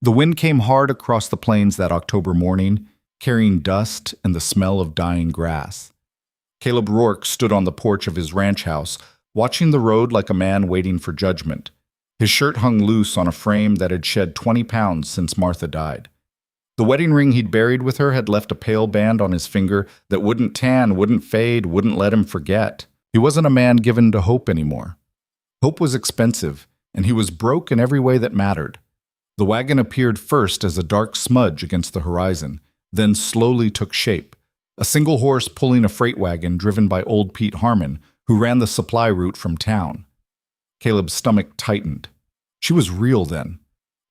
The wind came hard across the plains that October morning, carrying dust and the smell of dying grass. Caleb Rourke stood on the porch of his ranch house, watching the road like a man waiting for judgment. His shirt hung loose on a frame that had shed 20 pounds since Martha died. The wedding ring he'd buried with her had left a pale band on his finger that wouldn't tan, wouldn't fade, wouldn't let him forget. He wasn't a man given to hope anymore. Hope was expensive, and he was broke in every way that mattered. The wagon appeared first as a dark smudge against the horizon, then slowly took shape. A single horse pulling a freight wagon driven by old Pete Harmon, who ran the supply route from town. Caleb's stomach tightened. She was real then,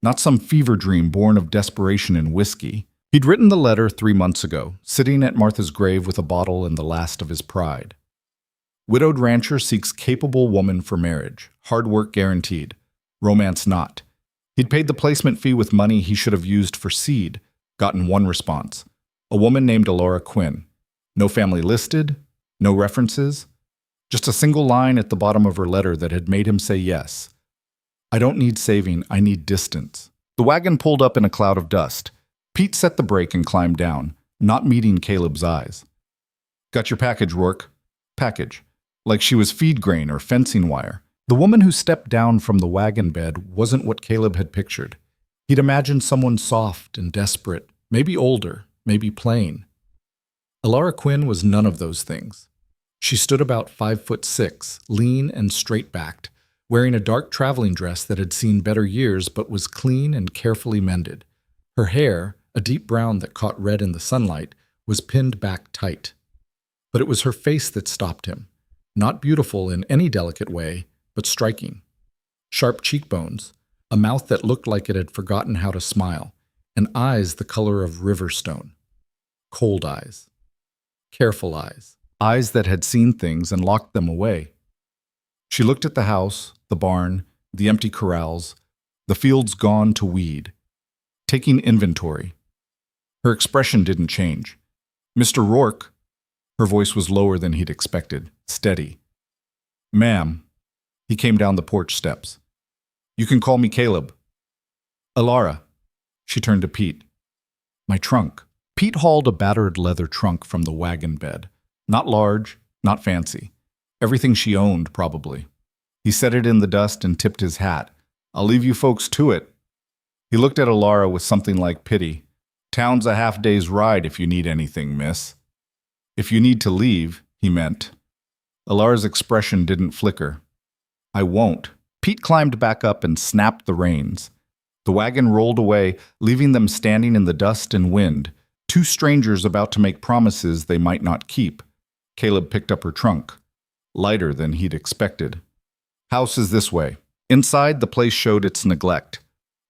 not some fever dream born of desperation and whiskey. He'd written the letter 3 months ago, sitting at Martha's grave with a bottle and the last of his pride. Widowed rancher seeks capable woman for marriage. Hard work guaranteed. Romance not. He'd paid the placement fee with money he should have used for seed, gotten one response. A woman named Laura Quinn. No family listed, no references, just a single line at the bottom of her letter that had made him say yes. I don't need saving, I need distance. The wagon pulled up in a cloud of dust. Pete set the brake and climbed down, not meeting Caleb's eyes. Got your package, Rourke. Package. Like she was feed grain or fencing wire. The woman who stepped down from the wagon bed wasn't what Caleb had pictured. He'd imagined someone soft and desperate, maybe older, maybe plain. Laura Quinn was none of those things. She stood about 5'6", lean and straight-backed, wearing a dark traveling dress that had seen better years but was clean and carefully mended. Her hair, a deep brown that caught red in the sunlight, was pinned back tight. But it was her face that stopped him. Not beautiful in any delicate way, but striking. Sharp cheekbones, a mouth that looked like it had forgotten how to smile, and eyes the color of river stone. Cold eyes. Careful eyes. Eyes that had seen things and locked them away. She looked at the house, the barn, the empty corrals, the fields gone to weed, taking inventory. Her expression didn't change. Mr. Rourke, her voice was lower than he'd expected, steady. Ma'am, he came down the porch steps. You can call me Caleb. Alara, she turned to Pete. My trunk. Pete hauled a battered leather trunk from the wagon bed. Not large, not fancy. Everything she owned, probably. He set it in the dust and tipped his hat. I'll leave you folks to it. He looked at Alara with something like pity. Town's a half-day's ride if you need anything, miss. If you need to leave, he meant. Alara's expression didn't flicker. I won't. Pete climbed back up and snapped the reins. The wagon rolled away, leaving them standing in the dust and wind, two strangers about to make promises they might not keep. Caleb picked up her trunk, lighter than he'd expected. House is this way. Inside, the place showed its neglect.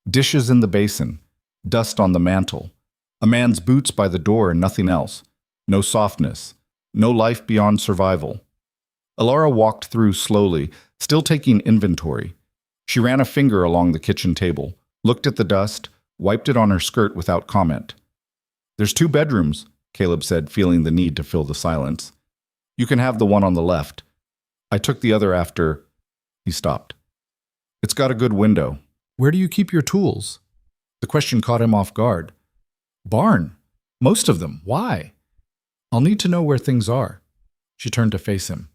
Dishes in the basin, dust on the mantel, a man's boots by the door and nothing else. No softness, no life beyond survival. Alara walked through slowly, still taking inventory. She ran a finger along the kitchen table, looked at the dust, wiped it on her skirt without comment. There's 2 bedrooms, Caleb said, feeling the need to fill the silence. You can have the one on the left. I took the other after... He stopped. It's got a good window. Where do you keep your tools? The question caught him off guard. Barn. Most of them. Why? I'll need to know where things are. She turned to face him.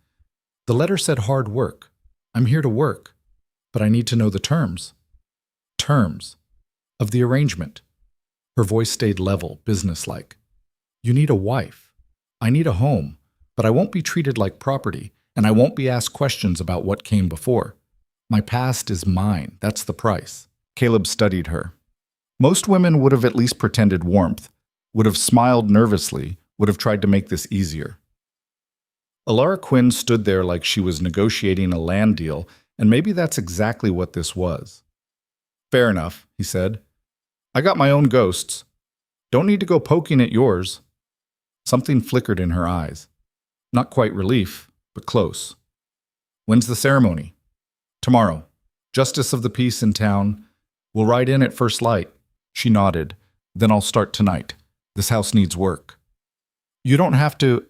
The letter said hard work. I'm here to work, but I need to know the terms. Terms. Of the arrangement. Her voice stayed level, businesslike. You need a wife. I need a home, but I won't be treated like property, and I won't be asked questions about what came before. My past is mine. That's the price. Caleb studied her. Most women would have at least pretended warmth, would have smiled nervously, would have tried to make this easier. Alara Quinn stood there like she was negotiating a land deal, and maybe that's exactly what this was. Fair enough, he said. I got my own ghosts. Don't need to go poking at yours. Something flickered in her eyes. Not quite relief, but close. When's the ceremony? Tomorrow. Justice of the peace in town. We'll ride in at first light. She nodded. Then I'll start tonight. This house needs work. You don't have to...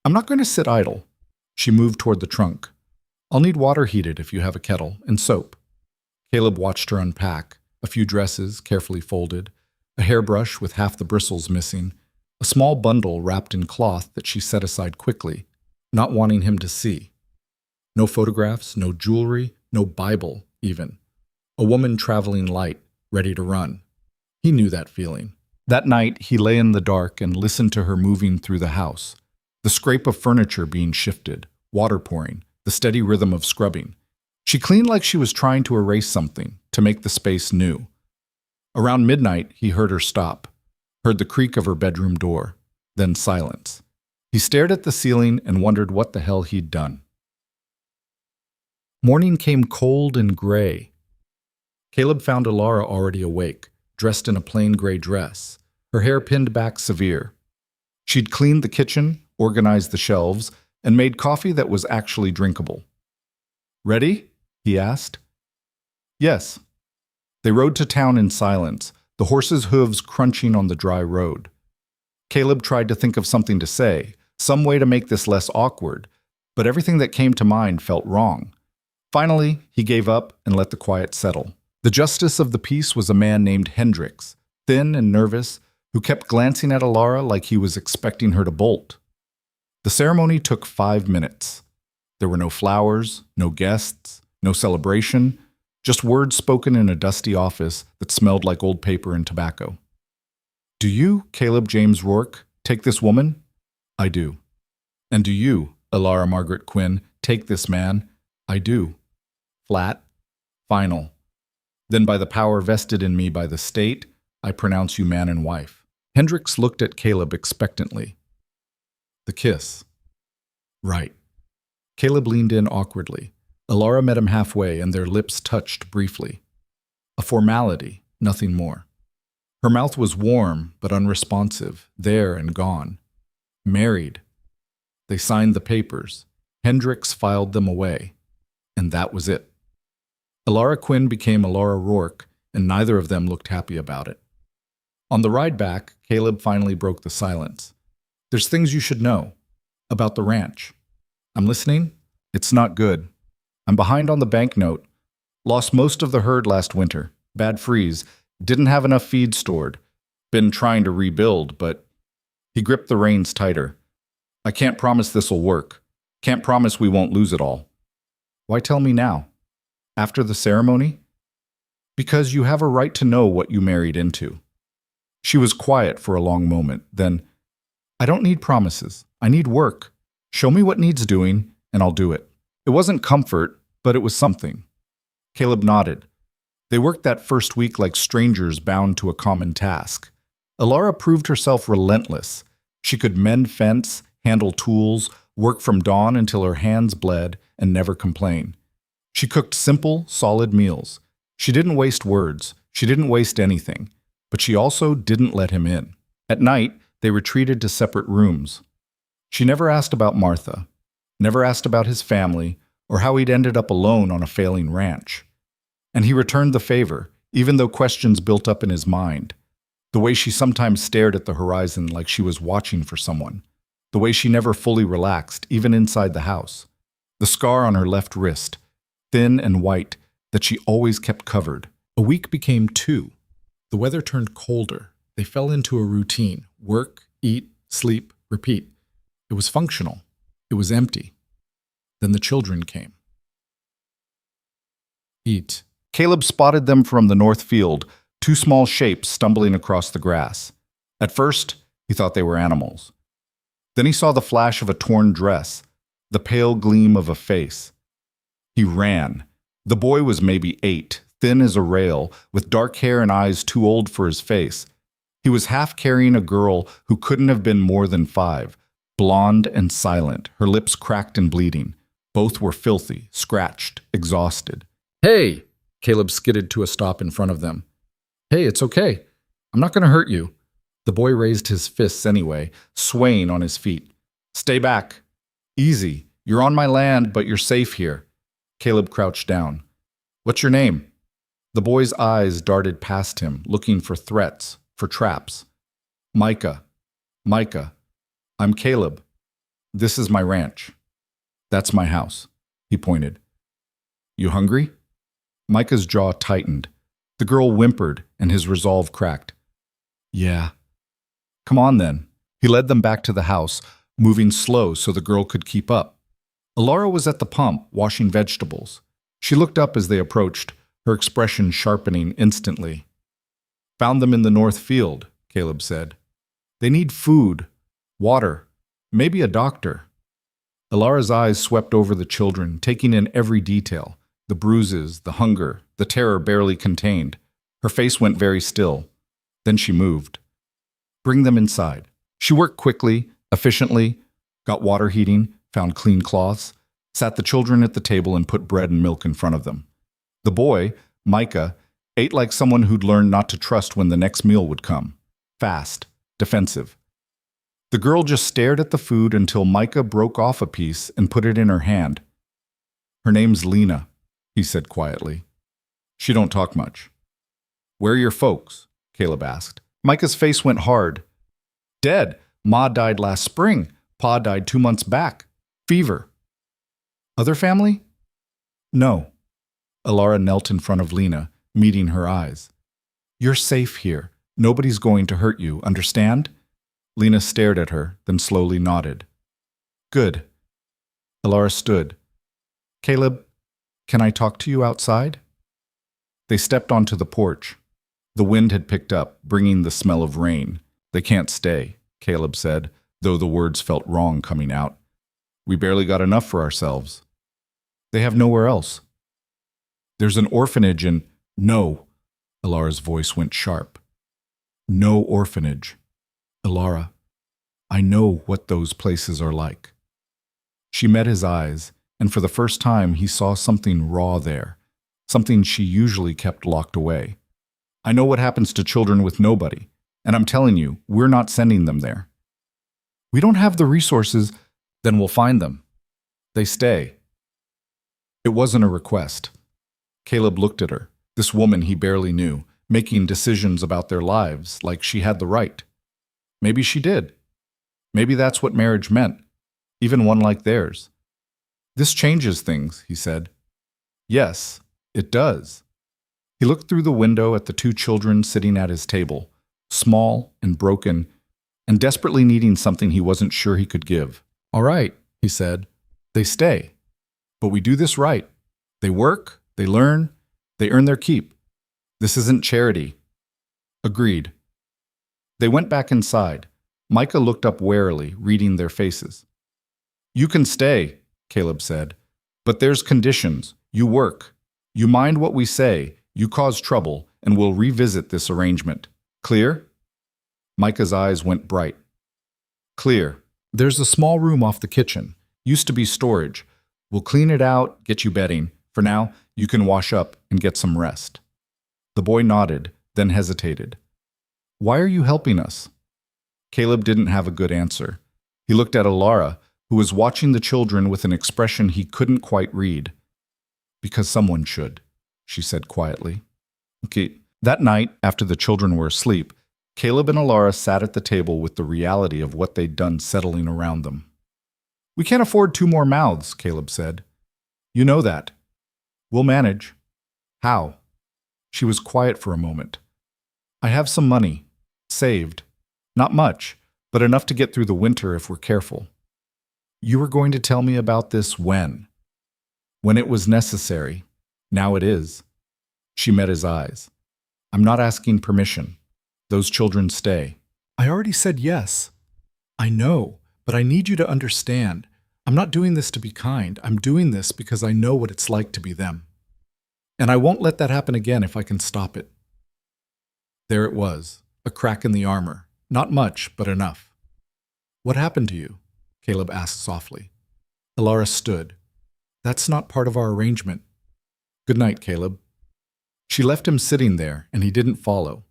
I'm not going to sit idle. She moved toward the trunk. I'll need water heated if you have a kettle, and soap. Caleb watched her unpack. a few dresses carefully folded, a hairbrush with half the bristles missing, a small bundle wrapped in cloth that she set aside quickly, not wanting him to see. No photographs, no jewelry, no Bible, even. A woman traveling light, ready to run. He knew that feeling. That night, he lay in the dark and listened to her moving through the house. The scrape of furniture being shifted, water pouring, the steady rhythm of scrubbing. She cleaned like she was trying to erase something, to make the space new. Around midnight, he heard her stop, heard the creak of her bedroom door, then silence. He stared at the ceiling and wondered what the hell he'd done. Morning came cold and gray. Caleb found Alara already awake, dressed in a plain gray dress, her hair pinned back severe. She'd cleaned the kitchen, organized the shelves, and made coffee that was actually drinkable. "Ready?" he asked. "Yes." They rode to town in silence, the horses' hooves crunching on the dry road. Caleb tried to think of something to say, some way to make this less awkward, but everything that came to mind felt wrong. Finally, he gave up and let the quiet settle. The justice of the peace was a man named Hendricks, thin and nervous, who kept glancing at Alara like he was expecting her to bolt. The ceremony took 5 minutes. There were no flowers, no guests, no celebration, just words spoken in a dusty office that smelled like old paper and tobacco. "Do you, Caleb James Rourke, take this woman?" "I do." "And do you, Alara Margaret Quinn, take this man?" "I do." Flat, final. "Then by the power vested in me by the state, I pronounce you man and wife." Hendricks looked at Caleb expectantly. The kiss. Right. Caleb leaned in awkwardly. Alara met him halfway and their lips touched briefly. A formality, nothing more. Her mouth was warm but unresponsive, there and gone. Married. They signed the papers. Hendricks filed them away. And that was it. Alara Quinn became Alara Rourke, and neither of them looked happy about it. On the ride back, Caleb finally broke the silence. "There's things you should know. About the ranch." "I'm listening." "It's not good. I'm behind on the banknote. Lost most of the herd last winter. Bad freeze. Didn't have enough feed stored. Been trying to rebuild, but..." He gripped the reins tighter. "I can't promise this'll work. Can't promise we won't lose it all." "Why tell me now? After the ceremony?" "Because you have a right to know what you married into." She was quiet for a long moment, then, "I don't need promises. I need work. Show me what needs doing, and I'll do it." It wasn't comfort, but it was something. Caleb nodded. They worked that first week like strangers bound to a common task. Alara proved herself relentless. She could mend fence, handle tools, work from dawn until her hands bled, and never complain. She cooked simple, solid meals. She didn't waste words. She didn't waste anything. But she also didn't let him in. At night, they retreated to separate rooms. She never asked about Martha, never asked about his family, or how he'd ended up alone on a failing ranch. And he returned the favor, even though questions built up in his mind. The way she sometimes stared at the horizon like she was watching for someone. The way she never fully relaxed, even inside the house. The scar on her left wrist, thin and white, that she always kept covered. A week became 2. The weather turned colder. They fell into a routine. Work, eat, sleep, repeat. It was functional. It was empty. Then the children came. Eat. Caleb spotted them from the north field, 2 small shapes stumbling across the grass. At first, he thought they were animals. Then he saw the flash of a torn dress, the pale gleam of a face. He ran. The boy was maybe 8, thin as a rail, with dark hair and eyes too old for his face. He was half carrying a girl who couldn't have been more than 5, blonde and silent, her lips cracked and bleeding. Both were filthy, scratched, exhausted. "Hey!" Caleb skidded to a stop in front of them. "Hey, it's okay. I'm not going to hurt you." The boy raised his fists anyway, swaying on his feet. "Stay back. Easy. You're on my land, but you're safe here." Caleb crouched down. "What's your name?" The boy's eyes darted past him, looking for threats, for traps. "Micah. Micah. I'm Caleb. This is my ranch. That's my house." He pointed. "You hungry?" Micah's jaw tightened. The girl whimpered, and his resolve cracked. Yeah. Come on, then. He led them back to the house, moving slow so the girl could keep up. Alara was at the pump, washing vegetables. She looked up as they approached, her expression sharpening instantly. Found them in the north field, Caleb said. They need food, water, maybe a doctor. Alara's eyes swept over the children, taking in every detail, the bruises, the hunger, the terror barely contained. Her face went very still. Then she moved. Bring them inside. She worked quickly, efficiently, got water heating, found clean cloths, sat the children at the table and put bread and milk in front of them. The boy, Micah, ate like someone who'd learned not to trust when the next meal would come. Fast, defensive. The girl just stared at the food until Micah broke off a piece and put it in her hand. Her name's Lena, he said quietly. She don't talk much. Where are your folks? Caleb asked. Micah's face went hard. Dead. Ma died last spring. Pa died 2 months back. Fever. Other family? No. Alara knelt in front of Lena, meeting her eyes. You're safe here. Nobody's going to hurt you, understand? Lena stared at her, then slowly nodded. Good. Alara stood. Caleb, can I talk to you outside? They stepped onto the porch. The wind had picked up, bringing the smell of rain. They can't stay, Caleb said, though the words felt wrong coming out. We barely got enough for ourselves. They have nowhere else. There's an orphanage and... No. Alara's voice went sharp. No orphanage. Alara, I know what those places are like. She met his eyes, and for the first time he saw something raw there, something she usually kept locked away. I know what happens to children with nobody, and I'm telling you, we're not sending them there. We don't have the resources, then we'll find them. They stay. It wasn't a request. Caleb looked at her, this woman he barely knew, making decisions about their lives like she had the right. Maybe she did. Maybe that's what marriage meant, even one like theirs. This changes things, he said. Yes, it does. He looked through the window at the 2 children sitting at his table, small and broken, and desperately needing something he wasn't sure he could give. All right, he said. They stay. But we do this right. They work, they learn, they earn their keep. This isn't charity. Agreed. They went back inside. Micah looked up warily, reading their faces. You can stay, Caleb said, but there's conditions. You work. You mind what we say, you cause trouble, and we'll revisit this arrangement. Clear? Micah's eyes went bright. Clear. There's a small room off the kitchen. Used to be storage. We'll clean it out, get you bedding. For now, you can wash up and get some rest. The boy nodded, then hesitated. Why are you helping us? Caleb didn't have a good answer. He looked at Alara, who was watching the children with an expression he couldn't quite read. Because someone should, she said quietly. Okay. That night, after the children were asleep, Caleb and Alara sat at the table with the reality of what they'd done settling around them. We can't afford 2 more mouths, Caleb said. You know that. We'll manage. How? She was quiet for a moment. I have some money. Saved. Not much, but enough to get through the winter if we're careful. You were going to tell me about this when? When it was necessary. Now it is. She met his eyes. I'm not asking permission. Those children stay. I already said yes. I know, but I need you to understand. I'm not doing this to be kind. I'm doing this because I know what it's like to be them. And I won't let that happen again if I can stop it. There it was, a crack in the armor. Not much, but enough. What happened to you? Caleb asked softly. Alara stood. That's not part of our arrangement. Good night, Caleb. She left him sitting there, and he didn't follow.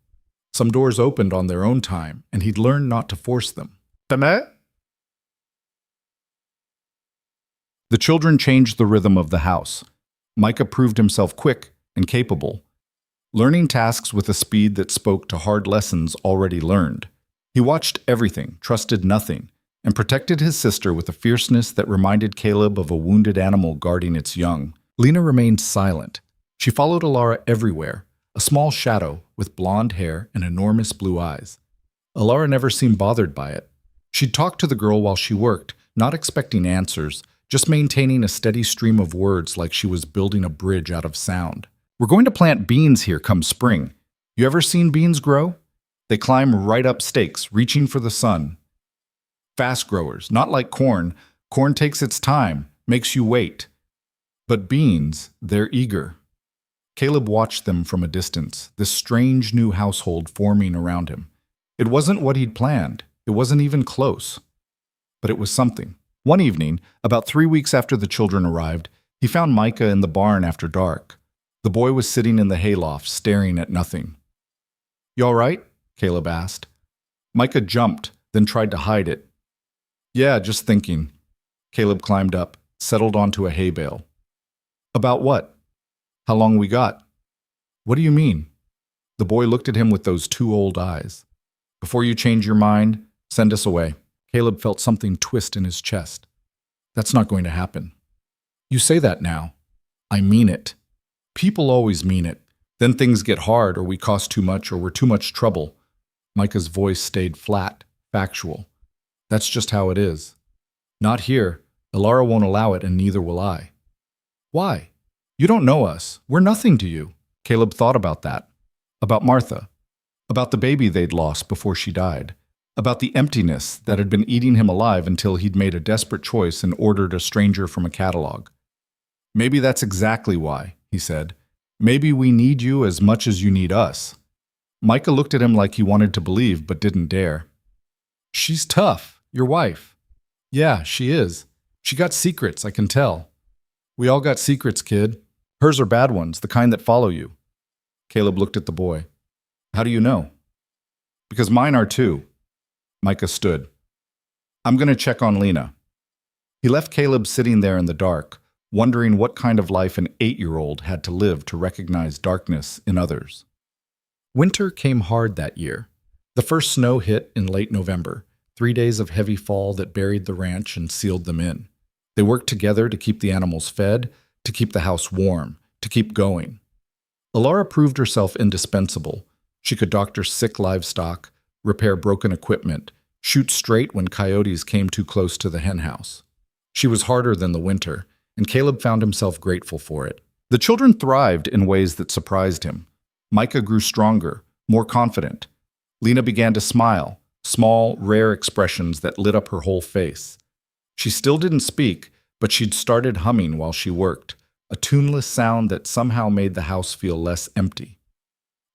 Some doors opened on their own time, and he'd learned not to force them. The children changed the rhythm of the house. Micah proved himself quick and capable, learning tasks with a speed that spoke to hard lessons already learned. He watched everything, trusted nothing, and protected his sister with a fierceness that reminded Caleb of a wounded animal guarding its young. Lena remained silent. She followed Alara everywhere, a small shadow with blonde hair and enormous blue eyes. Alara never seemed bothered by it. She'd talk to the girl while she worked, not expecting answers, just maintaining a steady stream of words like she was building a bridge out of sound. We're going to plant beans here come spring. You ever seen beans grow? They climb right up stakes, reaching for the sun. Fast growers, not like corn. Corn takes its time, makes you wait. But beans, they're eager. Caleb watched them from a distance, this strange new household forming around him. It wasn't what he'd planned. It wasn't even close. But it was something. One evening, about 3 weeks after the children arrived, he found Micah in the barn after dark. The boy was sitting in the hayloft, staring at nothing. "You all right?" Caleb asked. Micah jumped, then tried to hide it. "Yeah, just thinking." Caleb climbed up, settled onto a hay bale. "About what? How long we got?" "What do you mean?" The boy looked at him with those two old eyes. "Before you change your mind, send us away." Caleb felt something twist in his chest. "That's not going to happen." "You say that now. I mean it. People always mean it. Then things get hard, or we cost too much, or we're too much trouble." Micah's voice stayed flat, factual. "That's just how it is. Not here. Alara won't allow it, and neither will I." "Why? You don't know us. We're nothing to you." Caleb thought about that. About Martha. About the baby they'd lost before she died. About the emptiness that had been eating him alive until he'd made a desperate choice and ordered a stranger from a catalog. "Maybe that's exactly why," he said. "Maybe we need you as much as you need us." Micah looked at him like he wanted to believe but didn't dare. "She's tough, your wife." "Yeah, she is. She got secrets, I can tell." "We all got secrets, kid. Hers are bad ones, the kind that follow you." Caleb looked at the boy. "How do you know?" "Because mine are too." Micah stood. "I'm going to check on Lena." He left Caleb sitting there in the dark, wondering what kind of life an 8-year-old had to live to recognize darkness in others. Winter came hard that year. The first snow hit in late November, 3 days of heavy fall that buried the ranch and sealed them in. They worked together to keep the animals fed, to keep the house warm, to keep going. Alara proved herself indispensable. She could doctor sick livestock, repair broken equipment, shoot straight when coyotes came too close to the henhouse. She was harder than the winter, and Caleb found himself grateful for it. The children thrived in ways that surprised him. Micah grew stronger, more confident. Lena began to smile, small, rare expressions that lit up her whole face. She still didn't speak, but she'd started humming while she worked, a tuneless sound that somehow made the house feel less empty.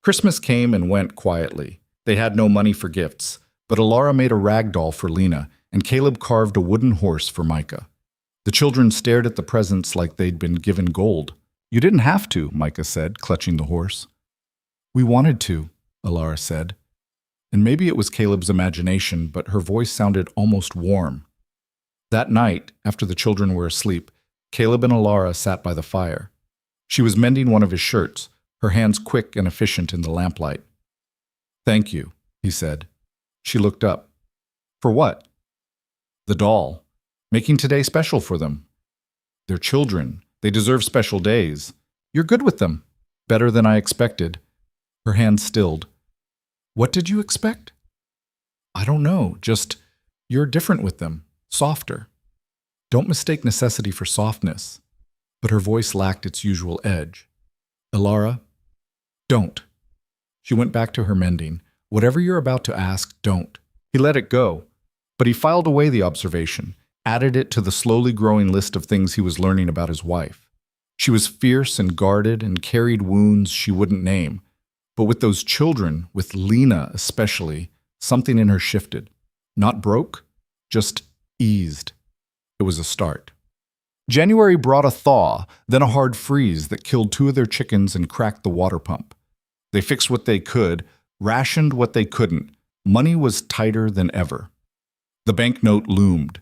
Christmas came and went quietly. They had no money for gifts, but Alara made a rag doll for Lena, and Caleb carved a wooden horse for Micah. The children stared at the presents like they'd been given gold. "You didn't have to," Micah said, clutching the horse. "We wanted to," Alara said. And maybe it was Caleb's imagination, but her voice sounded almost warm. That night, after the children were asleep, Caleb and Alara sat by the fire. She was mending one of his shirts, her hands quick and efficient in the lamplight. "Thank you," he said. She looked up. "For what?" "The doll. Making today special for them. They're children. They deserve special days. You're good with them. Better than I expected." Her hand stilled. "What did you expect?" "I don't know. Just, you're different with them. Softer." "Don't mistake necessity for softness." But her voice lacked its usual edge. "Alara, don't." She went back to her mending. "Whatever you're about to ask, don't." He let it go, but he filed away the observation, added it to the slowly growing list of things he was learning about his wife. She was fierce and guarded and carried wounds she wouldn't name. But with those children, with Lena especially, something in her shifted. Not broke, just eased. It was a start. January brought a thaw, then a hard freeze that killed 2 of their chickens and cracked the water pump. They fixed what they could, rationed what they couldn't. Money was tighter than ever. The banknote loomed.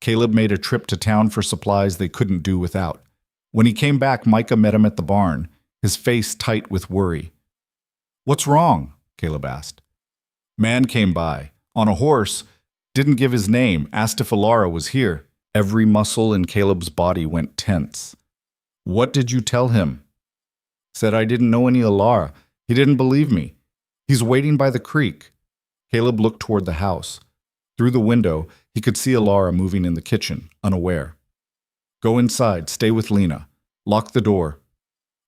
Caleb made a trip to town for supplies they couldn't do without. When he came back, Micah met him at the barn, his face tight with worry. "What's wrong?" Caleb asked. "Man came by, on a horse, didn't give his name, asked if Alara was here." Every muscle in Caleb's body went tense. "What did you tell him?" "Said I didn't know any Alara. He didn't believe me. He's waiting by the creek. Caleb looked toward the house. Through the window, he could see Alara moving in the kitchen, unaware. Go inside, stay with Lena. Lock the door.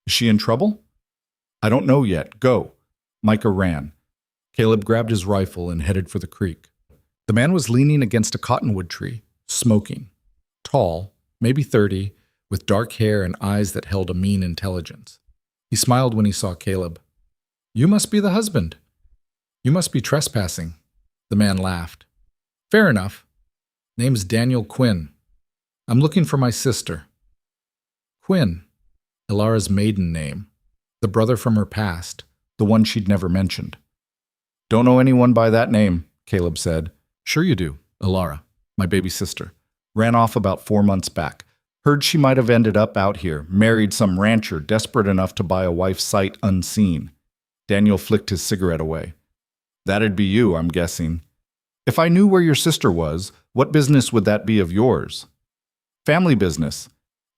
Is she in trouble? I don't know yet. Go. Micah ran. Caleb grabbed his rifle and headed for the creek. The man was leaning against a cottonwood tree, smoking. Tall, maybe 30, with dark hair and eyes that held a mean intelligence. He smiled when he saw Caleb. You must be the husband. You must be trespassing. The man laughed. Fair enough. Name's Daniel Quinn. I'm looking for my sister. Quinn, Ilara's maiden name, the brother from her past, the one she'd never mentioned. Don't know anyone by that name, Caleb said. Sure you do, Ilara, my baby sister. Ran off about 4 months back. Heard she might have ended up out here, married some rancher desperate enough to buy a wife's sight unseen. Daniel flicked his cigarette away. That'd be you, I'm guessing. If I knew where your sister was, what business would that be of yours? Family business.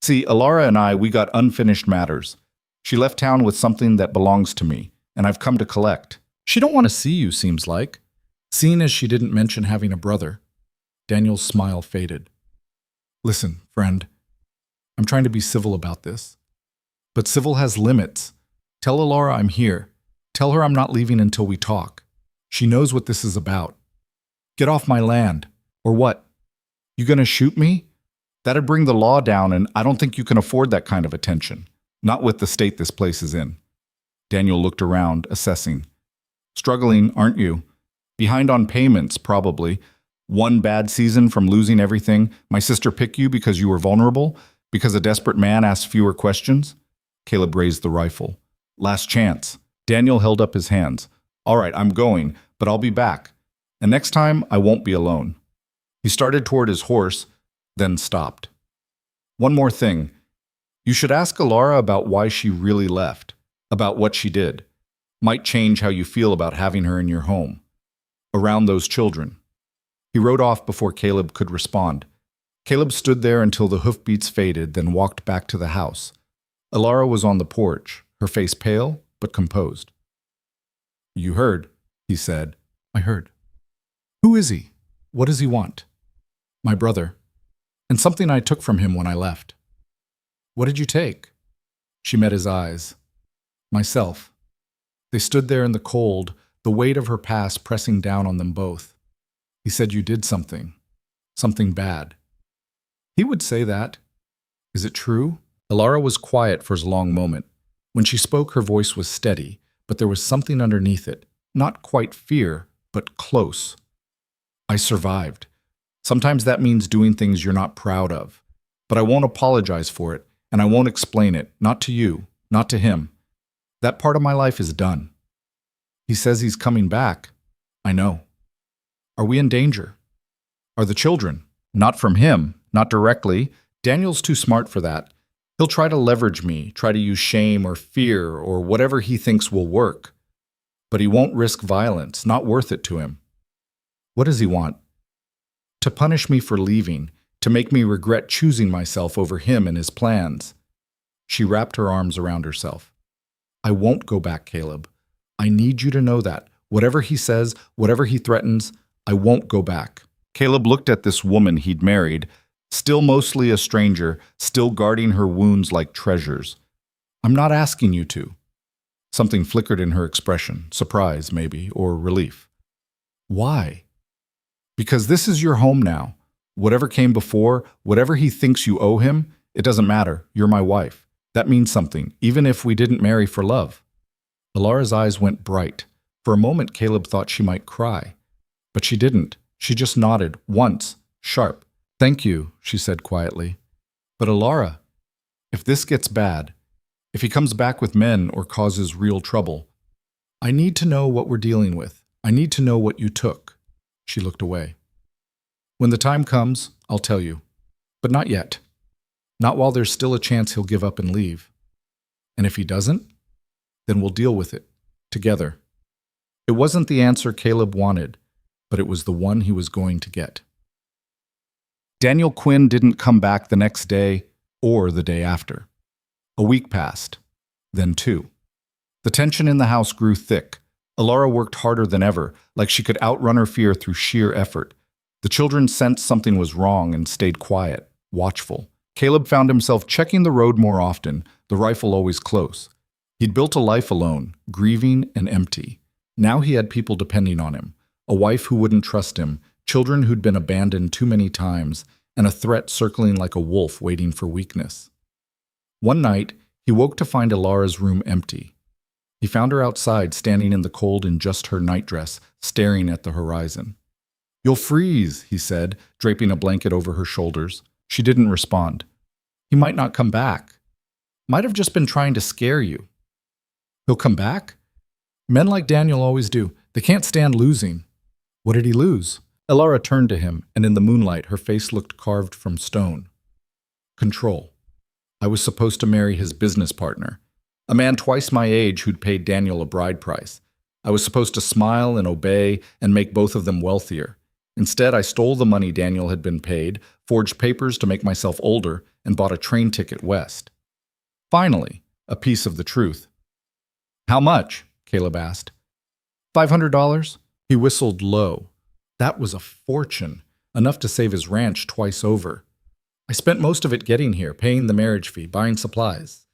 See, Ilara and we got unfinished matters. She left town with something that belongs to me, and I've come to collect. She don't want to see you, seems like. Seeing as she didn't mention having a brother. Daniel's smile faded. Listen, friend, I'm trying to be civil about this. But civil has limits. Tell Ilara I'm here. Tell her I'm not leaving until we talk. She knows what this is about. Get off my land. Or what? You gonna shoot me? That'd bring the law down, and I don't think you can afford that kind of attention. Not with the state this place is in. Daniel looked around, assessing. Struggling, aren't you? Behind on payments, probably. One bad season from losing everything. My sister picked you because you were vulnerable? Because a desperate man asked fewer questions? Caleb raised the rifle. Last chance. Daniel held up his hands. All right, I'm going, but I'll be back. And next time, I won't be alone. He started toward his horse, then stopped. One more thing. You should ask Ilara about why she really left, about what she did. Might change how you feel about having her in your home. Around those children. He rode off before Caleb could respond. Caleb stood there until the hoofbeats faded, then walked back to the house. Ilara was on the porch, her face pale but composed. You heard, he said. I heard. Who is he? What does he want? My brother. And something I took from him when I left. What did you take? She met his eyes. Myself. They stood there in the cold, the weight of her past pressing down on them both. He said you did something. Something bad. He would say that. Is it true? Ilara was quiet for a long moment. When she spoke, her voice was steady, but there was something underneath it. Not quite fear, but close. I survived. Sometimes that means doing things you're not proud of. But I won't apologize for it, and I won't explain it, not to you, not to him. That part of my life is done. He says he's coming back. I know. Are we in danger? Are the children? Not from him, not directly. Daniel's too smart for that. He'll try to leverage me, try to use shame or fear or whatever he thinks will work. But he won't risk violence, not worth it to him. What does he want? To punish me for leaving, to make me regret choosing myself over him and his plans. She wrapped her arms around herself. I won't go back, Caleb. I need you to know that. Whatever he says, whatever he threatens, I won't go back. Caleb looked at this woman he'd married, still mostly a stranger, still guarding her wounds like treasures. I'm not asking you to. Something flickered in her expression, surprise maybe, or relief. Why? Because this is your home now. Whatever came before, whatever he thinks you owe him, it doesn't matter. You're my wife. That means something, even if we didn't marry for love. Ilara's eyes went bright. For a moment, Caleb thought she might cry. But she didn't. She just nodded, once, sharp. Thank you, she said quietly. But Ilara, if this gets bad, if he comes back with men or causes real trouble, I need to know what we're dealing with. I need to know what you took. She looked away. When the time comes, I'll tell you. But not yet. Not while there's still a chance he'll give up and leave. And if he doesn't, then we'll deal with it, together. It wasn't the answer Caleb wanted, but it was the one he was going to get. Daniel Quinn didn't come back the next day or the day after. A week passed, then 2. The tension in the house grew thick. Alara worked harder than ever, like she could outrun her fear through sheer effort. The children sensed something was wrong and stayed quiet, watchful. Caleb found himself checking the road more often, the rifle always close. He'd built a life alone, grieving and empty. Now he had people depending on him, a wife who wouldn't trust him, children who'd been abandoned too many times, and a threat circling like a wolf waiting for weakness. One night, he woke to find Alara's room empty. He found her outside, standing in the cold in just her nightdress, staring at the horizon. "You'll freeze," he said, draping a blanket over her shoulders. She didn't respond. "He might not come back. Might have just been trying to scare you." "He'll come back?" "Men like Daniel always do. They can't stand losing." "What did he lose?" Alara turned to him, and in the moonlight her face looked carved from stone. "Control. I was supposed to marry his business partner, a man twice my age who'd paid Daniel a bride price. I was supposed to smile and obey and make both of them wealthier. Instead, I stole the money Daniel had been paid, forged papers to make myself older, and bought a train ticket west. Finally, a piece of the truth. "How much?" Caleb asked. $500? He whistled low. That was a fortune, enough to save his ranch twice over. "I spent most of it getting here, paying the marriage fee, buying supplies.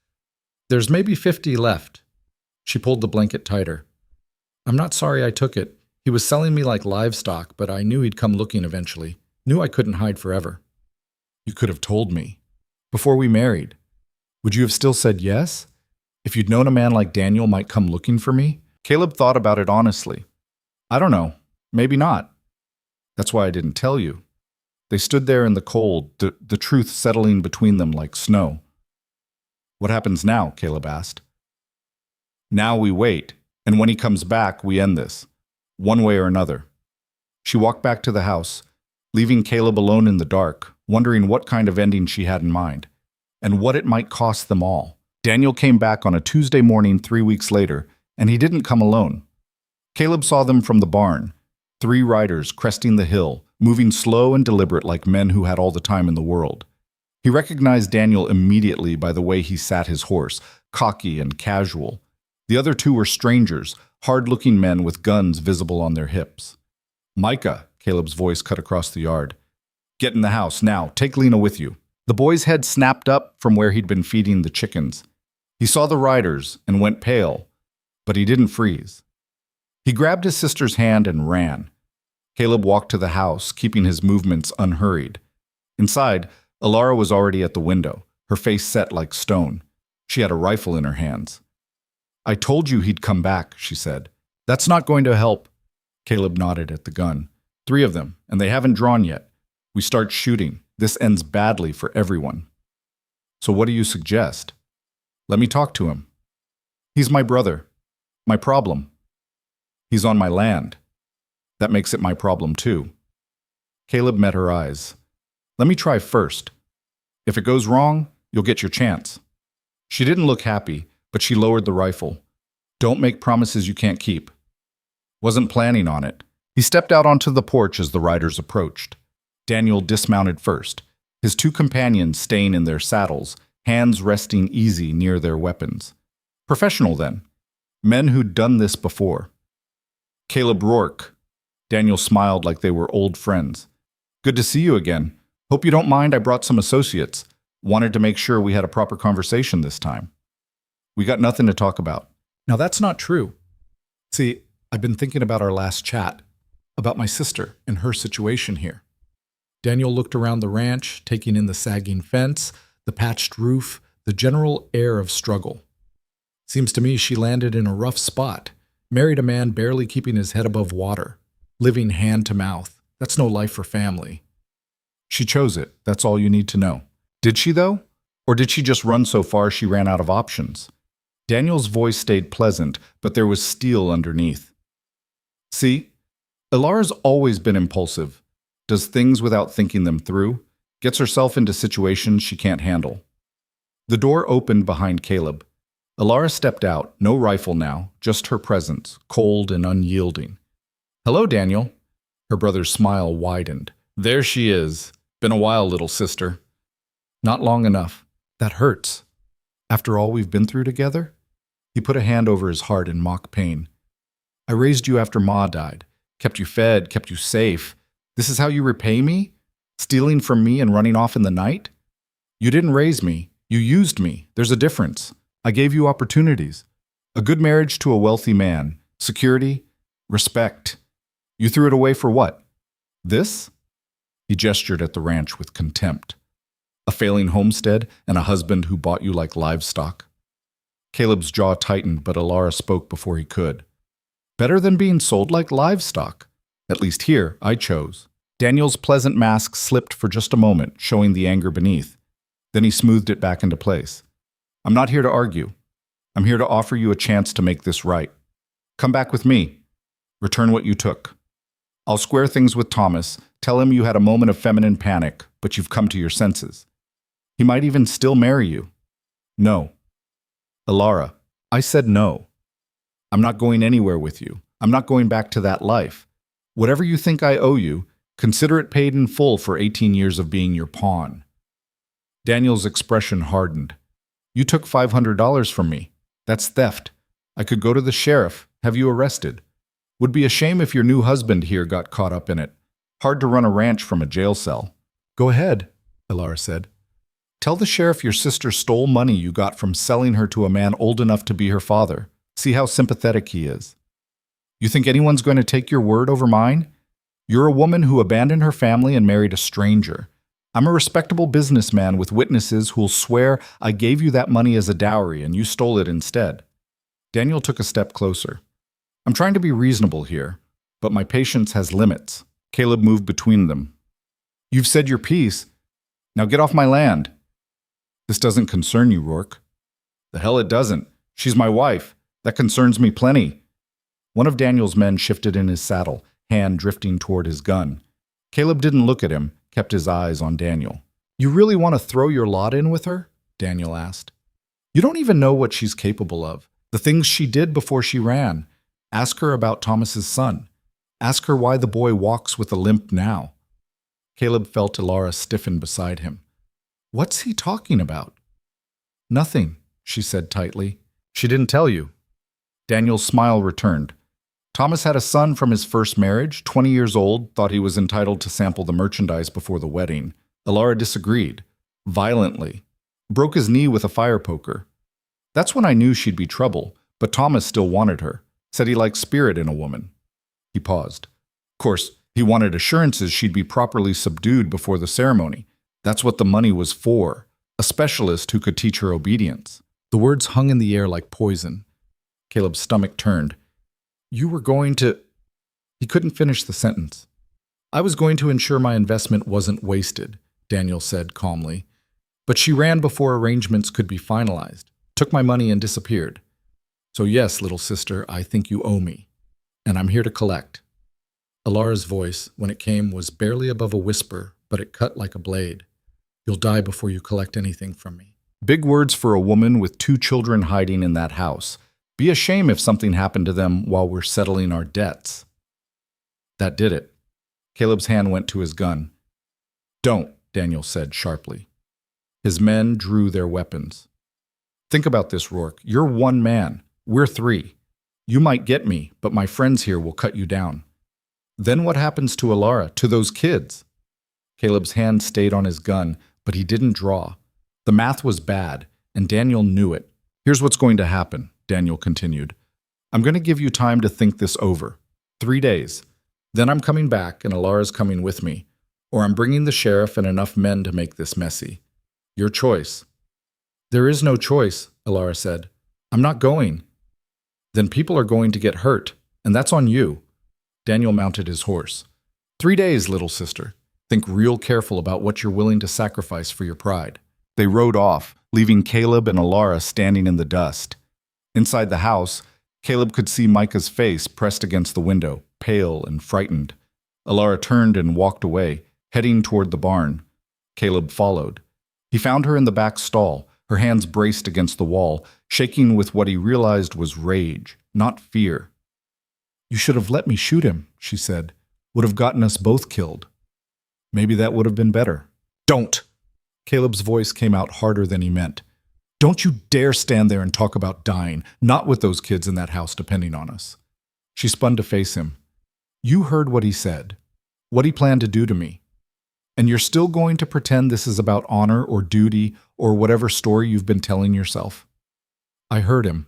There's maybe 50 left." She pulled the blanket tighter. "I'm not sorry I took it. He was selling me like livestock, but I knew he'd come looking eventually. Knew I couldn't hide forever." "You could have told me. Before we married. Would you have still said yes? If you'd known a man like Daniel might come looking for me?" Caleb thought about it honestly. "I don't know. Maybe not. That's why I didn't tell you." They stood there in the cold, the truth settling between them like snow. "What happens now?" Caleb asked. "Now we wait, and when he comes back, we end this. One way or another." She walked back to the house, leaving Caleb alone in the dark, wondering what kind of ending she had in mind, and what it might cost them all. Daniel came back on a Tuesday morning 3 weeks later, and he didn't come alone. Caleb saw them from the barn, 3 riders cresting the hill, moving slow and deliberate like men who had all the time in the world. He recognized Daniel immediately by the way he sat his horse, cocky and casual. The other 2 were strangers, hard-looking men with guns visible on their hips. "Micah," Caleb's voice cut across the yard. "Get in the house, now. Take Lena with you." The boy's head snapped up from where he'd been feeding the chickens. He saw the riders and went pale, but he didn't freeze. He grabbed his sister's hand and ran. Caleb walked to the house, keeping his movements unhurried. Inside, Alara was already at the window, her face set like stone. She had a rifle in her hands. "I told you he'd come back," she said. "That's not going to help." Caleb nodded at the gun. 3 of them, and they haven't drawn yet. We start shooting. This ends badly for everyone. "So what do you suggest?" "Let me talk to him." "He's my brother. My problem." "He's on my land." "That makes it my problem too." Caleb met her eyes. "Let me try first. If it goes wrong, you'll get your chance." She didn't look happy, but she lowered the rifle. "Don't make promises you can't keep." Wasn't planning on it. He stepped out onto the porch as the riders approached. Daniel dismounted first, his 2 companions staying in their saddles, hands resting easy near their weapons. Professional then. Men who'd done this before. "Caleb Rourke." Daniel smiled like they were old friends. "Good to see you again. Hope you don't mind I brought some associates. Wanted to make sure we had a proper conversation this time." "We got nothing to talk about." "Now that's not true. See, I've been thinking about our last chat, about my sister and her situation here." Daniel looked around the ranch, taking in the sagging fence, the patched roof, the general air of struggle. "Seems to me she landed in a rough spot, married a man barely keeping his head above water, living hand to mouth. That's no life for family." "She chose it, that's all you need to know." "Did she, though? Or did she just run so far she ran out of options?" Daniel's voice stayed pleasant, but there was steel underneath. "See, Alara's always been impulsive, does things without thinking them through, gets herself into situations she can't handle." The door opened behind Caleb. Alara stepped out, no rifle now, just her presence, cold and unyielding. "Hello, Daniel." Her brother's smile widened. "There she is. Been a while, little sister." "Not long enough. That hurts. After all we've been through together?" He put a hand over his heart in mock pain. I raised you after Ma died, kept you fed, kept you safe. This is how you repay me? Stealing from me and running off in the night? You didn't raise me. You used me. There's a difference. I gave you opportunities. A good marriage to a wealthy man. Security. Respect. You threw it away for what? This? He gestured at the ranch with contempt. A failing homestead and a husband who bought you like livestock. Caleb's jaw tightened, but Alara spoke before he could. Better than being sold like livestock. At least here, I chose. Daniel's pleasant mask slipped for just a moment, showing the anger beneath. Then he smoothed it back into place. I'm not here to argue. I'm here to offer you a chance to make this right. Come back with me. Return what you took. I'll square things with Thomas, tell him you had a moment of feminine panic, but you've come to your senses. He might even still marry you. No. Alara, I said no. I'm not going anywhere with you. I'm not going back to that life. Whatever you think I owe you, consider it paid in full for 18 years of being your pawn. Daniel's expression hardened. You took $500 from me. That's theft. I could go to the sheriff, have you arrested. Would be a shame if your new husband here got caught up in it. Hard to run a ranch from a jail cell. Go ahead, Alara said. Tell the sheriff your sister stole money you got from selling her to a man old enough to be her father. See how sympathetic he is. You think anyone's going to take your word over mine? You're a woman who abandoned her family and married a stranger. I'm a respectable businessman with witnesses who'll swear I gave you that money as a dowry and you stole it instead. Daniel took a step closer. I'm trying to be reasonable here, but my patience has limits. Caleb moved between them. You've said your piece. Now get off my land. This doesn't concern you, Rourke. The hell it doesn't. She's my wife. That concerns me plenty. One of Daniel's men shifted in his saddle, hand drifting toward his gun. Caleb didn't look at him, kept his eyes on Daniel. You really want to throw your lot in with her? Daniel asked. You don't even know what she's capable of. The things she did before she ran. Ask her about Thomas's son. Ask her why the boy walks with a limp now. Caleb felt Alara stiffen beside him. What's he talking about? Nothing, she said tightly. She didn't tell you. Daniel's smile returned. Thomas had a son from his first marriage, 20 years old, thought he was entitled to sample the merchandise before the wedding. Alara disagreed, violently. Broke his knee with a fire poker. That's when I knew she'd be trouble, but Thomas still wanted her. Said he liked spirit in a woman. He paused. Of course, he wanted assurances she'd be properly subdued before the ceremony. That's what the money was for, a specialist who could teach her obedience. The words hung in the air like poison. Caleb's stomach turned. You were going to... He couldn't finish the sentence. I was going to ensure my investment wasn't wasted, Daniel said calmly. But she ran before arrangements could be finalized, took my money and disappeared. So yes, little sister, I think you owe me. And I'm here to collect. Alara's voice, when it came, was barely above a whisper, but it cut like a blade. You'll die before you collect anything from me. Big words for a woman with 2 children hiding in that house. Be a shame if something happened to them while we're settling our debts. That did it. Caleb's hand went to his gun. Don't, Daniel said sharply. His men drew their weapons. Think about this, Rourke. You're 1 man. We're 3. You might get me, but my friends here will cut you down. Then what happens to Alara, to those kids? Caleb's hand stayed on his gun, but he didn't draw. The math was bad, and Daniel knew it. Here's what's going to happen, Daniel continued. I'm going to give you time to think this over. 3 days. Then I'm coming back, and Alara's coming with me. Or I'm bringing the sheriff and enough men to make this messy. Your choice. There is no choice, Alara said. I'm not going. Then people are going to get hurt, and that's on you. Daniel mounted his horse. 3 days, little sister. Think real careful about what you're willing to sacrifice for your pride. They rode off, leaving Caleb and Alara standing in the dust. Inside the house, Caleb could see Micah's face pressed against the window, pale and frightened. Alara turned and walked away, heading toward the barn. Caleb followed. He found her in the back stall, her hands braced against the wall, shaking with what he realized was rage, not fear. You should have let me shoot him, she said. Would have gotten us both killed. Maybe that would have been better. Don't! Caleb's voice came out harder than he meant. Don't you dare stand there and talk about dying, not with those kids in that house depending on us. She spun to face him. You heard what he said, what he planned to do to me. And you're still going to pretend this is about honor or duty or whatever story you've been telling yourself? I heard him.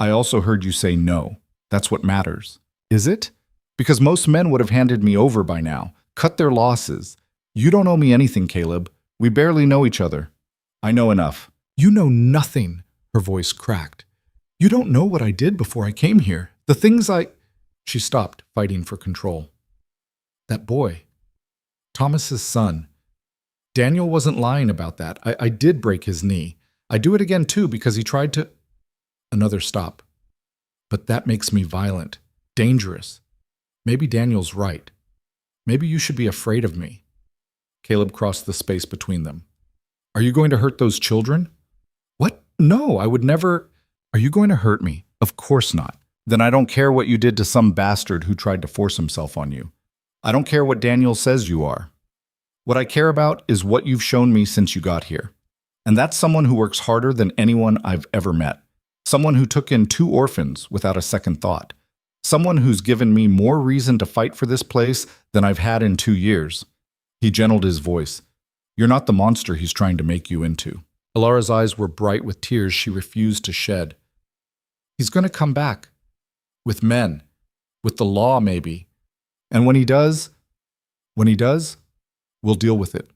I also heard you say no. That's what matters. Is it? Because most men would have handed me over by now, cut their losses. You don't owe me anything, Caleb. We barely know each other. I know enough. You know nothing, her voice cracked. You don't know what I did before I came here. The things I... She stopped, fighting for control. That boy. Thomas's son. Daniel wasn't lying about that. I did break his knee. I'd do it again too because he tried to... Another stop. But that makes me violent, dangerous. Maybe Daniel's right. Maybe you should be afraid of me. Caleb crossed the space between them. Are you going to hurt those children? What? No, I would never... Are you going to hurt me? Of course not. Then I don't care what you did to some bastard who tried to force himself on you. I don't care what Daniel says you are. What I care about is what you've shown me since you got here. And that's someone who works harder than anyone I've ever met. Someone who took in 2 orphans without a second thought. Someone who's given me more reason to fight for this place than I've had in 2 years. He gentled his voice. You're not the monster he's trying to make you into. Alara's eyes were bright with tears she refused to shed. He's going to come back. With men. With the law, maybe. And when he does, we'll deal with it.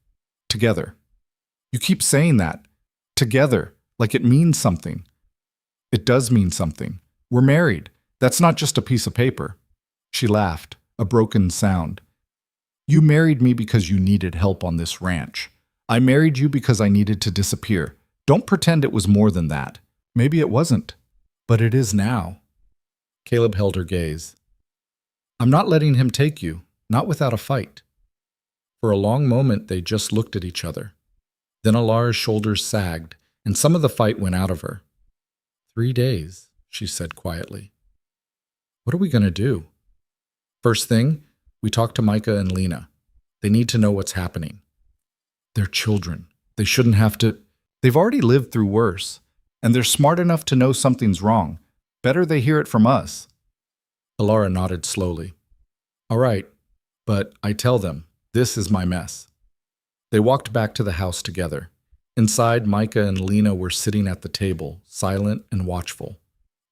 Together. You keep saying that. Together. Like it means something. It does mean something. We're married. That's not just a piece of paper. She laughed, a broken sound. You married me because you needed help on this ranch. I married you because I needed to disappear. Don't pretend it was more than that. Maybe it wasn't. But it is now. Caleb held her gaze. I'm not letting him take you, not without a fight. For a long moment they just looked at each other. Then Alara's shoulders sagged, and some of the fight went out of her. 3 days, she said quietly. What are we going to do? First thing, we talk to Micah and Lena. They need to know what's happening. They're children. They shouldn't have to... They've already lived through worse, and they're smart enough to know something's wrong. Better they hear it from us. Alara nodded slowly. All right, but I tell them, this is my mess. They walked back to the house together. Inside, Micah and Lena were sitting at the table, silent and watchful.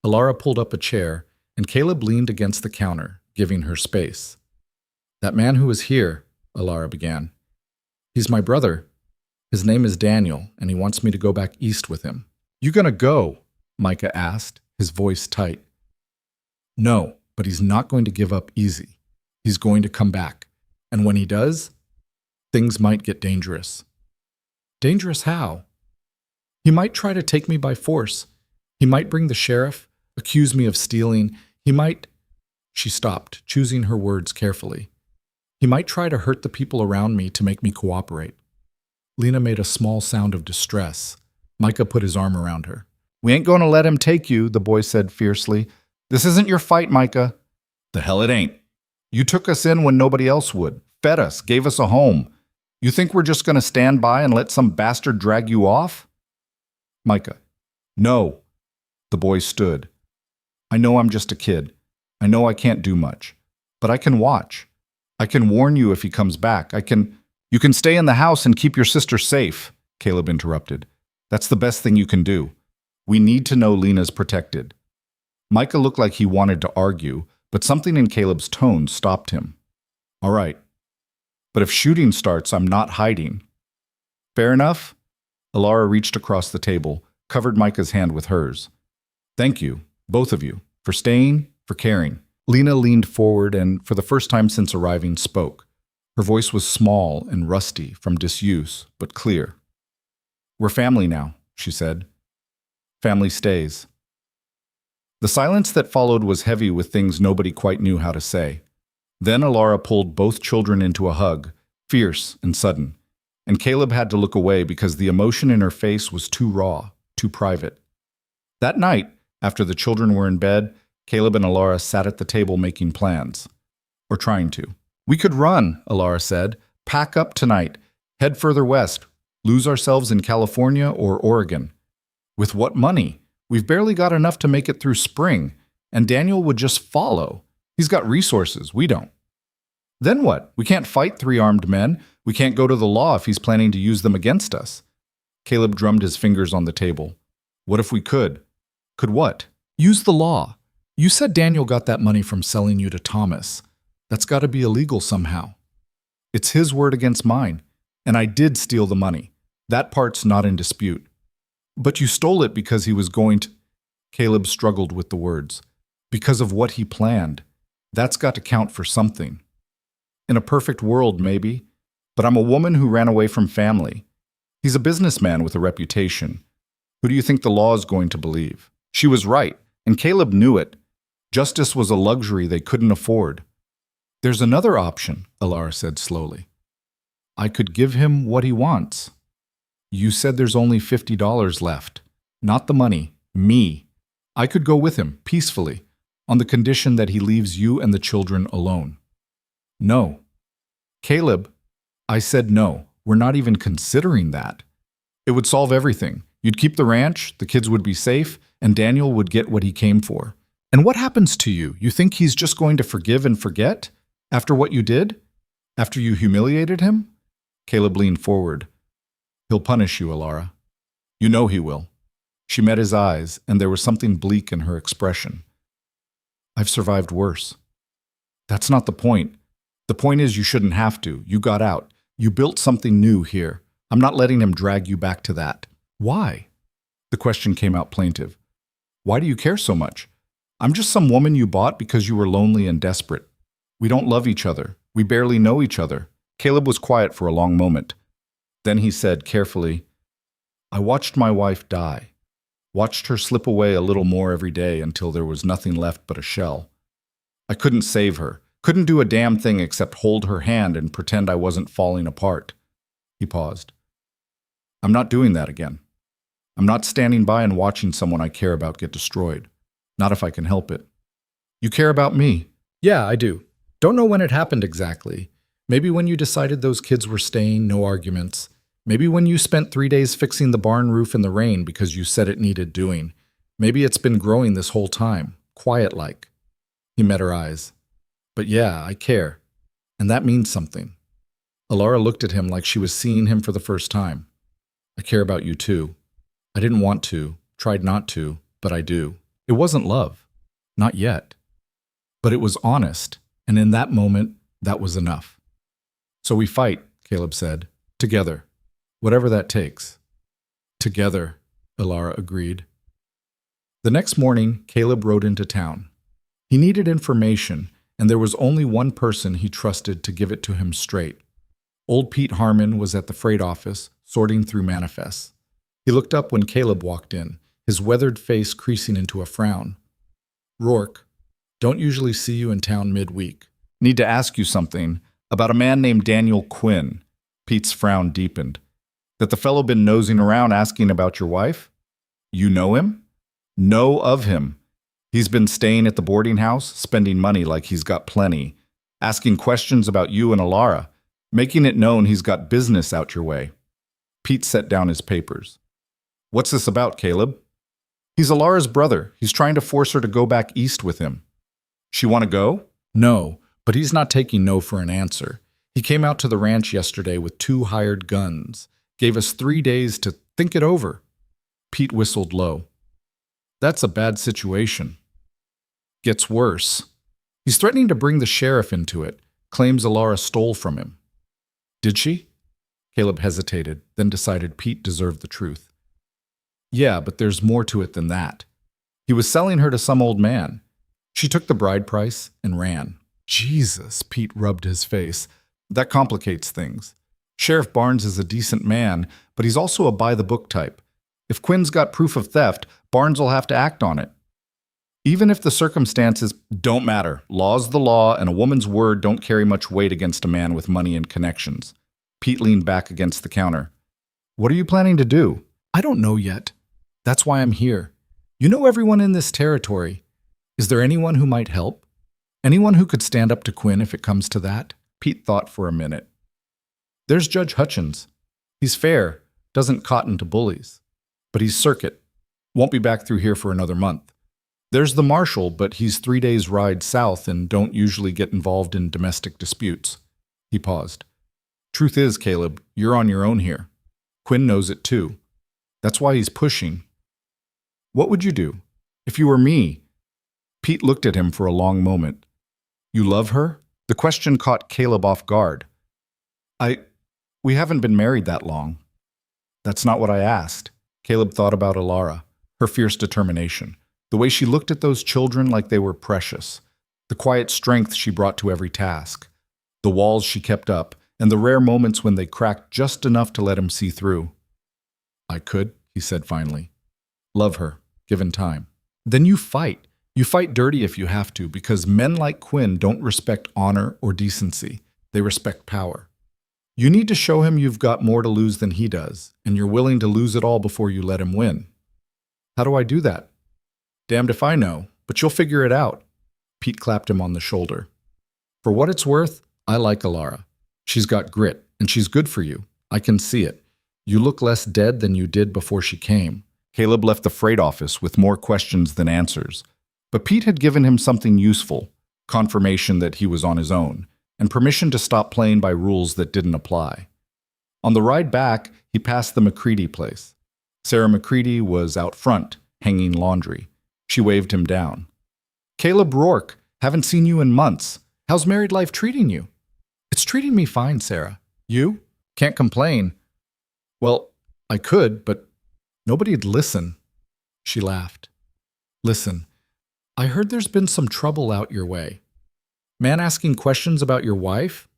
Alara pulled up a chair, and Caleb leaned against the counter, giving her space. That man who was here, Alara began. He's my brother. His name is Daniel, and he wants me to go back east with him. You gonna go? Micah asked, his voice tight. No, but he's not going to give up easy. He's going to come back. And when he does, things might get dangerous. Dangerous how? He might try to take me by force. He might bring the sheriff, accuse me of stealing. He might... She stopped, choosing her words carefully. He might try to hurt the people around me to make me cooperate. Lena made a small sound of distress. Micah put his arm around her. We ain't going to let him take you, the boy said fiercely. This isn't your fight, Micah. The hell it ain't. You took us in when nobody else would, fed us, gave us a home. You think we're just going to stand by and let some bastard drag you off? Micah. No. The boy stood. I know I'm just a kid. I know I can't do much. But I can watch. I can warn you if he comes back. You can stay in the house and keep your sister safe, Caleb interrupted. That's the best thing you can do. We need to know Lena's protected. Micah looked like he wanted to argue, but something in Caleb's tone stopped him. All right. But if shooting starts, I'm not hiding. Fair enough? Alara reached across the table, covered Micah's hand with hers. Thank you, both of you, for staying, for caring. Lena leaned forward and, for the first time since arriving, spoke. Her voice was small and rusty from disuse, but clear. We're family now, she said. Family stays. The silence that followed was heavy with things nobody quite knew how to say. Then Alara pulled both children into a hug, fierce and sudden, and Caleb had to look away because the emotion in her face was too raw, too private. That night, after the children were in bed, Caleb and Alara sat at the table making plans. Or trying to. We could run, Alara said. Pack up tonight. Head further west. Lose ourselves in California or Oregon. With what money? We've barely got enough to make it through spring, and Daniel would just follow. He's got resources, we don't. Then what? We can't fight three armed men. We can't go to the law if he's planning to use them against us. Caleb drummed his fingers on the table. What if we could? Could what? Use the law. You said Daniel got that money from selling you to Thomas. That's got to be illegal somehow. It's his word against mine, and I did steal the money. That part's not in dispute. But you stole it because he was going to... Caleb struggled with the words. Because of what he planned. That's got to count for something. In a perfect world, maybe. But I'm a woman who ran away from family. He's a businessman with a reputation. Who do you think the law is going to believe? She was right, and Caleb knew it. Justice was a luxury they couldn't afford. There's another option, Alara said slowly. I could give him what he wants. You said there's only $50 left. Not the money, me. I could go with him, peacefully, on the condition that he leaves you and the children alone. No. Caleb, I said no. We're not even considering that. It would solve everything. You'd keep the ranch, the kids would be safe, and Daniel would get what he came for. And what happens to you? You think he's just going to forgive and forget? After what you did? After you humiliated him? Caleb leaned forward. He'll punish you, Alara. You know he will. She met his eyes, and there was something bleak in her expression. I've survived worse. That's not the point. The point is you shouldn't have to. You got out. You built something new here. I'm not letting him drag you back to that. Why? The question came out plaintive. Why do you care so much? I'm just some woman you bought because you were lonely and desperate. We don't love each other. We barely know each other. Caleb was quiet for a long moment. Then he said carefully, I watched my wife die. Watched her slip away a little more every day until there was nothing left but a shell. I couldn't save her. Couldn't do a damn thing except hold her hand and pretend I wasn't falling apart. He paused. I'm not doing that again. I'm not standing by and watching someone I care about get destroyed. Not if I can help it. You care about me? Yeah, I do. Don't know when it happened exactly. Maybe when you decided those kids were staying, no arguments. Maybe when you spent 3 days fixing the barn roof in the rain because you said it needed doing. Maybe it's been growing this whole time, quiet-like. He met her eyes. But yeah, I care. And that means something. Alara looked at him like she was seeing him for the first time. I care about you too. I didn't want to, tried not to, but I do. It wasn't love. Not yet. But it was honest, and in that moment, that was enough. So we fight, Caleb said. Together. Whatever that takes. Together, Alara agreed. The next morning, Caleb rode into town. He needed information, and there was only one person he trusted to give it to him straight. Old Pete Harmon was at the freight office, sorting through manifests. He looked up when Caleb walked in, his weathered face creasing into a frown. Rourke, don't usually see you in town midweek. Need to ask you something about a man named Daniel Quinn. Pete's frown deepened. That the fellow been nosing around asking about your wife? You know him? Know of him. He's been staying at the boarding house, spending money like he's got plenty, asking questions about you and Alara, making it known he's got business out your way. Pete set down his papers. What's this about, Caleb? He's Alara's brother. He's trying to force her to go back east with him. She want to go? No, but he's not taking no for an answer. He came out to the ranch yesterday with 2 hired guns. Gave us 3 days to think it over. Pete whistled low. That's a bad situation. Gets worse. He's threatening to bring the sheriff into it. Claims Alara stole from him. Did she? Caleb hesitated, then decided Pete deserved the truth. Yeah, but there's more to it than that. He was selling her to some old man. She took the bride price and ran. Jesus, Pete rubbed his face. That complicates things. Sheriff Barnes is a decent man, but he's also a by-the-book type. If Quinn's got proof of theft, Barnes will have to act on it. Even if the circumstances don't matter, law's the law, and a woman's word don't carry much weight against a man with money and connections. Pete leaned back against the counter. What are you planning to do? I don't know yet. That's why I'm here. You know everyone in this territory. Is there anyone who might help? Anyone who could stand up to Quinn if it comes to that? Pete thought for a minute. There's Judge Hutchins. He's fair, doesn't cotton to bullies. But he's circuit. Won't be back through here for another month. There's the marshal, but he's 3 days' ride south and don't usually get involved in domestic disputes. He paused. Truth is, Caleb, you're on your own here. Quinn knows it too. That's why he's pushing. What would you do? If you were me? Pete looked at him for a long moment. You love her? The question caught Caleb off guard. We haven't been married that long. That's not what I asked. Caleb thought about Alara, her fierce determination, the way she looked at those children like they were precious, the quiet strength she brought to every task, the walls she kept up, and the rare moments when they cracked just enough to let him see through. I could, he said finally. Love her, given time. Then you fight. You fight dirty if you have to, because men like Quinn don't respect honor or decency. They respect power. You need to show him you've got more to lose than he does, and you're willing to lose it all before you let him win. How do I do that? Damned if I know, but you'll figure it out. Pete clapped him on the shoulder. For what it's worth, I like Alara. She's got grit, and she's good for you. I can see it. You look less dead than you did before she came. Caleb left the freight office with more questions than answers. But Pete had given him something useful, confirmation that he was on his own, and permission to stop playing by rules that didn't apply. On the ride back, he passed the McCready place. Sarah McCready was out front, hanging laundry. She waved him down. Caleb Rourke, haven't seen you in months. How's married life treating you? It's treating me fine, Sarah. You? Can't complain. Well, I could, but nobody'd listen. She laughed. Listen, I heard there's been some trouble out your way. Man asking questions about your wife?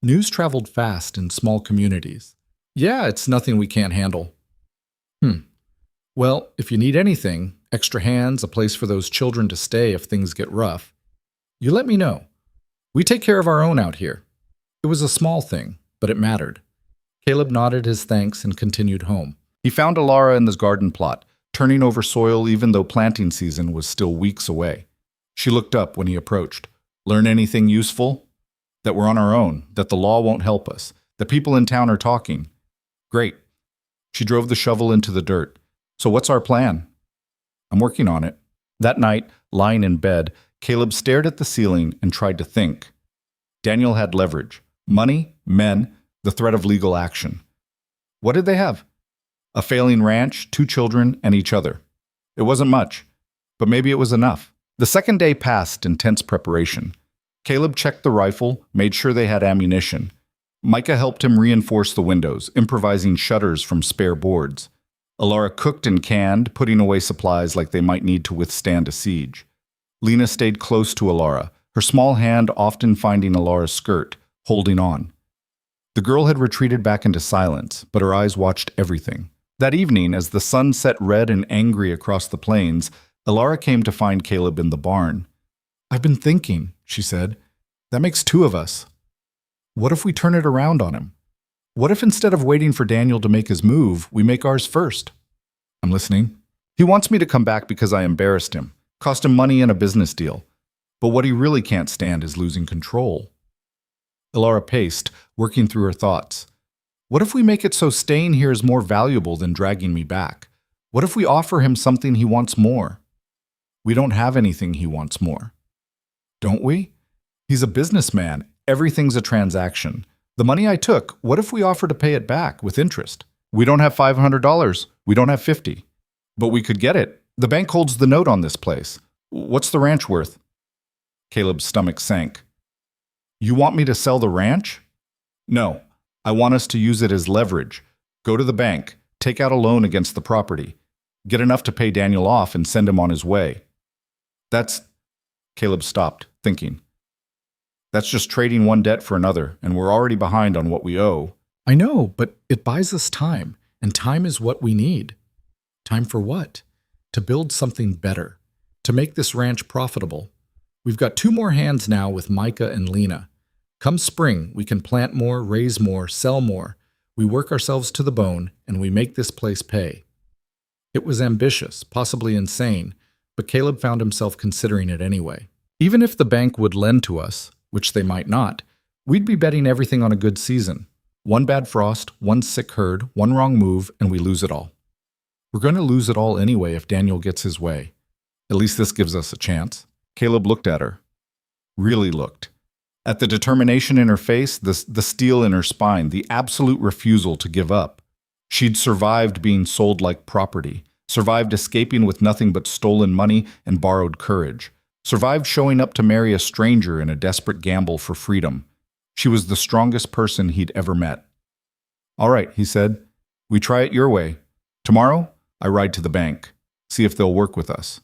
News traveled fast in small communities. Yeah, it's nothing we can't handle. Well, if you need anything, extra hands, a place for those children to stay if things get rough, you let me know. We take care of our own out here. It was a small thing, but it mattered. Caleb nodded his thanks and continued home. He found Alara in the garden plot, turning over soil even though planting season was still weeks away. She looked up when he approached. Learn anything useful? That we're on our own, that the law won't help us, that people in town are talking. Great. She drove the shovel into the dirt. So what's our plan? I'm working on it. That night, lying in bed, Caleb stared at the ceiling and tried to think. Daniel had leverage. Money, men, the threat of legal action. What did they have? A failing ranch, 2 children, and each other. It wasn't much, but maybe it was enough. The second day passed in tense preparation. Caleb checked the rifle, made sure they had ammunition. Micah helped him reinforce the windows, improvising shutters from spare boards. Alara cooked and canned, putting away supplies like they might need to withstand a siege. Lena stayed close to Alara, her small hand often finding Alara's skirt, holding on. The girl had retreated back into silence, but her eyes watched everything. That evening, as the sun set red and angry across the plains, Alara came to find Caleb in the barn. I've been thinking, she said. That makes 2 of us. What if we turn it around on him? What if instead of waiting for Daniel to make his move, we make ours first? I'm listening. He wants me to come back because I embarrassed him, cost him money in a business deal. But what he really can't stand is losing control. Alara paced, working through her thoughts. What if we make it so staying here is more valuable than dragging me back? What if we offer him something he wants more? We don't have anything he wants more. Don't we? He's a businessman. Everything's a transaction. The money I took, what if we offer to pay it back with interest? We don't have $500. We don't have $50. But we could get it. The bank holds the note on this place. What's the ranch worth? Caleb's stomach sank. You want me to sell the ranch? No. I want us to use it as leverage. Go to the bank, take out a loan against the property, get enough to pay Daniel off and send him on his way. Caleb stopped, thinking. That's just trading one debt for another, and we're already behind on what we owe. I know, but it buys us time, and time is what we need. Time for what? To build something better, to make this ranch profitable. We've got 2 more hands now with Micah and Lena. Come spring, we can plant more, raise more, sell more. We work ourselves to the bone, and we make this place pay. It was ambitious, possibly insane, but Caleb found himself considering it anyway. Even if the bank would lend to us, which they might not, we'd be betting everything on a good season. 1 bad frost, 1 sick herd, 1 wrong move, and we lose it all. We're going to lose it all anyway if Daniel gets his way. At least this gives us a chance. Caleb looked at her. Really looked. At the determination in her face, the steel in her spine, the absolute refusal to give up. She'd survived being sold like property, survived escaping with nothing but stolen money and borrowed courage, survived showing up to marry a stranger in a desperate gamble for freedom. She was the strongest person he'd ever met. All right, he said. We try it your way. Tomorrow, I ride to the bank. See if they'll work with us.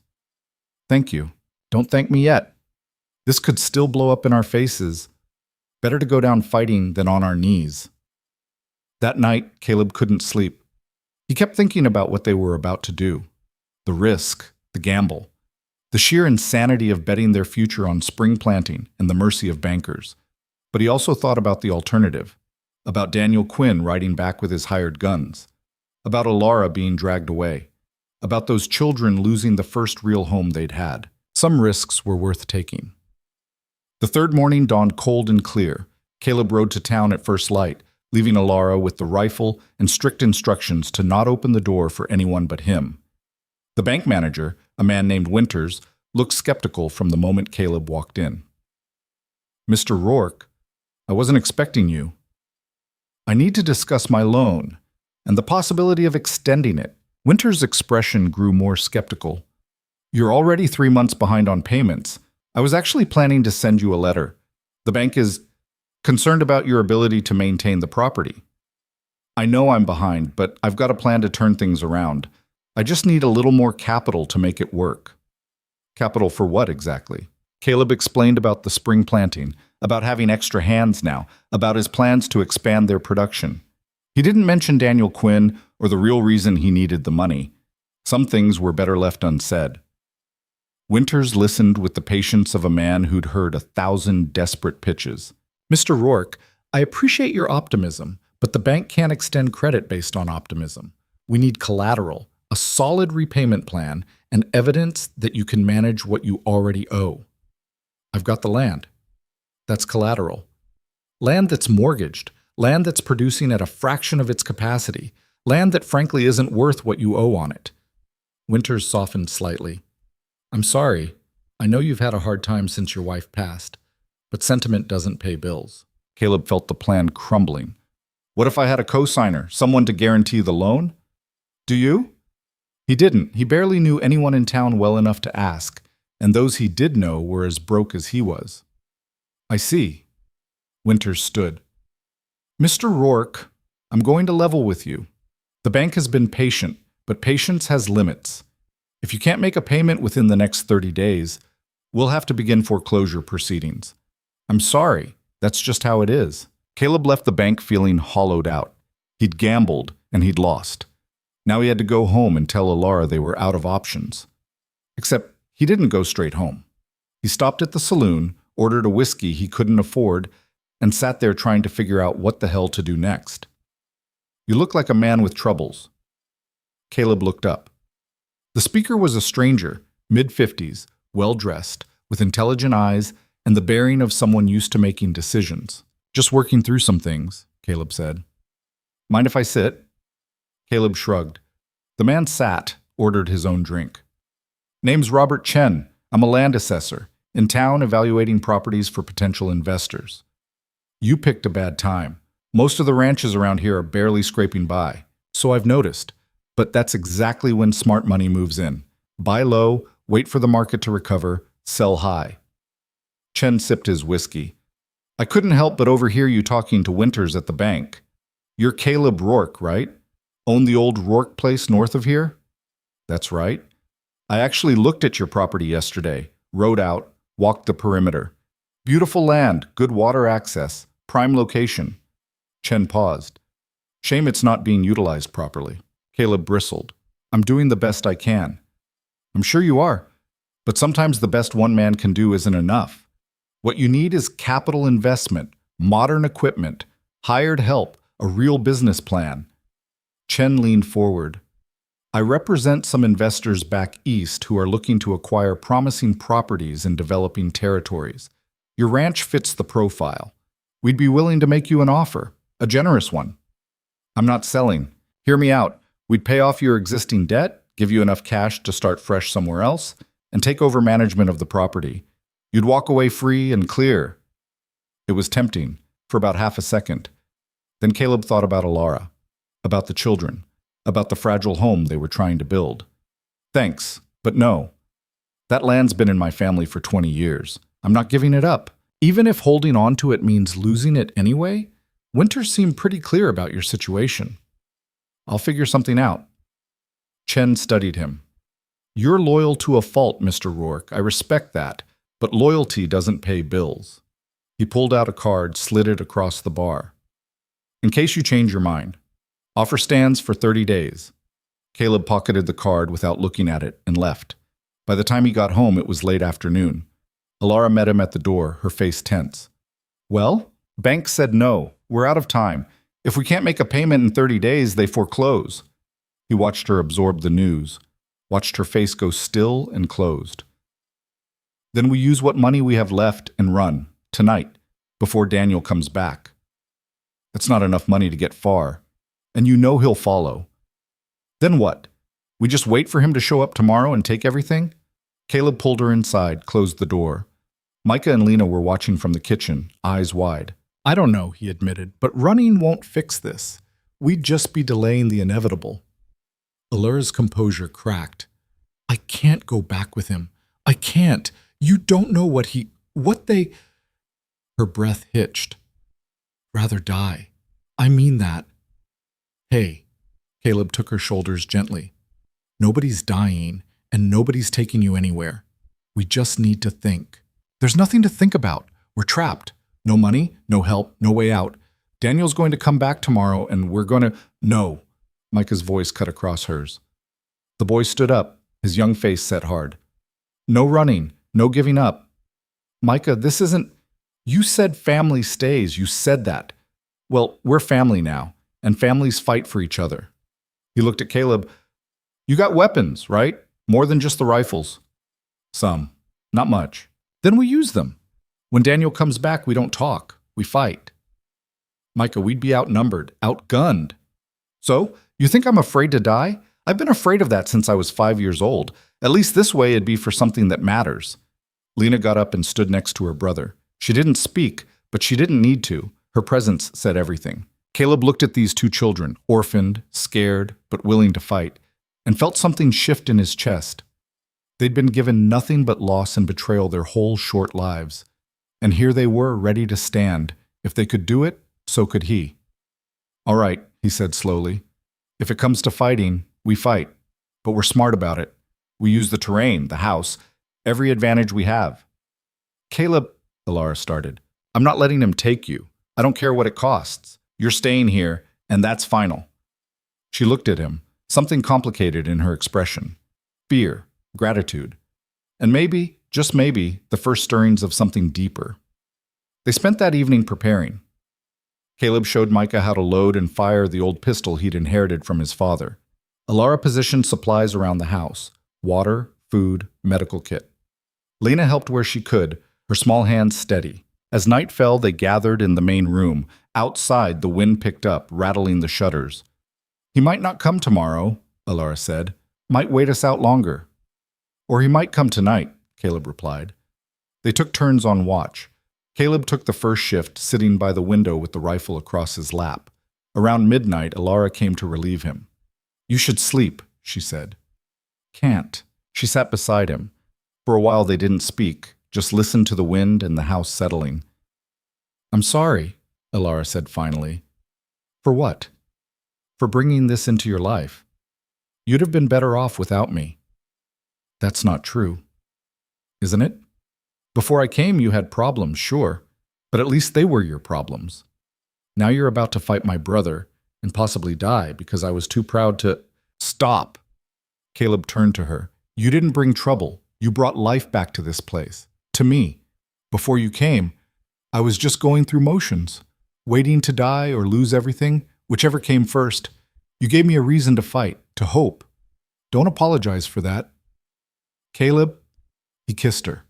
Thank you. Don't thank me yet. This could still blow up in our faces. Better to go down fighting than on our knees. That night, Caleb couldn't sleep. He kept thinking about what they were about to do. The risk, the gamble, the sheer insanity of betting their future on spring planting and the mercy of bankers. But he also thought about the alternative, about Daniel Quinn riding back with his hired guns, about Alara being dragged away, about those children losing the first real home they'd had. Some risks were worth taking. The third morning dawned cold and clear. Caleb rode to town at first light, leaving Alara with the rifle and strict instructions to not open the door for anyone but him. The bank manager, a man named Winters, looked skeptical from the moment Caleb walked in. Mr. Rourke, I wasn't expecting you. I need to discuss my loan and the possibility of extending it. Winters' expression grew more skeptical. You're already 3 months behind on payments. I was actually planning to send you a letter. The bank is concerned about your ability to maintain the property. I know I'm behind, but I've got a plan to turn things around. I just need a little more capital to make it work. Capital for what exactly? Caleb explained about the spring planting, about having extra hands now, about his plans to expand their production. He didn't mention Daniel Quinn or the real reason he needed the money. Some things were better left unsaid. Winters listened with the patience of a man who'd heard 1,000 desperate pitches. Mr. Rourke, I appreciate your optimism, but the bank can't extend credit based on optimism. We need collateral, a solid repayment plan, and evidence that you can manage what you already owe. I've got the land. That's collateral. Land that's mortgaged, land that's producing at a fraction of its capacity, land that frankly isn't worth what you owe on it. Winters softened slightly. I'm sorry. I know you've had a hard time since your wife passed. But sentiment doesn't pay bills. Caleb felt the plan crumbling. What if I had a co-signer, someone to guarantee the loan? Do you? He didn't. He barely knew anyone in town well enough to ask, and those he did know were as broke as he was. I see. Winters stood. Mr. Rourke, I'm going to level with you. The bank has been patient, but patience has limits. If you can't make a payment within the next 30 days, we'll have to begin foreclosure proceedings. I'm sorry, that's just how it is. Caleb left the bank feeling hollowed out. He'd gambled, and he'd lost. Now he had to go home and tell Alara they were out of options. Except he didn't go straight home. He stopped at the saloon, ordered a whiskey he couldn't afford, and sat there trying to figure out what the hell to do next. You look like a man with troubles. Caleb looked up. The speaker was a stranger, mid-50s, well-dressed, with intelligent eyes, and the bearing of someone used to making decisions. Just working through some things, Caleb said. Mind if I sit? Caleb shrugged. The man sat, ordered his own drink. Name's Robert Chen. I'm a land assessor, in town evaluating properties for potential investors. You picked a bad time. Most of the ranches around here are barely scraping by, so I've noticed. But that's exactly when smart money moves in. Buy low, wait for the market to recover, sell high. Chen sipped his whiskey. I couldn't help but overhear you talking to Winters at the bank. You're Caleb Rourke, right? Own the old Rourke place north of here? That's right. I actually looked at your property yesterday, rode out, walked the perimeter. Beautiful land, good water access, prime location. Chen paused. Shame it's not being utilized properly. Caleb bristled. I'm doing the best I can. I'm sure you are, but sometimes the best one man can do isn't enough. What you need is capital investment, modern equipment, hired help, a real business plan. Chen leaned forward. I represent some investors back east who are looking to acquire promising properties in developing territories. Your ranch fits the profile. We'd be willing to make you an offer, a generous one. I'm not selling. Hear me out. We'd pay off your existing debt, give you enough cash to start fresh somewhere else, and take over management of the property. You'd walk away free and clear. It was tempting, for about half a second. Then Caleb thought about Alara, about the children, about the fragile home they were trying to build. Thanks, but no. That land's been in my family for 20 years. I'm not giving it up. Even if holding on to it means losing it anyway, Winter seemed pretty clear about your situation. I'll figure something out. Chen studied him. You're loyal to a fault, Mr. Rourke. I respect that, but loyalty doesn't pay bills. He pulled out a card, slid it across the bar. In case you change your mind, offer stands for 30 days. Caleb pocketed the card without looking at it and left. By the time he got home, it was late afternoon. Alara met him at the door, her face tense. Well, bank said no. We're out of time. If we can't make a payment in 30 days, they foreclose. He watched her absorb the news, watched her face go still and closed. Then we use what money we have left and run, tonight, before Daniel comes back. That's not enough money to get far, and you know he'll follow. Then what? We just wait for him to show up tomorrow and take everything? Caleb pulled her inside, closed the door. Micah and Lena were watching from the kitchen, eyes wide. I don't know, he admitted, but running won't fix this. We'd just be delaying the inevitable. Alara's composure cracked. I can't go back with him. I can't. You don't know what they... Her breath hitched. Rather die. I mean that. Hey, Caleb took her shoulders gently. Nobody's dying, and nobody's taking you anywhere. We just need to think. There's nothing to think about. We're trapped. No money, no help, no way out. Daniel's going to come back tomorrow, and we're going to... No. Micah's voice cut across hers. The boy stood up, his young face set hard. No running, no giving up. Micah, this isn't... You said family stays. You said that. Well, we're family now, and families fight for each other. He looked at Caleb. You got weapons, right? More than just the rifles. Some. Not much. Then we use them. When Daniel comes back, we don't talk. We fight. Micah, we'd be outnumbered, outgunned. So, you think I'm afraid to die? I've been afraid of that since I was 5 years old. At least this way it'd be for something that matters. Lena got up and stood next to her brother. She didn't speak, but she didn't need to. Her presence said everything. Caleb looked at these two children, orphaned, scared, but willing to fight, and felt something shift in his chest. They'd been given nothing but loss and betrayal their whole short lives. And here they were, ready to stand. If they could do it, so could he. All right, he said slowly. If it comes to fighting, we fight. But we're smart about it. We use the terrain, the house, every advantage we have. Caleb, Alara started, I'm not letting him take you. I don't care what it costs. You're staying here, and that's final. She looked at him, something complicated in her expression. Fear, gratitude, and maybe, just maybe, the first stirrings of something deeper. They spent that evening preparing. Caleb showed Micah how to load and fire the old pistol he'd inherited from his father. Alara positioned supplies around the house, water, food, medical kit. Lena helped where she could, her small hands steady. As night fell, they gathered in the main room. Outside, the wind picked up, rattling the shutters. He might not come tomorrow, Alara said. Might wait us out longer. Or he might come tonight, Caleb replied. They took turns on watch. Caleb took the first shift, sitting by the window with the rifle across his lap. Around midnight, Alara came to relieve him. You should sleep, she said. Can't. She sat beside him. For a while they didn't speak, just listened to the wind and the house settling. I'm sorry, Alara said finally. For what? For bringing this into your life. You'd have been better off without me. That's not true. Isn't it? Before I came, you had problems, sure, but at least they were your problems. Now you're about to fight my brother and possibly die because I was too proud to... Stop! Caleb turned to her. You didn't bring trouble. You brought life back to this place. To me. Before you came, I was just going through motions, waiting to die or lose everything, whichever came first. You gave me a reason to fight, to hope. Don't apologize for that. Caleb, he kissed her.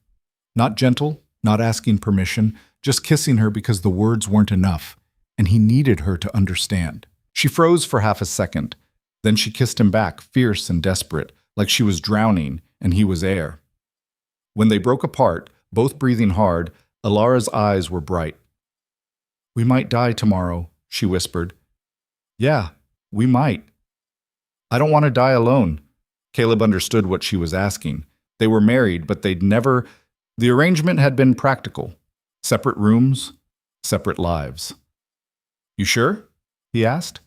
Not gentle, not asking permission, just kissing her because the words weren't enough, and he needed her to understand. She froze for half a second, Then she kissed him back, fierce and desperate, like she was drowning and he was air. When they broke apart, both breathing hard, Alara's eyes were bright. "We might die tomorrow," she whispered. "Yeah, we might." "I don't want to die alone." Caleb understood what she was asking. They were married, but the arrangement had been practical. Separate rooms, separate lives. "You sure?" he asked.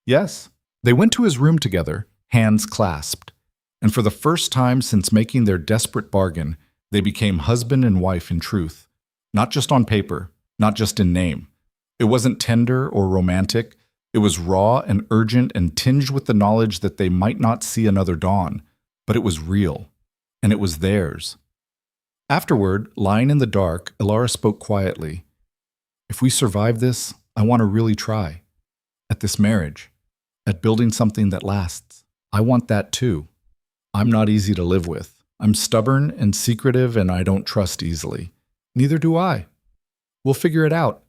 "Yes." They went to his room together, hands clasped. And for the first time since making their desperate bargain, they became husband and wife in truth. Not just on paper, not just in name. It wasn't tender or romantic. It was raw and urgent and tinged with the knowledge that they might not see another dawn. But it was real. And it was theirs. Afterward, lying in the dark, Alara spoke quietly. "If we survive this, I want to really try. At this marriage. At building something that lasts. I want that too. I'm not easy to live with. I'm stubborn and secretive and I don't trust easily. Neither do I. We'll figure it out."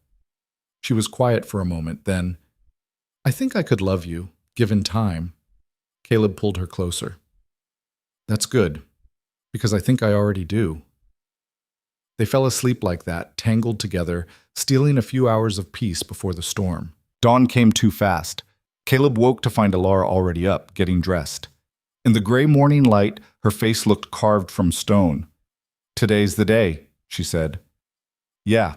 She was quiet for a moment, then, "I think I could love you, given time." Caleb pulled her closer. "That's good, because I think I already do." They fell asleep like that, tangled together, stealing a few hours of peace before the storm. Dawn came too fast. Caleb woke to find Alara already up, getting dressed. In the gray morning light, her face looked carved from stone. "Today's the day," she said. "Yeah."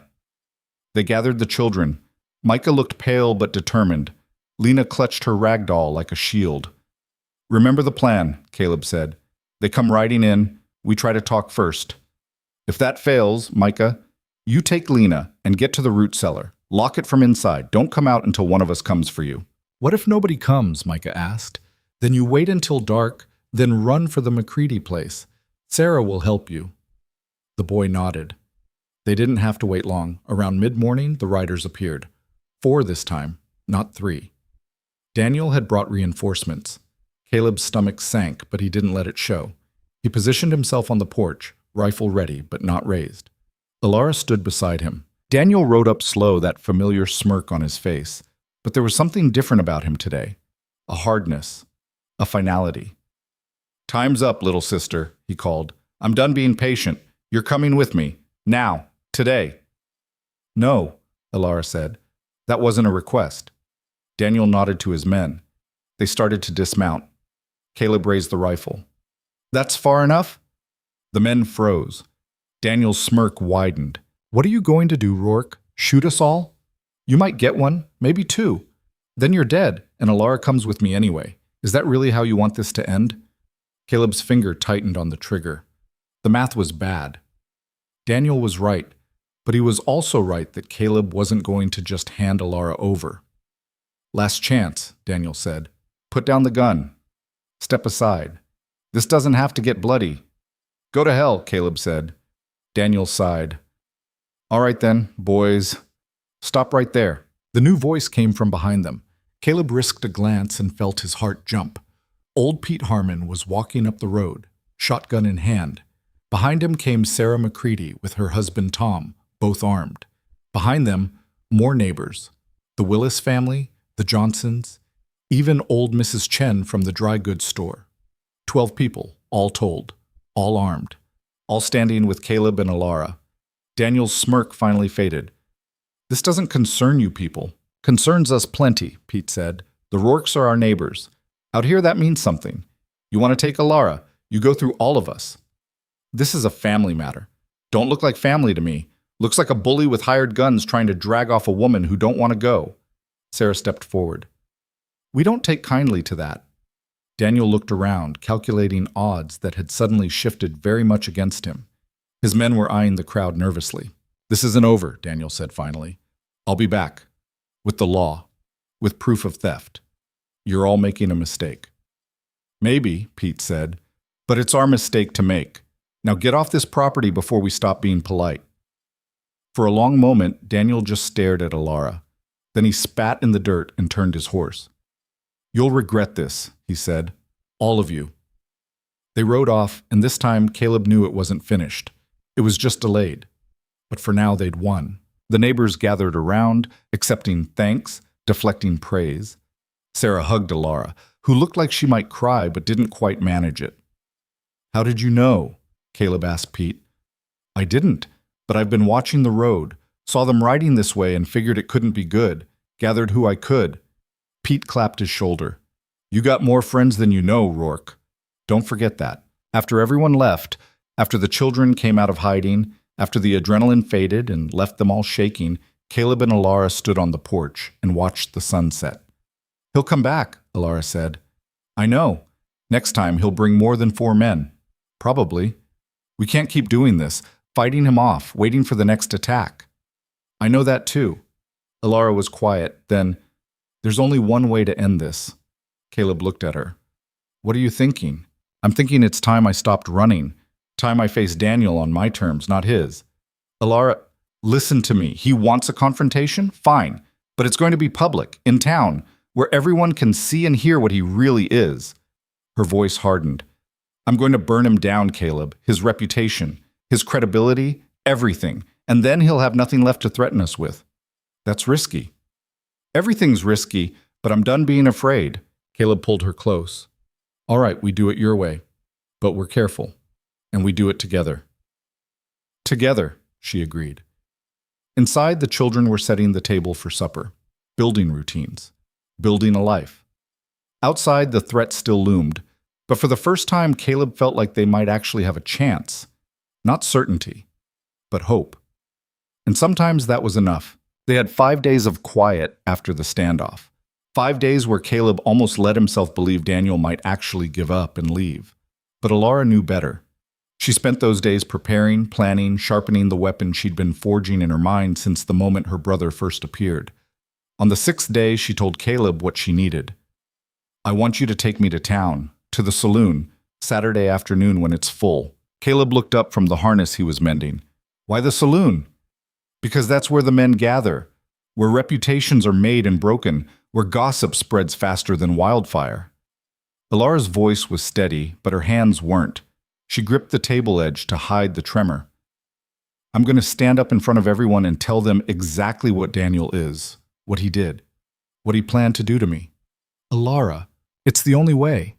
They gathered the children. Micah looked pale but determined. Lena clutched her rag doll like a shield. "Remember the plan," Caleb said. "They come riding in. We try to talk first. If that fails, Micah, you take Lena and get to the root cellar. Lock it from inside. Don't come out until one of us comes for you." "What if nobody comes?" Micah asked. "Then you wait until dark, then run for the McCready place. Sarah will help you." The boy nodded. They didn't have to wait long. Around mid-morning, the riders appeared. 4 this time, not 3. Daniel had brought reinforcements. Caleb's stomach sank, but he didn't let it show. He positioned himself on the porch, rifle ready, but not raised. Alara stood beside him. Daniel rode up slow, that familiar smirk on his face. But there was something different about him today. A hardness. A finality. "Time's up, little sister," he called. "I'm done being patient. You're coming with me. Now. Today." "No," Alara said. "That wasn't a request." Daniel nodded to his men. They started to dismount. Caleb raised the rifle. "That's far enough?" The men froze. Daniel's smirk widened. "What are you going to do, Rourke? Shoot us all? You might get one, maybe 2. Then you're dead, and Alara comes with me anyway. Is that really how you want this to end?" Caleb's finger tightened on the trigger. The math was bad. Daniel was right, but he was also right that Caleb wasn't going to just hand Alara over. "Last chance," Daniel said. "Put down the gun. Step aside. This doesn't have to get bloody." "Go to hell," Caleb said. Daniel sighed. "All right then, boys. Stop right there." The new voice came from behind them. Caleb risked a glance and felt his heart jump. Old Pete Harmon was walking up the road, shotgun in hand. Behind him came Sarah McCready with her husband Tom, both armed. Behind them, more neighbors. The Willis family, the Johnsons, even old Mrs. Chen from the dry goods store. 12 people, all told, all armed, all standing with Caleb and Alara. Daniel's smirk finally faded. "This doesn't concern you people." "Concerns us plenty," Pete said. "The Rourkes are our neighbors. Out here that means something. You want to take Alara, you go through all of us. This is a family matter. Don't look like family to me. Looks like a bully with hired guns trying to drag off a woman who don't want to go." Sarah stepped forward. "We don't take kindly to that." Daniel looked around, calculating odds that had suddenly shifted very much against him. His men were eyeing the crowd nervously. "This isn't over," Daniel said finally. "I'll be back. With the law. With proof of theft. You're all making a mistake." "Maybe," Pete said, "but it's our mistake to make. Now get off this property before we stop being polite." For a long moment, Daniel just stared at Alara. Then he spat in the dirt and turned his horse. "You'll regret this," he said. "All of you." They rode off, and this time Caleb knew it wasn't finished. It was just delayed. But for now they'd won. The neighbors gathered around, accepting thanks, deflecting praise. Sarah hugged Alara, who looked like she might cry but didn't quite manage it. "How did you know?" Caleb asked Pete. "I didn't, but I've been watching the road, saw them riding this way and figured it couldn't be good, gathered who I could." Pete clapped his shoulder. "You got more friends than you know, Rourke. Don't forget that." After everyone left, after the children came out of hiding, after the adrenaline faded and left them all shaking, Caleb and Alara stood on the porch and watched the sunset. "He'll come back," Alara said. "I know. Next time he'll bring more than 4 men. Probably. We can't keep doing this, fighting him off, waiting for the next attack." "I know that too." Alara was quiet. Then, "There's only one way to end this." Caleb looked at her. "What are you thinking?" "I'm thinking it's time I stopped running. Time I faced Daniel on my terms, not his." "Alara, listen to me. He wants a confrontation? Fine. But it's going to be public, in town, where everyone can see and hear what he really is." Her voice hardened. "I'm going to burn him down, Caleb. His reputation, his credibility, everything. And then he'll have nothing left to threaten us with." "That's risky." "Everything's risky, but I'm done being afraid." Caleb pulled her close. "All right, we do it your way. But we're careful. And we do it together." "Together," she agreed. Inside, the children were setting the table for supper, building routines, building a life. Outside, the threat still loomed, but for the first time, Caleb felt like they might actually have a chance. Not certainty, but hope. And sometimes that was enough. They had 5 days of quiet after the standoff. 5 days where Caleb almost let himself believe Daniel might actually give up and leave. But Alara knew better. She spent those days preparing, planning, sharpening the weapon she'd been forging in her mind since the moment her brother first appeared. On the 6th day, she told Caleb what she needed. "I want you to take me to town, to the saloon, Saturday afternoon when it's full." Caleb looked up from the harness he was mending. "Why the saloon?" "Because that's where the men gather, where reputations are made and broken, where gossip spreads faster than wildfire." Alara's voice was steady, but her hands weren't. She gripped the table edge to hide the tremor. "I'm going to stand up in front of everyone and tell them exactly what Daniel is, what he did, what he planned to do to me." "Alara, it's the only way.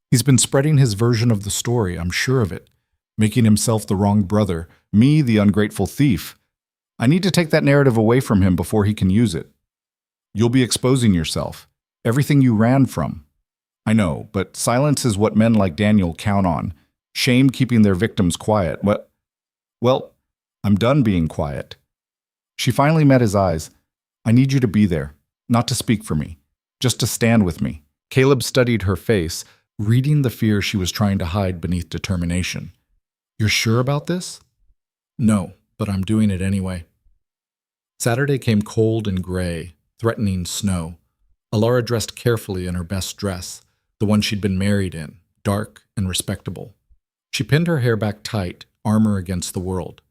He's been spreading his version of the story, I'm sure of it, making himself the wrong brother, me the ungrateful thief. I need to take that narrative away from him before he can use it." "You'll be exposing yourself, everything you ran from." "I know, but silence is what men like Daniel count on. Shame keeping their victims quiet. Well, I'm done being quiet." She finally met his eyes. "I need you to be there, not to speak for me, just to stand with me." Caleb studied her face, reading the fear she was trying to hide beneath determination. "You're sure about this?" "No, but I'm doing it anyway." Saturday came cold and gray, threatening snow. Alara dressed carefully in her best dress, the one she'd been married in, dark and respectable. She pinned her hair back tight, armor against the world.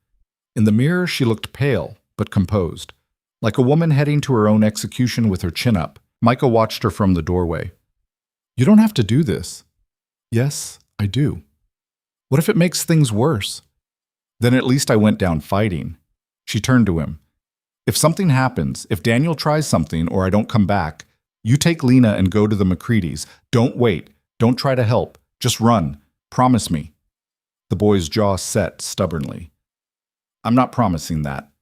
In the mirror, she looked pale, but composed, like a woman heading to her own execution with her chin up. Micah watched her from the doorway. "You don't have to do this." "Yes, I do." "What if it makes things worse?" "Then at least I went down fighting." She turned to him. "If something happens, if Daniel tries something or I don't come back, you take Lena and go to the McCready's. Don't wait. Don't try to help. Just run. Promise me." The boy's jaw set stubbornly. "I'm not promising that."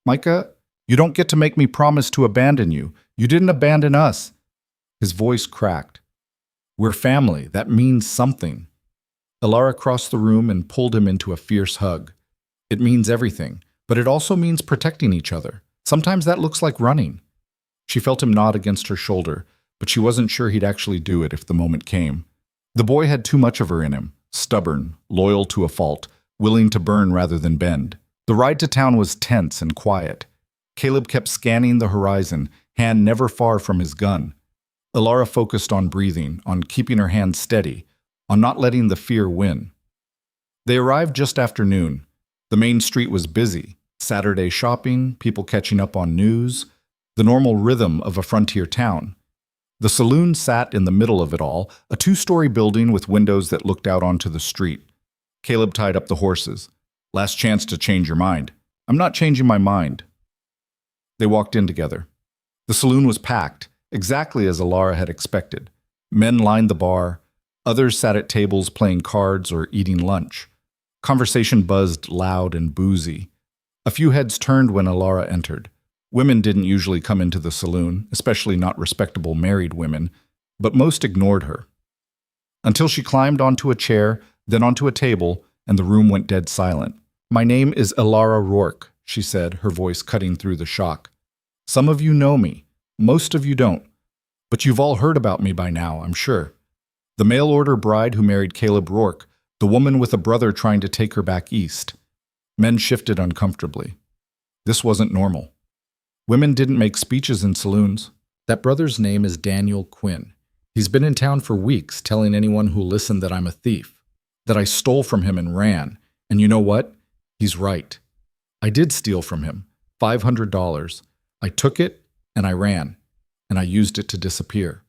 "Micah, you don't get to make me promise to abandon you. You didn't abandon us." His voice cracked. "We're family. That means something." Alara crossed the room and pulled him into a fierce hug. "It means everything, but it also means protecting each other. Sometimes that looks like running." She felt him nod against her shoulder, but she wasn't sure he'd actually do it if the moment came. The boy had too much of her in him, stubborn, loyal to a fault, willing to burn rather than bend. The ride to town was tense and quiet. Caleb kept scanning the horizon, hand never far from his gun. Alara focused on breathing, on keeping her hand steady, on not letting the fear win. They arrived just after noon. The main street was busy. Saturday shopping, people catching up on news, the normal rhythm of a frontier town. The saloon sat in the middle of it all, a 2-story building with windows that looked out onto the street. Caleb tied up the horses. "Last chance to change your mind." "I'm not changing my mind." They walked in together. The saloon was packed, exactly as Alara had expected. Men lined the bar. Others sat at tables playing cards or eating lunch. Conversation buzzed loud and boozy. A few heads turned when Alara entered. Women didn't usually come into the saloon, especially not respectable married women, but most ignored her. Until she climbed onto a chair, then onto a table, and the room went dead silent. "My name is Alara Rourke," she said, her voice cutting through the shock. "Some of you know me. Most of you don't. But you've all heard about me by now, I'm sure. The mail-order bride who married Caleb Rourke, the woman with a brother trying to take her back east." Men shifted uncomfortably. This wasn't normal. Women didn't make speeches in saloons. "That brother's name is Daniel Quinn. He's been in town for weeks telling anyone who'll listen that I'm a thief, that I stole from him and ran. And you know what? He's right. I did steal from him, $500. I took it and I ran, and I used it to disappear."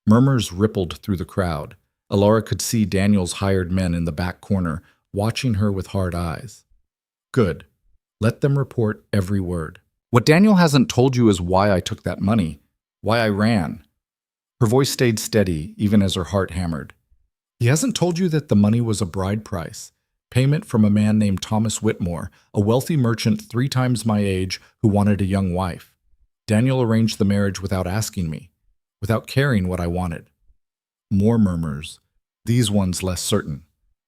Murmurs rippled through the crowd. Alara could see Daniel's hired men in the back corner, watching her with hard eyes. "Good. Let them report every word. What Daniel hasn't told you is why I took that money, why I ran." Her voice stayed steady, even as her heart hammered. "He hasn't told you that the money was a bride price, payment from a man named Thomas Whitmore, a wealthy merchant 3 times my age who wanted a young wife. Daniel arranged the marriage without asking me, without caring what I wanted." More murmurs, these ones less certain.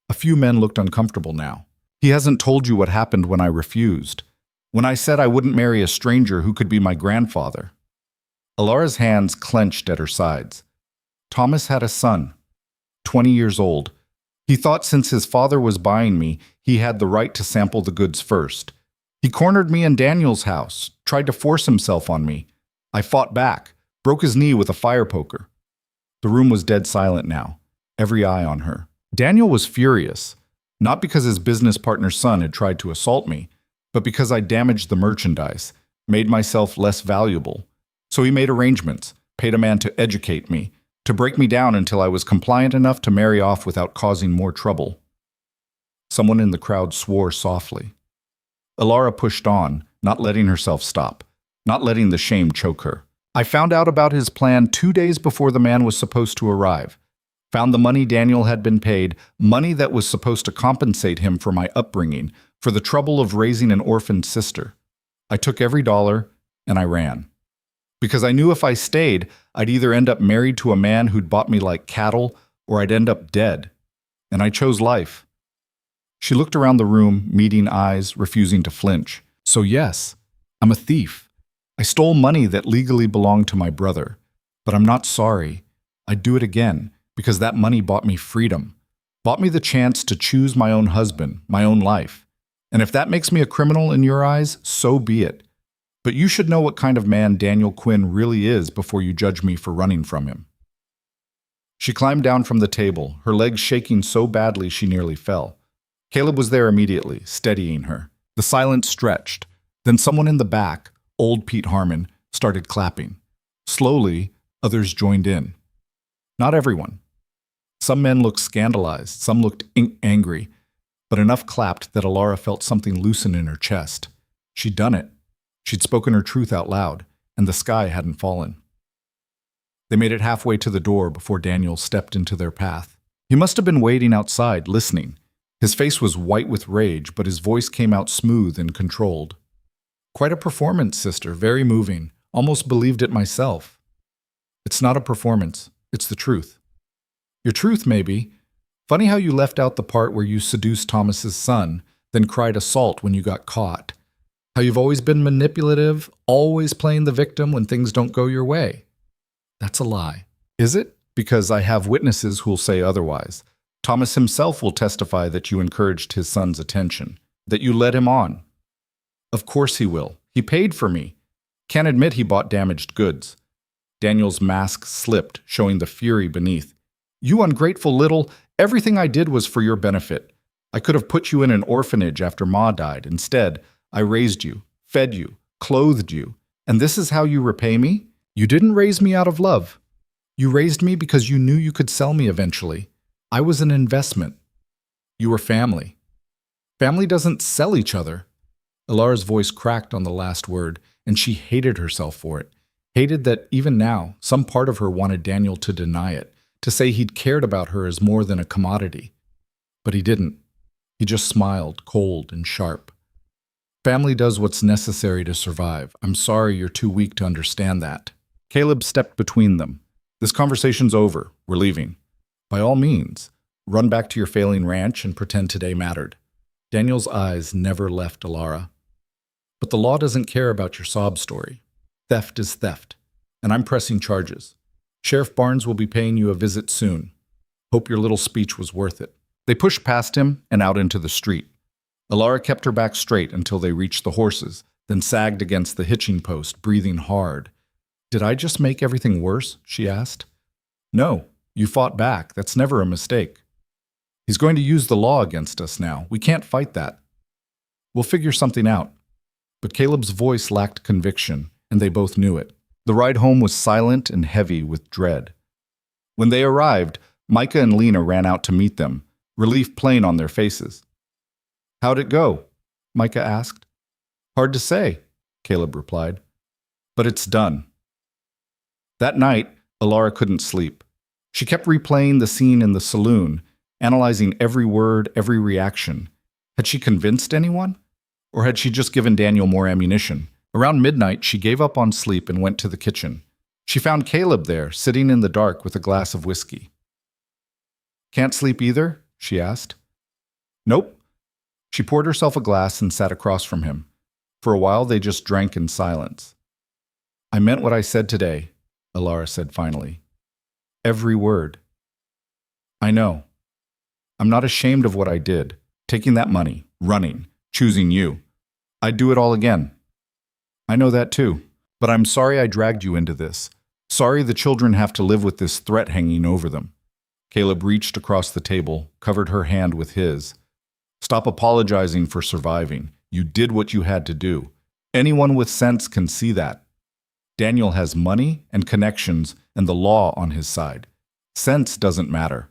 A few men looked uncomfortable now. "He hasn't told you what happened when I refused, when I said I wouldn't marry a stranger who could be my grandfather." Alara's hands clenched at her sides. "Thomas had a son, 20 years old. He thought since his father was buying me, he had the right to sample the goods first. He cornered me in Daniel's house, tried to force himself on me. I fought back, broke his knee with a fire poker." The room was dead silent now, every eye on her. Daniel was furious, not because his business partner's son had tried to assault me, but because I damaged the merchandise, made myself less valuable. So he made arrangements, paid a man to educate me, to break me down until I was compliant enough to marry off without causing more trouble. Someone in the crowd swore softly. Alara pushed on, not letting herself stop, not letting the shame choke her. "I found out about his plan 2 days before the man was supposed to arrive. Found the money Daniel had been paid, money that was supposed to compensate him for my upbringing, for the trouble of raising an orphaned sister. I took every dollar, and I ran. Because I knew if I stayed, I'd either end up married to a man who'd bought me like cattle, or I'd end up dead. And I chose life." She looked around the room, meeting eyes, refusing to flinch. "So yes, I'm a thief. I stole money that legally belonged to my brother. But I'm not sorry. I'd do it again, because that money bought me freedom, bought me the chance to choose my own husband, my own life. And if that makes me a criminal in your eyes, so be it. But you should know what kind of man Daniel Quinn really is before you judge me for running from him." She climbed down from the table, her legs shaking so badly she nearly fell. Caleb was there immediately, steadying her. The silence stretched. Then someone in the back, old Pete Harmon, started clapping. Slowly, others joined in. Not everyone. Some men looked scandalized, some looked angry, but enough clapped that Alara felt something loosen in her chest. She'd done it. She'd spoken her truth out loud, and the sky hadn't fallen. They made it halfway to the door before Daniel stepped into their path. He must have been waiting outside, listening. His face was white with rage, but his voice came out smooth and controlled. "Quite a performance, sister, very moving. Almost believed it myself." "It's not a performance, it's the truth." "Your truth, maybe. Funny how you left out the part where you seduced Thomas's son, then cried assault when you got caught. How you've always been manipulative, always playing the victim when things don't go your way." "That's a lie." "Is it? Because I have witnesses who'll say otherwise. Thomas himself will testify that you encouraged his son's attention, that you led him on." "Of course he will. He paid for me. Can't admit he bought damaged goods." Daniel's mask slipped, showing the fury beneath. "You ungrateful little, everything I did was for your benefit. I could have put you in an orphanage after Ma died. Instead, I raised you, fed you, clothed you. And this is how you repay me? You didn't raise me out of love. You raised me because you knew you could sell me eventually. I was an investment. You were family. Family doesn't sell each other." Alara's voice cracked on the last word, and she hated herself for it. Hated that even now, some part of her wanted Daniel to deny it, to say he'd cared about her as more than a commodity. But he didn't. He just smiled, cold and sharp. Family does what's necessary to survive. I'm sorry you're too weak to understand that. Caleb stepped between them. This conversation's over. We're leaving. By all means, run back to your failing ranch and pretend today mattered. Daniel's eyes never left Alara. But the law doesn't care about your sob story. Theft is theft, and I'm pressing charges. Sheriff Barnes will be paying you a visit soon. Hope your little speech was worth it. They pushed past him and out into the street. Alara kept her back straight until they reached the horses, then sagged against the hitching post, breathing hard. Did I just make everything worse? She asked. No, you fought back. That's never a mistake. He's going to use the law against us now. We can't fight that. We'll figure something out. But Caleb's voice lacked conviction, and they both knew it. The ride home was silent and heavy with dread. When they arrived, Micah and Lena ran out to meet them, relief plain on their faces. How'd it go? Micah asked. Hard to say, Caleb replied. But it's done. That night, Alara couldn't sleep. She kept replaying the scene in the saloon, analyzing every word, every reaction. Had she convinced anyone? Or had she just given Daniel more ammunition? Around midnight, she gave up on sleep and went to the kitchen. She found Caleb there, sitting in the dark with a glass of whiskey. Can't sleep either? She asked. Nope. She poured herself a glass and sat across from him. For a while, they just drank in silence. I meant what I said today, Alara said finally. Every word. I know. I'm not ashamed of what I did. Taking that money, running, choosing you. I'd do it all again. I know that too. But I'm sorry I dragged you into this. Sorry the children have to live with this threat hanging over them. Caleb reached across the table, covered her hand with his. Stop apologizing for surviving. You did what you had to do. Anyone with sense can see that. Daniel has money and connections and the law on his side. Sense doesn't matter.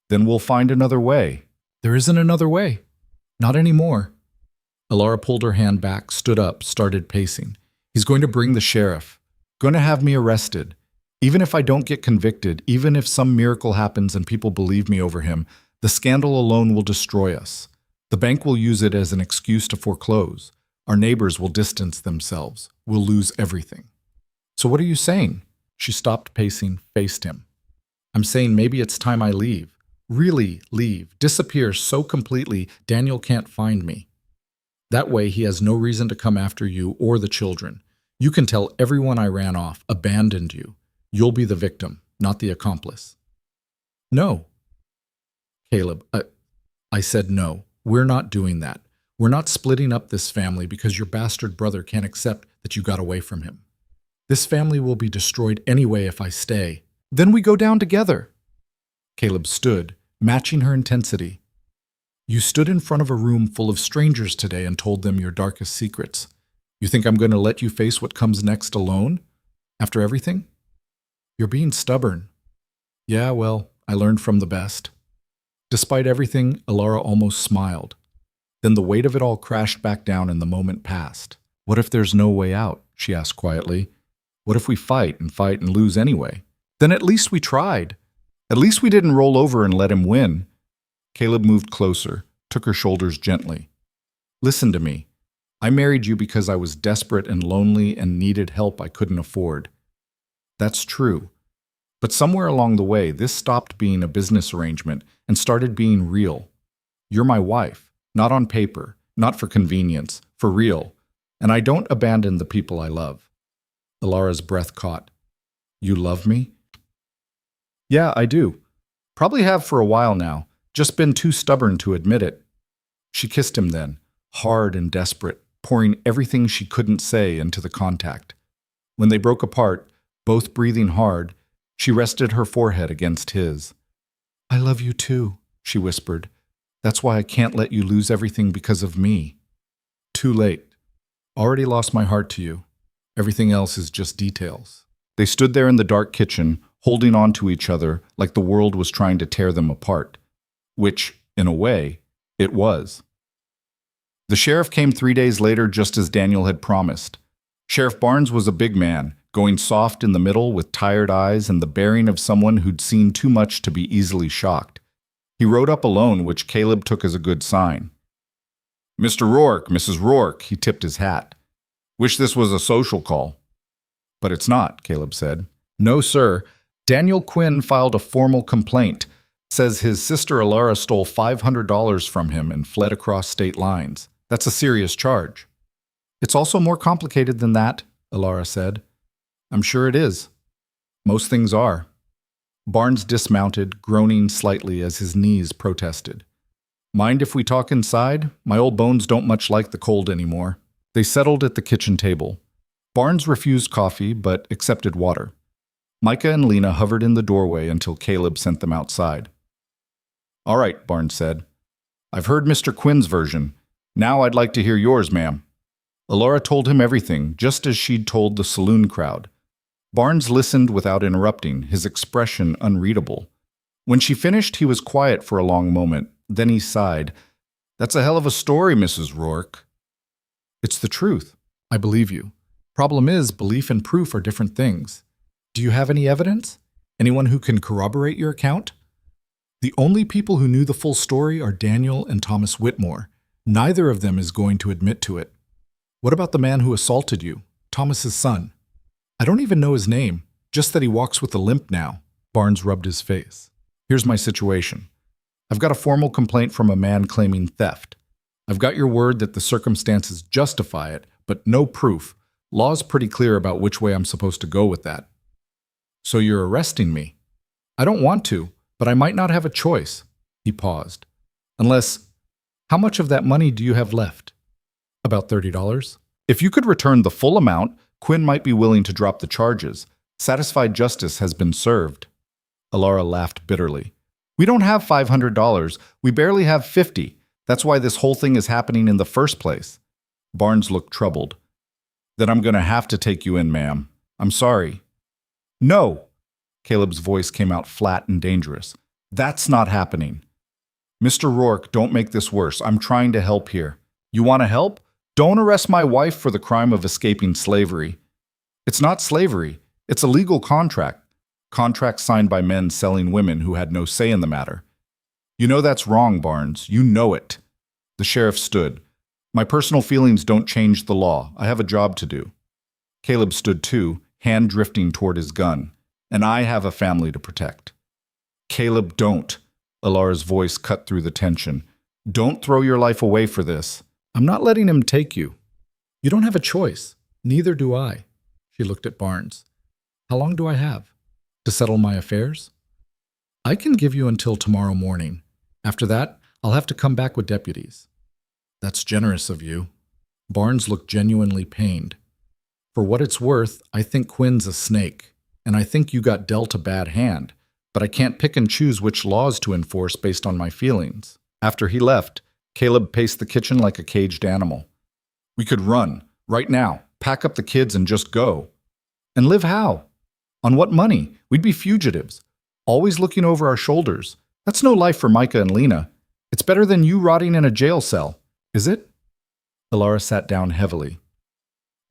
Then we'll find another way. There isn't another way. Not anymore. Alara pulled her hand back, stood up, started pacing. He's going to bring the sheriff. Going to have me arrested. Even if I don't get convicted, even if some miracle happens and people believe me over him, the scandal alone will destroy us. The bank will use it as an excuse to foreclose. Our neighbors will distance themselves. We'll lose everything. So what are you saying? She stopped pacing, faced him. I'm saying maybe it's time I leave. Really leave. Disappear so completely Daniel can't find me. That way he has no reason to come after you or the children. You can tell everyone I ran off, abandoned you. You'll be the victim, not the accomplice. No. Caleb, I said no. We're not doing that. We're not splitting up this family because your bastard brother can't accept that you got away from him. This family will be destroyed anyway if I stay. Then we go down together. Caleb stood, matching her intensity. You stood in front of a room full of strangers today and told them your darkest secrets. You think I'm going to let you face what comes next alone? After everything? You're being stubborn. Yeah, well, I learned from the best. Despite everything, Alara almost smiled. Then the weight of it all crashed back down and the moment passed. What if there's no way out? She asked quietly. What if we fight and lose anyway? Then at least we tried. At least we didn't roll over and let him win. Caleb moved closer, took her shoulders gently. Listen to me. I married you because I was desperate and lonely and needed help I couldn't afford. That's true. But somewhere along the way, this stopped being a business arrangement and started being real. You're my wife, not on paper, not for convenience, for real. And I don't abandon the people I love. Alara's breath caught. You love me? Yeah, I do. Probably have for a while now, just been too stubborn to admit it. She kissed him then, hard and desperate, pouring everything she couldn't say into the contact. When they broke apart, both breathing hard, she rested her forehead against his. I love you too, she whispered. That's why I can't let you lose everything because of me. Too late. Already lost my heart to you. Everything else is just details. They stood there in the dark kitchen, holding on to each other like the world was trying to tear them apart. Which, in a way, it was. The sheriff came 3 days later just as Daniel had promised. Sheriff Barnes was a big man, going soft in the middle with tired eyes and the bearing of someone who'd seen too much to be easily shocked. He rode up alone, which Caleb took as a good sign. "Mr. Rourke, Mrs. Rourke," he tipped his hat. "Wish this was a social call." "But it's not," Caleb said. "No, sir. Daniel Quinn filed a formal complaint. Says his sister Alara stole $500 from him and fled across state lines. That's a serious charge." "It's also more complicated than that," Alara said. "I'm sure it is. Most things are." Barnes dismounted, groaning slightly as his knees protested. "Mind if we talk inside? My old bones don't much like the cold anymore." They settled at the kitchen table. Barnes refused coffee, but accepted water. Micah and Lena hovered in the doorway until Caleb sent them outside. "All right," Barnes said. "I've heard Mr. Quinn's version. Now I'd like to hear yours, ma'am." Alora told him everything, just as she'd told the saloon crowd. Barnes listened without interrupting, his expression unreadable. When she finished, he was quiet for a long moment. Then he sighed. "That's a hell of a story, Mrs. Rourke." "It's the truth. I believe you. Problem is, belief and proof are different things. Do you have any evidence? Anyone who can corroborate your account?" "The only people who knew the full story are Daniel and Thomas Whitmore. Neither of them is going to admit to it." "What about the man who assaulted you, Thomas's son?" "I don't even know his name, just that he walks with a limp now." Barnes rubbed his face. "Here's my situation. I've got a formal complaint from a man claiming theft. I've got your word that the circumstances justify it, but no proof. Law's pretty clear about which way I'm supposed to go with that." "So you're arresting me?" "I don't want to, but I might not have a choice." He paused. "Unless, how much of that money do you have left?" "About $30. If you could return the full amount, Quinn might be willing to drop the charges. Satisfied justice has been served." Alara laughed bitterly. "We don't have $500. We barely have 50. That's why this whole thing is happening in the first place." Barnes looked troubled. "Then I'm going to have to take you in, ma'am. I'm sorry." "No!" Caleb's voice came out flat and dangerous. "That's not happening." "Mr. Rourke, don't make this worse. I'm trying to help here." "You want to help? Don't arrest my wife for the crime of escaping slavery." "It's not slavery. It's a legal contract. Contract signed by men selling women who had no say in the matter." "You know that's wrong, Barnes. You know it." The sheriff stood. "My personal feelings don't change the law. I have a job to do." Caleb stood too, hand drifting toward his gun. "And I have a family to protect." "Caleb, don't." Alara's voice cut through the tension. "Don't throw your life away for this." "I'm not letting him take you. You don't have a choice. Neither do I." She looked at Barnes. "How long do I have? To settle my affairs?" "I can give you until tomorrow morning. After that, I'll have to come back with deputies." "That's generous of you." Barnes looked genuinely pained. "For what it's worth, I think Quinn's a snake, and I think you got dealt a bad hand, but I can't pick and choose which laws to enforce based on my feelings." After he left, Caleb paced the kitchen like a caged animal. "We could run, right now, pack up the kids and just go." "And live how? On what money? We'd be fugitives, always looking over our shoulders. That's no life for Micah and Lena. It's better than you rotting in a jail cell. Is it?" Alara sat down heavily.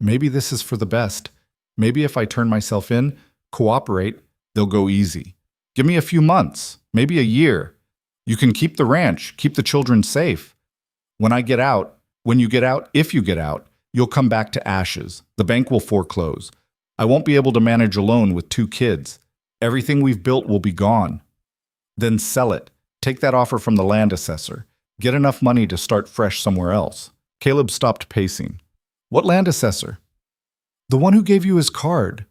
"Maybe this is for the best. Maybe if I turn myself in, cooperate, they'll go easy. Give me a few months, maybe a year. You can keep the ranch, keep the children safe. When you get out, if you get out, you'll come back to ashes. The bank will foreclose. I won't be able to manage alone with 2 kids. Everything we've built will be gone. Then sell it. Take that offer from the land assessor. Get enough money to start fresh somewhere else." Caleb stopped pacing. "What land assessor?" "The one who gave you his card.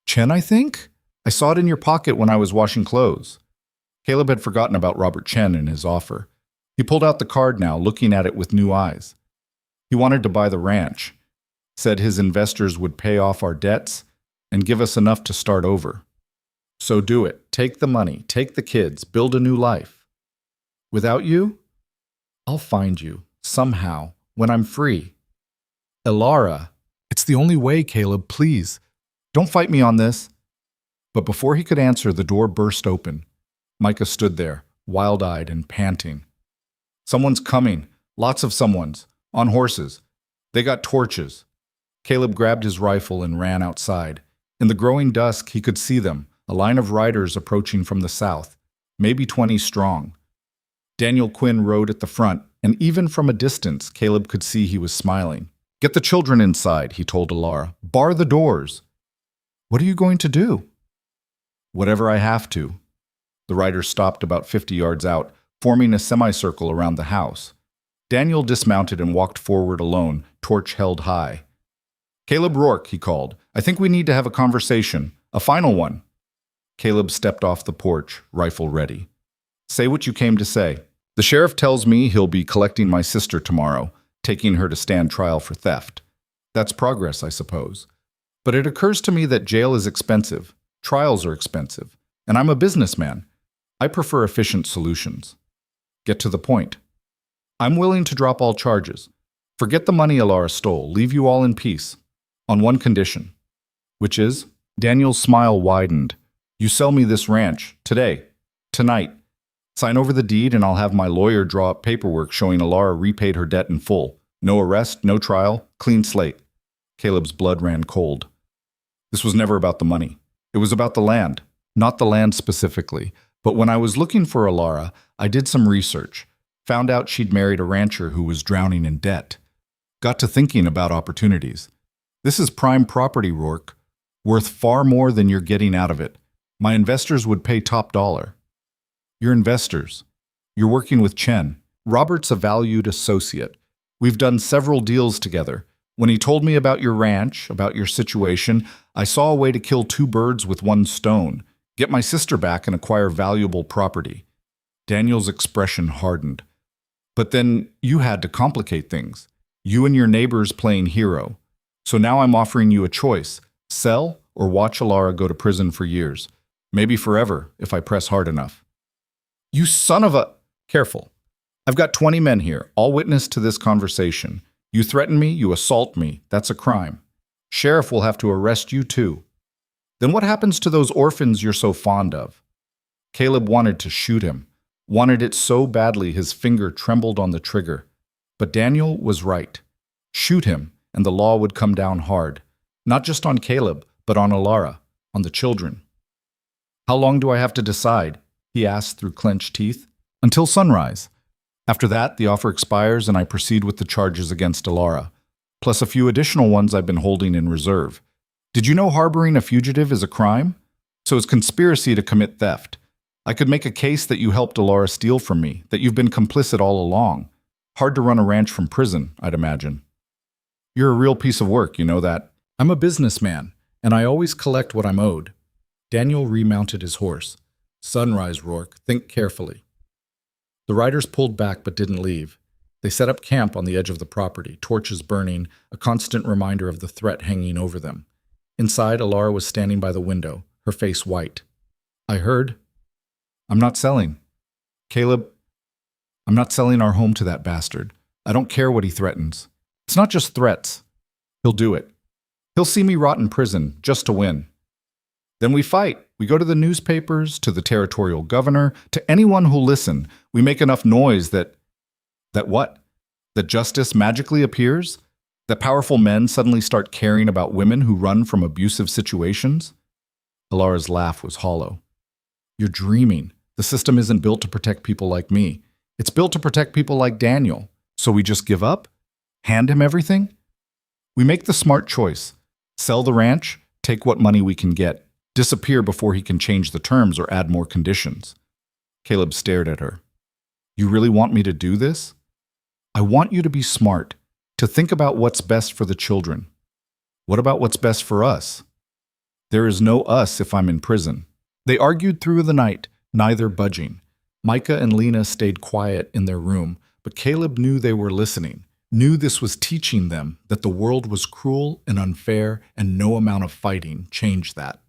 Chen, I think? I saw it in your pocket when I was washing clothes." Caleb had forgotten about Robert Chen and his offer. He pulled out the card now, looking at it with new eyes. He wanted to buy the ranch. Said his investors would pay off our debts and give us enough to start over. "So do it. Take the money, take the kids, build a new life." "Without you?" "I'll find you, somehow, when I'm free." "Alara, it's the only way, Caleb, please. Don't fight me on this." But before he could answer, the door burst open. Micah stood there, wild-eyed and panting. "Someone's coming. Lots of someones. On horses. They got torches." Caleb grabbed his rifle and ran outside. In the growing dusk, he could see them, a line of riders approaching from the south, maybe 20 strong. Daniel Quinn rode at the front, and even from a distance, Caleb could see he was smiling. "Get the children inside," he told Alara. "Bar the doors." "What are you going to do?" "Whatever I have to." The riders stopped about 50 yards out, forming a semicircle around the house. Daniel dismounted and walked forward alone, torch held high. "Caleb Rourke," he called. "I think we need to have a conversation. A final one." Caleb stepped off the porch, rifle ready. "Say what you came to say." "The sheriff tells me he'll be collecting my sister tomorrow, taking her to stand trial for theft. That's progress, I suppose. But it occurs to me that jail is expensive, trials are expensive, and I'm a businessman. I prefer efficient solutions. Get to the point. I'm willing to drop all charges. Forget the money Alara stole, leave you all in peace. On one condition." "Which is?" Daniel's smile widened. "You sell me this ranch, today, tonight. Sign over the deed and I'll have my lawyer draw up paperwork showing Alara repaid her debt in full. No arrest, no trial, clean slate." Caleb's blood ran cold. This was never about the money. It was about the land. Not the land specifically, but when I was looking for Alara, I did some research. Found out she'd married a rancher who was drowning in debt. Got to thinking about opportunities. This is prime property, Rourke. Worth far more than you're getting out of it. My investors would pay top dollar. Your investors. You're working with Chen. Robert's a valued associate. We've done several deals together. When he told me about your ranch, about your situation, I saw a way to kill two birds with one stone. Get my sister back and acquire valuable property. Daniel's expression hardened. But then you had to complicate things. You and your neighbors playing hero. So now I'm offering you a choice. Sell or watch Alara go to prison for years. Maybe forever, if I press hard enough. You son of a... Careful. I've got 20 men here, all witness to this conversation. You threaten me, you assault me. That's a crime. Sheriff will have to arrest you too. Then what happens to those orphans you're so fond of? Caleb wanted to shoot him. Wanted it so badly his finger trembled on the trigger. But Daniel was right. Shoot him, and the law would come down hard. Not just on Caleb, but on Alara, on the children. "How long do I have to decide?" he asked through clenched teeth. "Until sunrise. After that, the offer expires and I proceed with the charges against Alara, plus a few additional ones I've been holding in reserve. Did you know harboring a fugitive is a crime? So is conspiracy to commit theft. I could make a case that you helped Alara steal from me, that you've been complicit all along. Hard to run a ranch from prison, I'd imagine. You're a real piece of work, you know that. I'm a businessman, and I always collect what I'm owed." Daniel remounted his horse. "Sunrise, Rourke. Think carefully." The riders pulled back but didn't leave. They set up camp on the edge of the property, torches burning, a constant reminder of the threat hanging over them. Inside, Alara was standing by the window, her face white. "I heard." "I'm not selling." "Caleb, I'm not selling our home to that bastard. I don't care what he threatens. It's not just threats. He'll do it. He'll see me rot in prison just to win. Then we fight. We go to the newspapers, to the territorial governor, to anyone who'll listen. We make enough noise that what? That justice magically appears? That powerful men suddenly start caring about women who run from abusive situations?" Alara's laugh was hollow. "You're dreaming. The system isn't built to protect people like me. It's built to protect people like Daniel. So we just give up? Hand him everything? We make the smart choice. Sell the ranch, take what money we can get. Disappear before he can change the terms or add more conditions." Caleb stared at her. "You really want me to do this?" "I want you to be smart, to think about what's best for the children. What about what's best for us? There is no us if I'm in prison." They argued through the night, neither budging. Micah and Lena stayed quiet in their room, but Caleb knew they were listening, knew this was teaching them that the world was cruel and unfair and no amount of fighting changed that.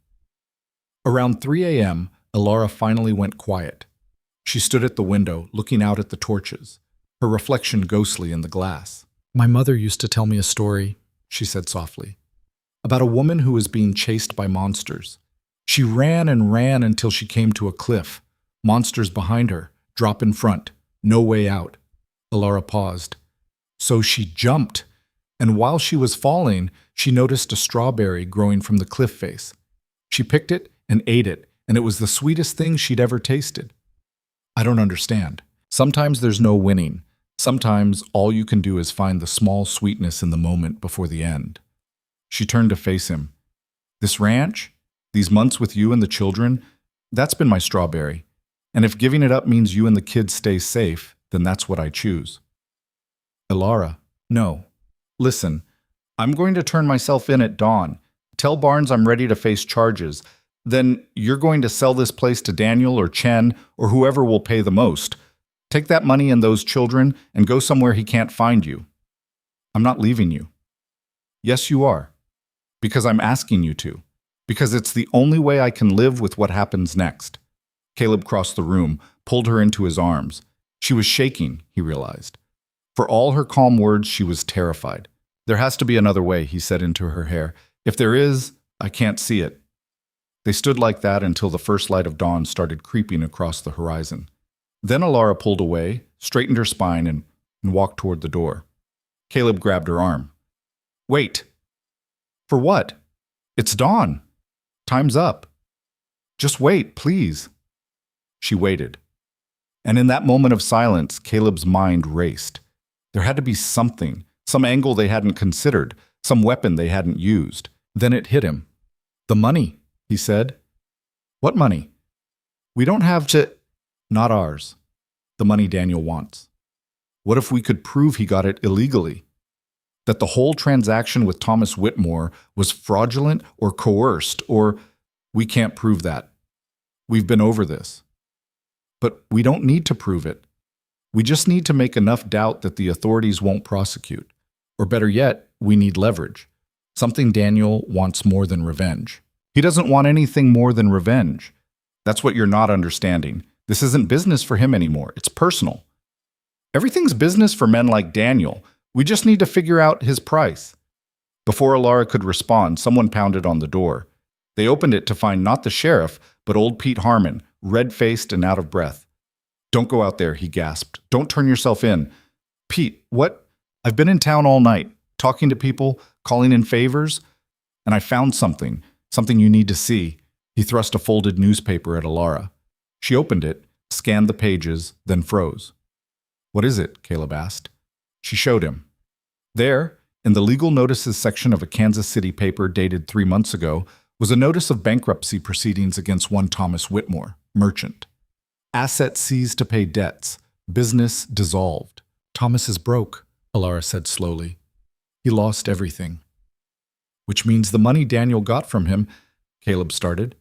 Around 3 a.m., Alara finally went quiet. She stood at the window, looking out at the torches, her reflection ghostly in the glass. "My mother used to tell me a story," she said softly, "about a woman who was being chased by monsters. She ran and ran until she came to a cliff. Monsters behind her, drop in front, no way out." Alara paused. "So she jumped, and while she was falling, she noticed a strawberry growing from the cliff face. She picked it and ate it, and it was the sweetest thing she'd ever tasted. I don't understand. Sometimes there's no winning. Sometimes all you can do is find the small sweetness in the moment before the end. She turned to face him. This ranch, these months with you and the children, that's been my strawberry. And if giving it up means you and the kids stay safe, then that's what I choose. Elara, no. Listen, I'm going to turn myself in at dawn. Tell Barnes I'm ready to face charges. Then you're going to sell this place to Daniel or Chen or whoever will pay the most. Take that money and those children and go somewhere he can't find you. I'm not leaving you. Yes, you are. Because I'm asking you to. Because it's the only way I can live with what happens next. Caleb crossed the room, pulled her into his arms. She was shaking, he realized. For all her calm words, she was terrified. There has to be another way, he said into her hair. If there is, I can't see it. They stood like that until the first light of dawn started creeping across the horizon. Then Elara pulled away, straightened her spine, and walked toward the door. Caleb grabbed her arm. Wait. For what? It's dawn. Time's up. Just wait, please. She waited. And in that moment of silence, Caleb's mind raced. There had to be something, some angle they hadn't considered, some weapon they hadn't used. Then it hit him. The money, he said. What money? We don't have to... Not ours. The money Daniel wants. What if we could prove he got it illegally? That the whole transaction with Thomas Whitmore was fraudulent or coerced, or we can't prove that. We've been over this. But we don't need to prove it. We just need to make enough doubt that the authorities won't prosecute. Or better yet, we need leverage. Something Daniel wants more than revenge. He doesn't want anything more than revenge. That's what you're not understanding. This isn't business for him anymore. It's personal. Everything's business for men like Daniel. We just need to figure out his price. Before Elara could respond, someone pounded on the door. They opened it to find not the sheriff, but old Pete Harmon, red-faced and out of breath. Don't go out there, he gasped. Don't turn yourself in. Pete, what? I've been in town all night, talking to people, calling in favors, and I found something you need to see. He thrust a folded newspaper at Elara. She opened it, scanned the pages, then froze. What is it? Caleb asked. She showed him. There, in the legal notices section of a Kansas City paper dated 3 months ago, was a notice of bankruptcy proceedings against one Thomas Whitmore, merchant. Assets seized to pay debts. Business dissolved. Thomas is broke, Elara said slowly. He lost everything. Which means the money Daniel got from him, Caleb started,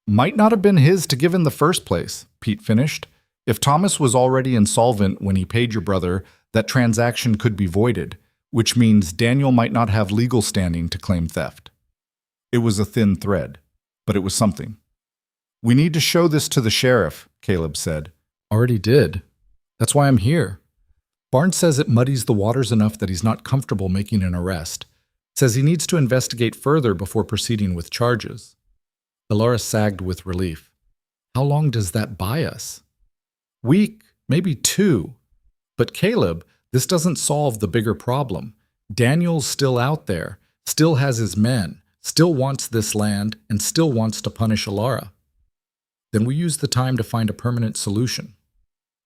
might not have been his to give in the first place, Pete finished. If Thomas was already insolvent when he paid your brother, that transaction could be voided, which means Daniel might not have legal standing to claim theft. It was a thin thread, but it was something. We need to show this to the sheriff, Caleb said. Already did. That's why I'm here. Barnes says it muddies the waters enough that he's not comfortable making an arrest. Says he needs to investigate further before proceeding with charges. Elara sagged with relief. How long does that buy us? Week, maybe 2. But Caleb, this doesn't solve the bigger problem. Daniel's still out there, still has his men, still wants this land, and still wants to punish Elara. Then we use the time to find a permanent solution.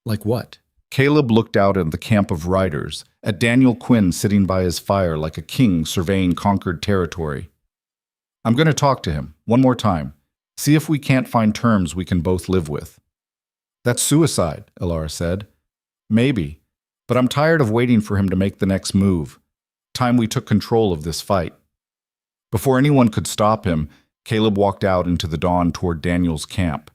Like what? Caleb looked out at the camp of riders, at Daniel Quinn sitting by his fire like a king surveying conquered territory. I'm going to talk to him, one more time. See if we can't find terms we can both live with. That's suicide, Elara said. Maybe, but I'm tired of waiting for him to make the next move. Time we took control of this fight. Before anyone could stop him, Caleb walked out into the dawn toward Daniel's camp.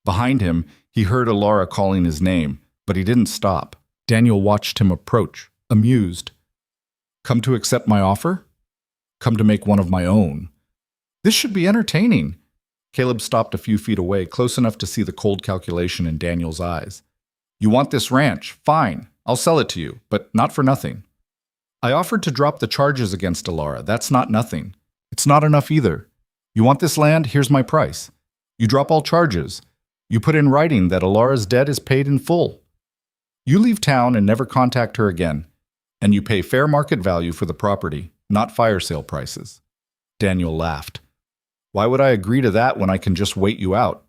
Behind him, he heard Elara calling his name, but he didn't stop. Daniel watched him approach, amused. Come to accept my offer? Come to make one of my own. This should be entertaining. Caleb stopped a few feet away, close enough to see the cold calculation in Daniel's eyes. You want this ranch? Fine. I'll sell it to you, but not for nothing. I offered to drop the charges against Elara. That's not nothing. It's not enough either. You want this land? Here's my price. You drop all charges. You put in writing that Elara's debt is paid in full. You leave town and never contact her again. And you pay fair market value for the property, not fire sale prices. Daniel laughed. Why would I agree to that when I can just wait you out?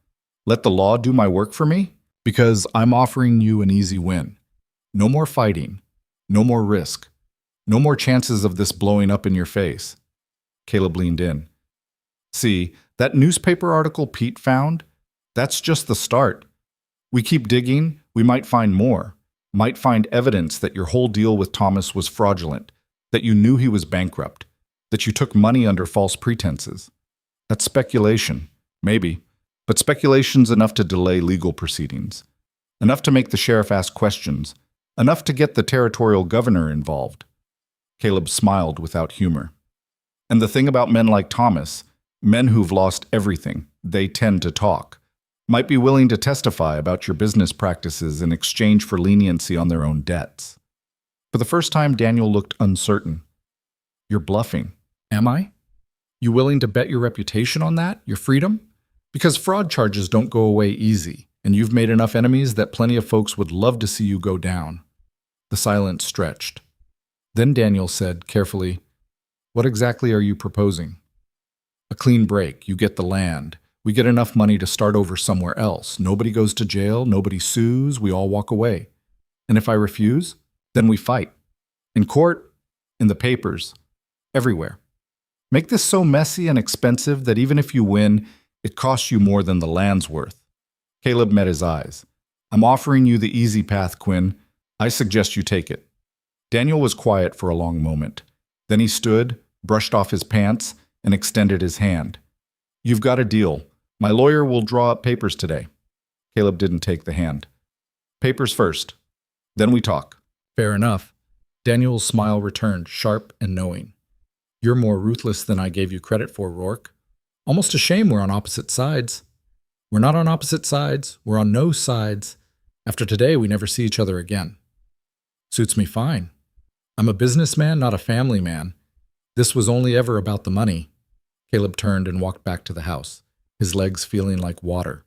Let the law do my work for me? Because I'm offering you an easy win. No more fighting. No more risk. No more chances of this blowing up in your face. Caleb leaned in. See, that newspaper article Pete found? That's just the start. We keep digging, we might find more. Might find evidence that your whole deal with Thomas was fraudulent, that you knew he was bankrupt, that you took money under false pretenses. That's speculation, maybe, but speculation's enough to delay legal proceedings, enough to make the sheriff ask questions, enough to get the territorial governor involved. Caleb smiled without humor. And the thing about men like Thomas, men who've lost everything, they tend to talk, might be willing to testify about your business practices in exchange for leniency on their own debts. For the first time, Daniel looked uncertain. You're bluffing. Am I? You willing to bet your reputation on that, your freedom? Because fraud charges don't go away easy, and you've made enough enemies that plenty of folks would love to see you go down. The silence stretched. Then Daniel said, carefully, What exactly are you proposing? A clean break. You get the land. We get enough money to start over somewhere else. Nobody goes to jail. Nobody sues. We all walk away. And if I refuse, then we fight. In court, in the papers, everywhere. Make this so messy and expensive that even if you win, it costs you more than the land's worth. Caleb met his eyes. I'm offering you the easy path, Quinn. I suggest you take it. Daniel was quiet for a long moment. Then he stood, brushed off his pants, and extended his hand. You've got a deal. My lawyer will draw up papers today. Caleb didn't take the hand. Papers first. Then we talk. Fair enough. Daniel's smile returned, sharp and knowing. You're more ruthless than I gave you credit for, Rourke. Almost a shame we're on opposite sides. We're not on opposite sides. We're on no sides. After today, we never see each other again. Suits me fine. I'm a businessman, not a family man. This was only ever about the money. Caleb turned and walked back to the house, his legs feeling like water.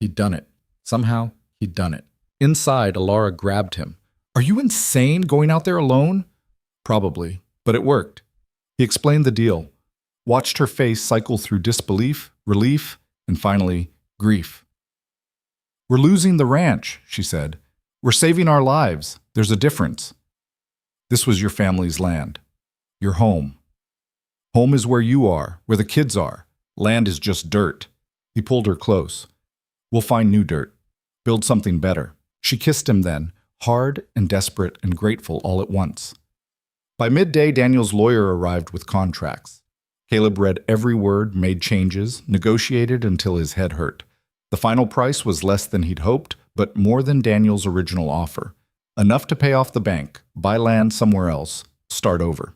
He'd done it. Somehow, he'd done it. Inside, Alara grabbed him. Are you insane going out there alone? Probably, but it worked. He explained the deal, watched her face cycle through disbelief, relief, and finally, grief. We're losing the ranch, she said. We're saving our lives. There's a difference. This was your family's land. Your home. Home is where you are, where the kids are. Land is just dirt. He pulled her close. We'll find new dirt. Build something better. She kissed him then, hard and desperate and grateful all at once. By midday, Daniel's lawyer arrived with contracts. Caleb read every word, made changes, negotiated until his head hurt. The final price was less than he'd hoped, but more than Daniel's original offer. Enough to pay off the bank, buy land somewhere else, start over.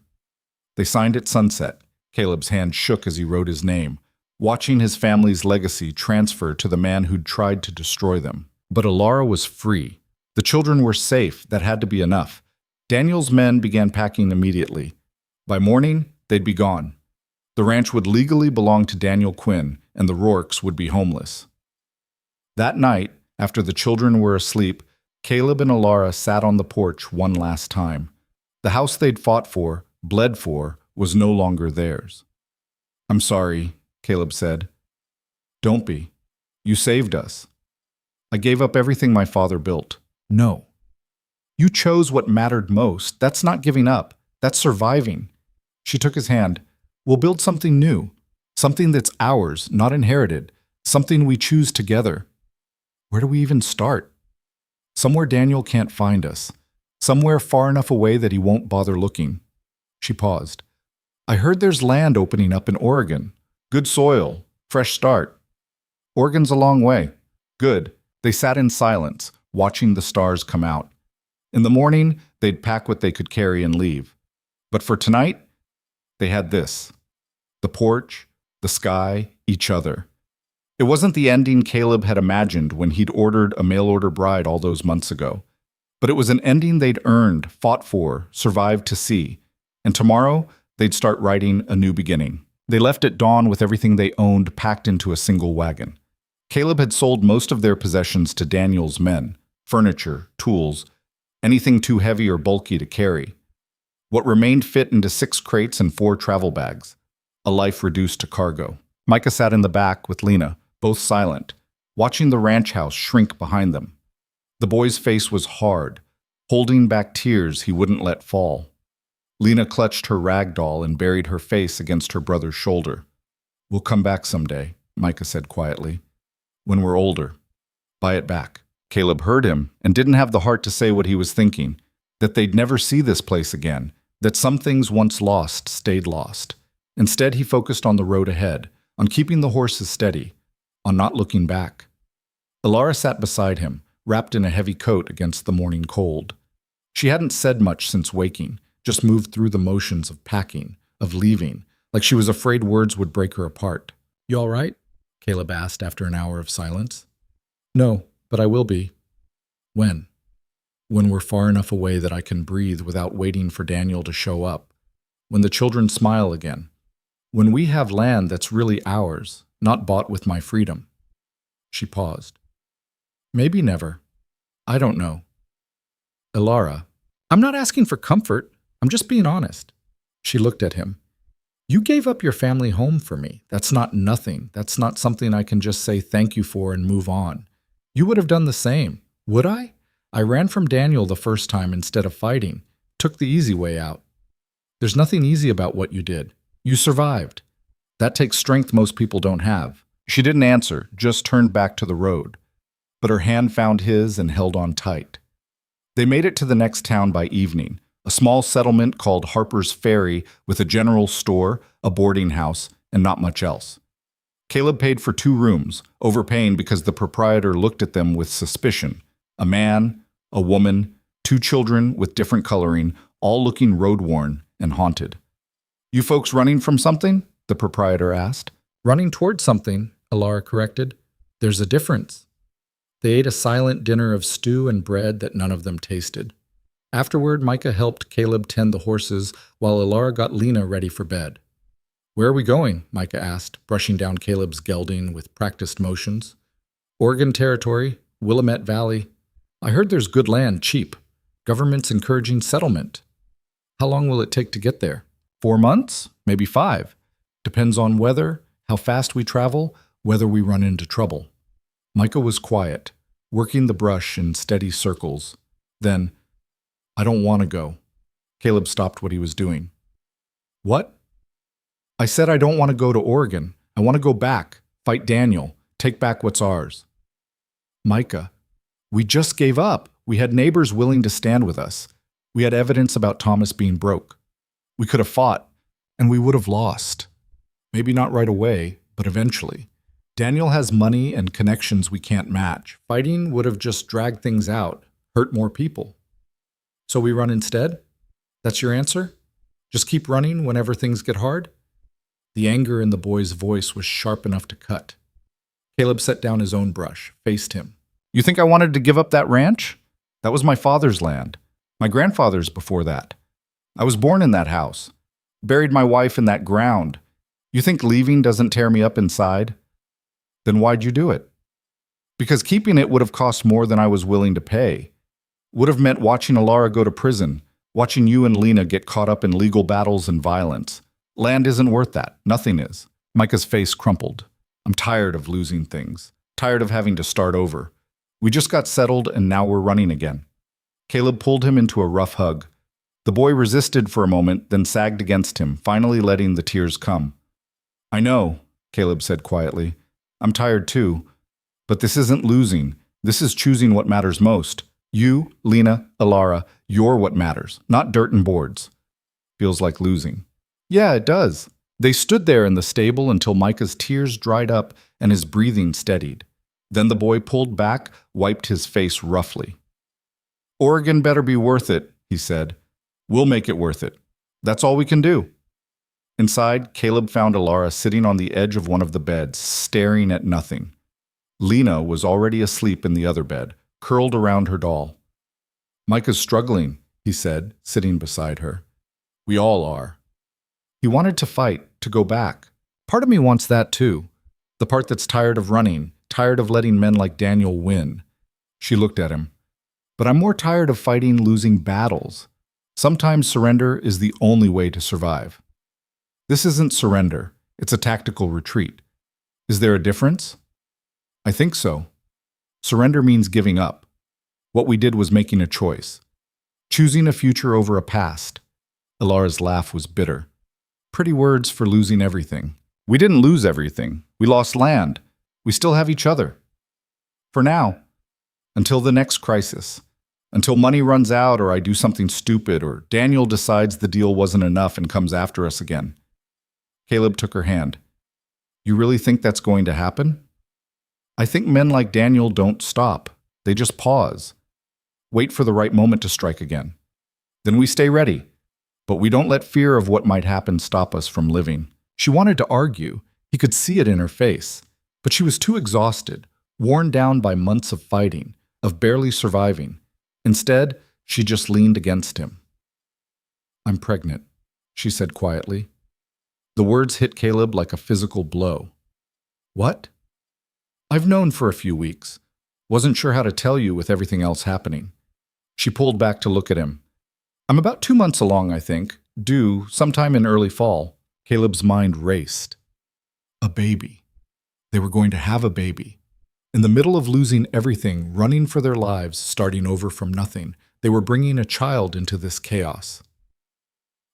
They signed at sunset. Caleb's hand shook as he wrote his name, watching his family's legacy transfer to the man who'd tried to destroy them. But Alara was free. The children were safe. That had to be enough. Daniel's men began packing immediately. By morning, they'd be gone. The ranch would legally belong to Daniel Quinn, and the Rourkes would be homeless. That night, after the children were asleep, Caleb and Alara sat on the porch one last time. The house they'd fought for, bled for, was no longer theirs. I'm sorry, Caleb said. Don't be. You saved us. I gave up everything my father built. No. You chose what mattered most. That's not giving up. That's surviving. She took his hand. We'll build something new. Something that's ours, not inherited. Something we choose together. Where do we even start? Somewhere Daniel can't find us. Somewhere far enough away that he won't bother looking. She paused. I heard there's land opening up in Oregon. Good soil. Fresh start. Oregon's a long way. Good. They sat in silence, watching the stars come out. In the morning, they'd pack what they could carry and leave. But for tonight, they had this. The porch, the sky, each other. It wasn't the ending Caleb had imagined when he'd ordered a mail-order bride all those months ago. But it was an ending they'd earned, fought for, survived to see. And tomorrow, they'd start writing a new beginning. They left at dawn with everything they owned packed into a single wagon. Caleb had sold most of their possessions to Daniel's men, furniture, tools, anything too heavy or bulky to carry. What remained fit into 6 crates and 4 travel bags, a life reduced to cargo. Micah sat in the back with Lena, both silent, watching the ranch house shrink behind them. The boy's face was hard, holding back tears he wouldn't let fall. Lena clutched her rag doll and buried her face against her brother's shoulder. "We'll come back someday," Micah said quietly. "When we're older. Buy it back." Caleb heard him and didn't have the heart to say what he was thinking, that they'd never see this place again, that some things once lost stayed lost. Instead, he focused on the road ahead, on keeping the horses steady, on not looking back. Elara sat beside him, wrapped in a heavy coat against the morning cold. She hadn't said much since waking, just moved through the motions of packing, of leaving, like she was afraid words would break her apart. "You all right?" Caleb asked after an hour of silence. "No, but I will be." "When?" "When we're far enough away that I can breathe without waiting for Daniel to show up. When the children smile again. When we have land that's really ours, not bought with my freedom." She paused. "Maybe never. I don't know." "Elara, I'm not asking for comfort. I'm just being honest." She looked at him. "You gave up your family home for me. That's not nothing. That's not something I can just say thank you for and move on. You would have done the same. Would I? I ran from Daniel the first time instead of fighting. Took the easy way out. There's nothing easy about what you did. You survived. That takes strength most people don't have." She didn't answer, just turned back to the road. But her hand found his and held on tight. They made it to the next town by evening, a small settlement called Harper's Ferry with a general store, a boarding house, and not much else. Caleb paid for 2 rooms, overpaying because the proprietor looked at them with suspicion. A man, a woman, 2 children with different coloring, all looking road-worn and haunted. "You folks running from something?" the proprietor asked. "Running towards something," Elara corrected. "There's a difference." They ate a silent dinner of stew and bread that none of them tasted. Afterward, Micah helped Caleb tend the horses while Elara got Lena ready for bed. "Where are we going?" Micah asked, brushing down Caleb's gelding with practiced motions. "Oregon Territory, Willamette Valley. I heard there's good land, cheap. Government's encouraging settlement." "How long will it take to get there?" 4 months, maybe 5. Depends on weather, how fast we travel, whether we run into trouble." Micah was quiet, working the brush in steady circles. Then, "I don't want to go." Caleb stopped what he was doing. "What?" "I said I don't want to go to Oregon. I want to go back, fight Daniel, take back what's ours." "Micah, we just gave up. We had neighbors willing to stand with us. We had evidence about Thomas being broke. We could have fought, and we would have lost. Maybe not right away, but eventually. Daniel has money and connections we can't match. Fighting would have just dragged things out, hurt more people. So we run instead? That's your answer? Just keep running whenever things get hard?" The anger in the boy's voice was sharp enough to cut. Caleb set down his own brush, faced him. "You think I wanted to give up that ranch? That was my father's land. My grandfather's before that. I was born in that house. Buried my wife in that ground. You think leaving doesn't tear me up inside? Then why'd you do it?" "Because keeping it would have cost more than I was willing to pay. Would have meant watching Elara go to prison, watching you and Lena get caught up in legal battles and violence. Land isn't worth that. Nothing is." Micah's face crumpled. "I'm tired of losing things. Tired of having to start over. We just got settled and now we're running again." Caleb pulled him into a rough hug. The boy resisted for a moment, then sagged against him, finally letting the tears come. "I know," Caleb said quietly. "I'm tired too. But this isn't losing. This is choosing what matters most. You, Lena, Elara, you're what matters, not dirt and boards." "Feels like losing." "Yeah, it does." They stood there in the stable until Micah's tears dried up and his breathing steadied. Then the boy pulled back, wiped his face roughly. "Oregon better be worth it," he said. "We'll make it worth it. That's all we can do." Inside, Caleb found Elara sitting on the edge of one of the beds, staring at nothing. Lena was already asleep in the other bed, curled around her doll. "Micah's struggling," he said, sitting beside her. "We all are." He wanted to fight, to go back. Part of me wants that too. The part that's tired of running, tired of letting men like Daniel win. She looked at him. "But I'm more tired of fighting losing battles. Sometimes surrender is the only way to survive." "This isn't surrender. It's a tactical retreat. Is there a difference? I think so. Surrender means giving up. What we did was making a choice. Choosing a future over a past. Ilara's laugh was bitter. Pretty words for losing everything. We didn't lose everything. We lost land. We still have each other. For now. Until the next crisis. Until money runs out or I do something stupid or Daniel decides the deal wasn't enough and comes after us again. Caleb took her hand. You really think that's going to happen? I think men like Daniel don't stop. They just pause. Wait for the right moment to strike again. Then we stay ready. But we don't let fear of what might happen stop us from living. She wanted to argue. He could see it in her face. But she was too exhausted, worn down by months of fighting, of barely surviving. Instead, she just leaned against him. I'm pregnant, she said quietly. The words hit Caleb like a physical blow. What? I've known for a few weeks. Wasn't sure how to tell you with everything else happening. She pulled back to look at him. I'm about 2 months along, I think. Due sometime in early fall. Caleb's mind raced. A baby. They were going to have a baby. In the middle of losing everything, running for their lives, starting over from nothing, they were bringing a child into this chaos.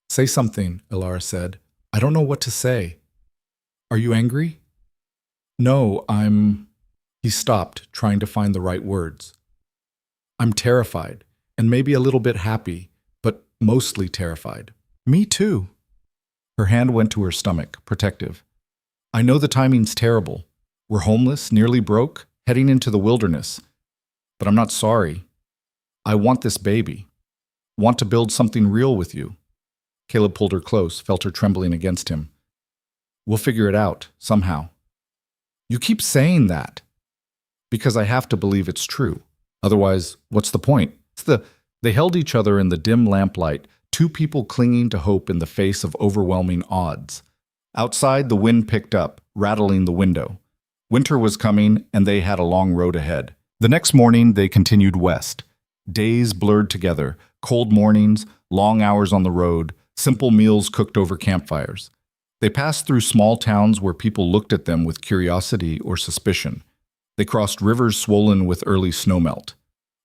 Say something, Ilara said. I don't know what to say. Are you angry? No, He stopped, trying to find the right words. I'm terrified, and maybe a little bit happy, but mostly terrified. Me too. Her hand went to her stomach, protective. I know the timing's terrible. We're homeless, nearly broke, heading into the wilderness. But I'm not sorry. I want this baby. Want to build something real with you. Caleb pulled her close, felt her trembling against him. We'll figure it out, somehow. You keep saying that. Because I have to believe it's true. Otherwise, what's the point? They held each other in the dim lamplight, two people clinging to hope in the face of overwhelming odds. Outside, the wind picked up, rattling the window. Winter was coming, and they had a long road ahead. The next morning, they continued west. Days blurred together, cold mornings, long hours on the road, simple meals cooked over campfires. They passed through small towns where people looked at them with curiosity or suspicion. They crossed rivers swollen with early snowmelt.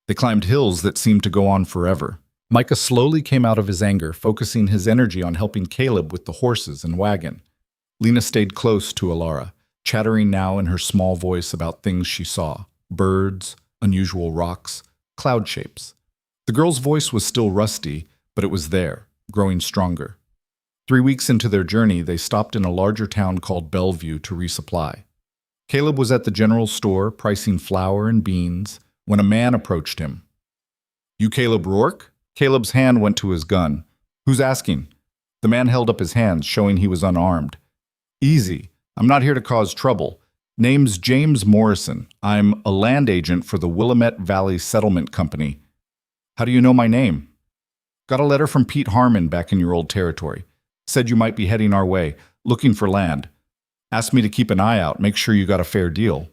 They climbed hills that seemed to go on forever. Micah slowly came out of his anger, focusing his energy on helping Caleb with the horses and wagon. Lena stayed close to Ilara, chattering now in her small voice about things she saw. Birds, unusual rocks, cloud shapes. The girl's voice was still rusty, but it was there, growing stronger. 3 weeks into their journey, they stopped in a larger town called Bellevue to resupply. Caleb was at the general store pricing flour and beans when a man approached him. You Caleb Rourke? Caleb's hand went to his gun. Who's asking? The man held up his hands, showing he was unarmed. Easy. I'm not here to cause trouble. Name's James Morrison. I'm a land agent for the Willamette Valley Settlement Company. How do you know my name? Got a letter from Pete Harmon back in your old territory. Said you might be heading our way, looking for land. Asked me to keep an eye out, make sure you got a fair deal.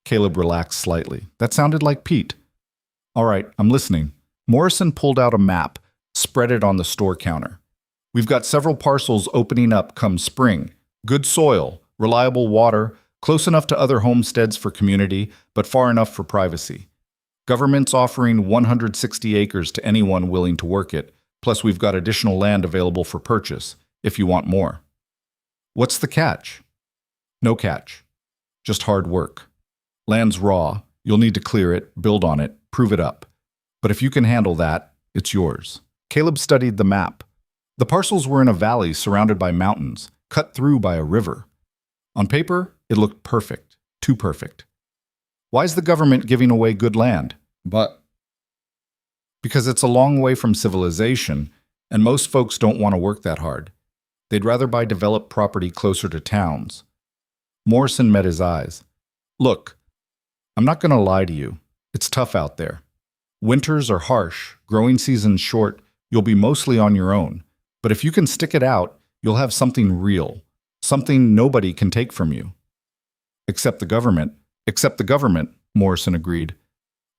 Caleb relaxed slightly. That sounded like Pete. All right, I'm listening. Morrison pulled out a map, spread it on the store counter. We've got several parcels opening up come spring. Good soil, reliable water, close enough to other homesteads for community, but far enough for privacy. Government's offering 160 acres to anyone willing to work it, plus we've got additional land available for purchase, if you want more. What's the catch? No catch. Just hard work. Land's raw. You'll need to clear it, build on it, prove it up. But if you can handle that, it's yours. Caleb studied the map. The parcels were in a valley surrounded by mountains, cut through by a river. On paper, it looked perfect. Too perfect. Why's the government giving away good land? Because it's a long way from civilization, and most folks don't want to work that hard. They'd rather buy developed property closer to towns. Morrison met his eyes. Look, I'm not going to lie to you. It's tough out there. Winters are harsh, growing seasons short, you'll be mostly on your own. But if you can stick it out, you'll have something real, something nobody can take from you. Except the government, Morrison agreed.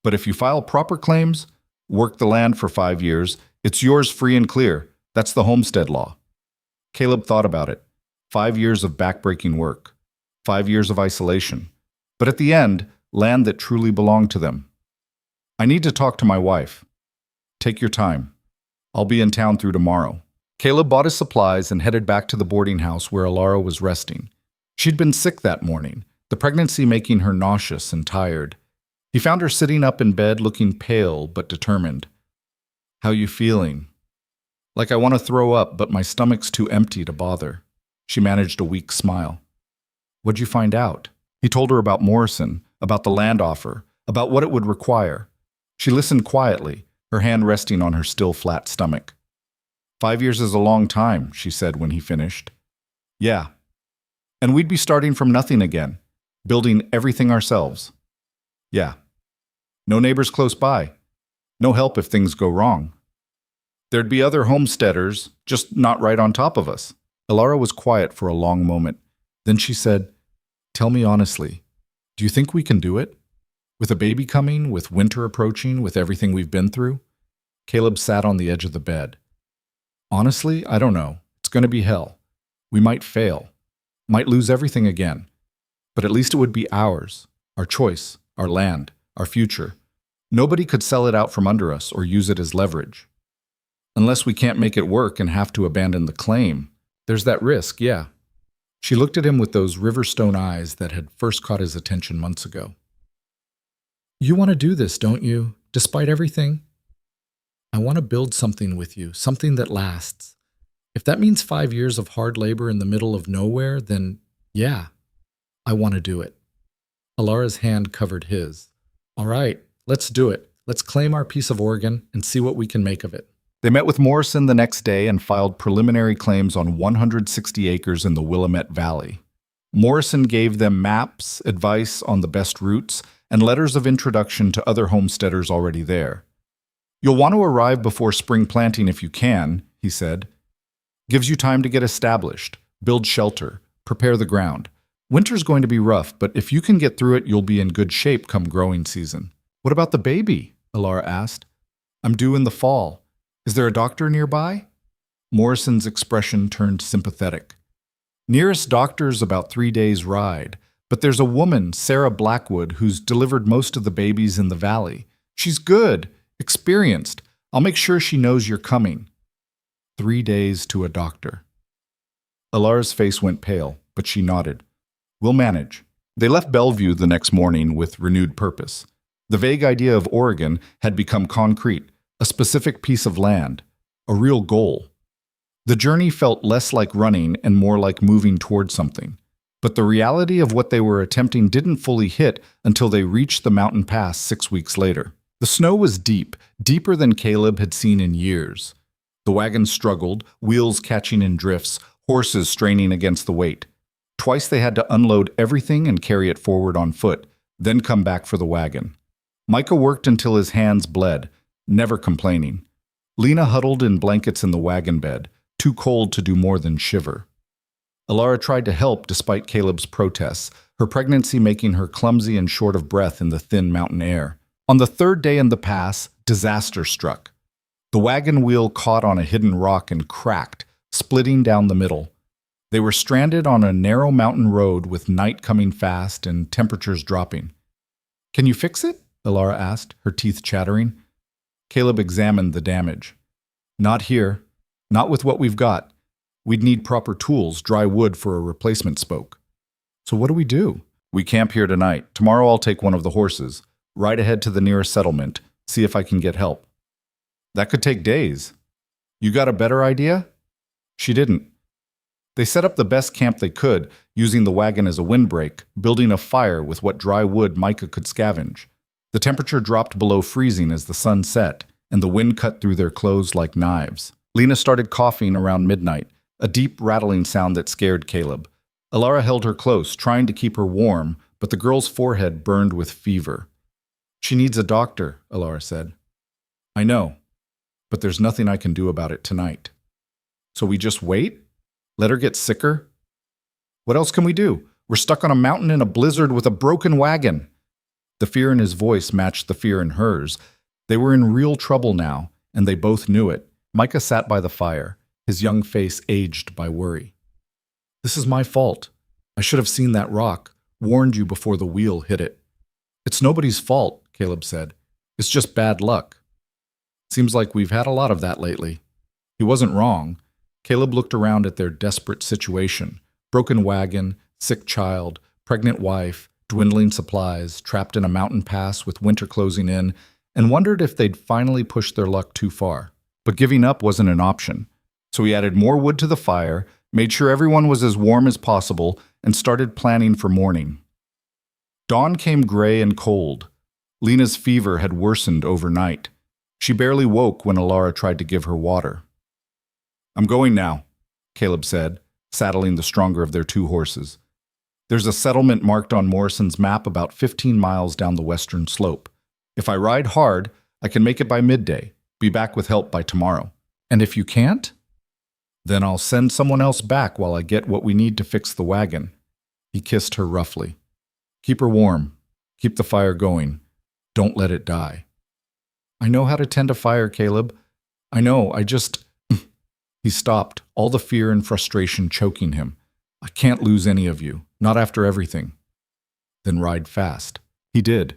But if you file proper claims, work the land for 5 years, it's yours free and clear. That's the homestead law. Caleb thought about it. 5 years of backbreaking work. 5 years of isolation. But at the end, land that truly belonged to them. I need to talk to my wife. Take your time. I'll be in town through tomorrow. Caleb bought his supplies and headed back to the boarding house where Alara was resting. She'd been sick that morning, the pregnancy making her nauseous and tired. He found her sitting up in bed looking pale but determined. How you feeling? Like I want to throw up, but my stomach's too empty to bother. She managed a weak smile. What'd you find out? He told her about Morrison, about the land offer, about what it would require. She listened quietly, her hand resting on her still flat stomach. 5 years is a long time, she said when he finished. Yeah. And we'd be starting from nothing again, building everything ourselves. Yeah. No neighbors close by. No help if things go wrong. There'd be other homesteaders, just not right on top of us. Alara was quiet for a long moment. Then she said, Tell me honestly, do you think we can do it? With a baby coming, with winter approaching, with everything we've been through? Caleb sat on the edge of the bed. Honestly, I don't know. It's going to be hell. We might fail. Might lose everything again. But at least it would be ours. Our choice, our land, our future. Nobody could sell it out from under us or use it as leverage. Unless we can't make it work and have to abandon the claim. There's that risk, yeah. She looked at him with those riverstone eyes that had first caught his attention months ago. You want to do this, don't you? Despite everything? I want to build something with you, something that lasts. If that means 5 years of hard labor in the middle of nowhere, then yeah, I want to do it. Alara's hand covered his. All right, let's do it. Let's claim our piece of Oregon and see what we can make of it. They met with Morrison the next day and filed preliminary claims on 160 acres in the Willamette Valley. Morrison gave them maps, advice on the best routes, and letters of introduction to other homesteaders already there. You'll want to arrive before spring planting if you can, he said. Gives you time to get established, build shelter, prepare the ground. Winter's going to be rough, but if you can get through it, you'll be in good shape come growing season. What about the baby? Alara asked. I'm due in the fall. Is there a doctor nearby? Morrison's expression turned sympathetic. Nearest doctor's about 3 days' ride, but there's a woman, Sarah Blackwood, who's delivered most of the babies in the valley. She's good, experienced. I'll make sure she knows you're coming. 3 days to a doctor. Alara's face went pale, but she nodded. We'll manage. They left Bellevue the next morning with renewed purpose. The vague idea of Oregon had become concrete, a specific piece of land, a real goal. The journey felt less like running and more like moving toward something. But the reality of what they were attempting didn't fully hit until they reached the mountain pass 6 weeks later. The snow was deep, deeper than Caleb had seen in years. The wagon struggled, wheels catching in drifts, horses straining against the weight. Twice they had to unload everything and carry it forward on foot, then come back for the wagon. Micah worked until his hands bled, never complaining. Lena huddled in blankets in the wagon bed, too cold to do more than shiver. Alara tried to help despite Caleb's protests, her pregnancy making her clumsy and short of breath in the thin mountain air. On the third day in the pass, disaster struck. The wagon wheel caught on a hidden rock and cracked, splitting down the middle. They were stranded on a narrow mountain road with night coming fast and temperatures dropping. Can you fix it? Alara asked, her teeth chattering. Caleb examined the damage. Not here. Not with what we've got. We'd need proper tools, dry wood for a replacement spoke. So what do we do? We camp here tonight. Tomorrow I'll take one of the horses, ride ahead to the nearest settlement, see if I can get help. That could take days. You got a better idea? She didn't. They set up the best camp they could, using the wagon as a windbreak, building a fire with what dry wood Micah could scavenge. The temperature dropped below freezing as the sun set, and the wind cut through their clothes like knives. Lena started coughing around midnight, a deep rattling sound that scared Caleb. Alara held her close, trying to keep her warm, but the girl's forehead burned with fever. She needs a doctor, Alara said. I know, but there's nothing I can do about it tonight. So we just wait? Let her get sicker? What else can we do? We're stuck on a mountain in a blizzard with a broken wagon. The fear in his voice matched the fear in hers. They were in real trouble now, and they both knew it. Micah sat by the fire, his young face aged by worry. This is my fault. I should have seen that rock, warned you before the wheel hit it. It's nobody's fault, Caleb said. It's just bad luck. Seems like we've had a lot of that lately. He wasn't wrong. Caleb looked around at their desperate situation. Broken wagon, sick child, pregnant wife, dwindling supplies, trapped in a mountain pass with winter closing in, and wondered if they'd finally pushed their luck too far. But giving up wasn't an option. So he added more wood to the fire, made sure everyone was as warm as possible, and started planning for morning. Dawn came gray and cold. Lena's fever had worsened overnight. She barely woke when Alara tried to give her water. I'm going now, Caleb said, saddling the stronger of their two horses. There's a settlement marked on Morrison's map about 15 miles down the western slope. If I ride hard, I can make it by midday, be back with help by tomorrow. And if you can't? Then I'll send someone else back while I get what we need to fix the wagon. He kissed her roughly. Keep her warm. Keep the fire going. Don't let it die. I know how to tend a fire, Caleb. I know, I just... He stopped, all the fear and frustration choking him. I can't lose any of you, not after everything. Then ride fast. He did.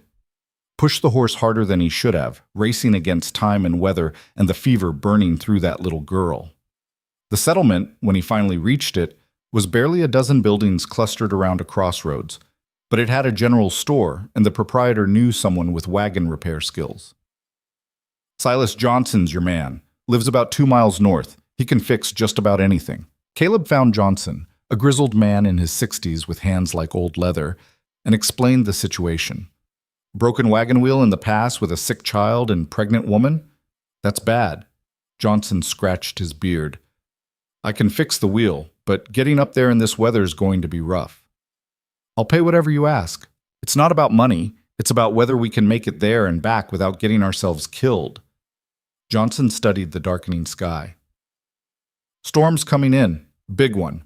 Pushed the horse harder than he should have, racing against time and weather and the fever burning through that little girl. The settlement, when he finally reached it, was barely a dozen buildings clustered around a crossroads, but it had a general store, and the proprietor knew someone with wagon repair skills. Silas Johnson's your man. Lives about 2 miles north. He can fix just about anything. Caleb found Johnson, a grizzled man in his 60s with hands like old leather, and explained the situation. Broken wagon wheel in the pass with a sick child and pregnant woman? That's bad. Johnson scratched his beard. I can fix the wheel, but getting up there in this weather is going to be rough. I'll pay whatever you ask. It's not about money. It's about whether we can make it there and back without getting ourselves killed. Johnson studied the darkening sky. Storm's coming in. Big one.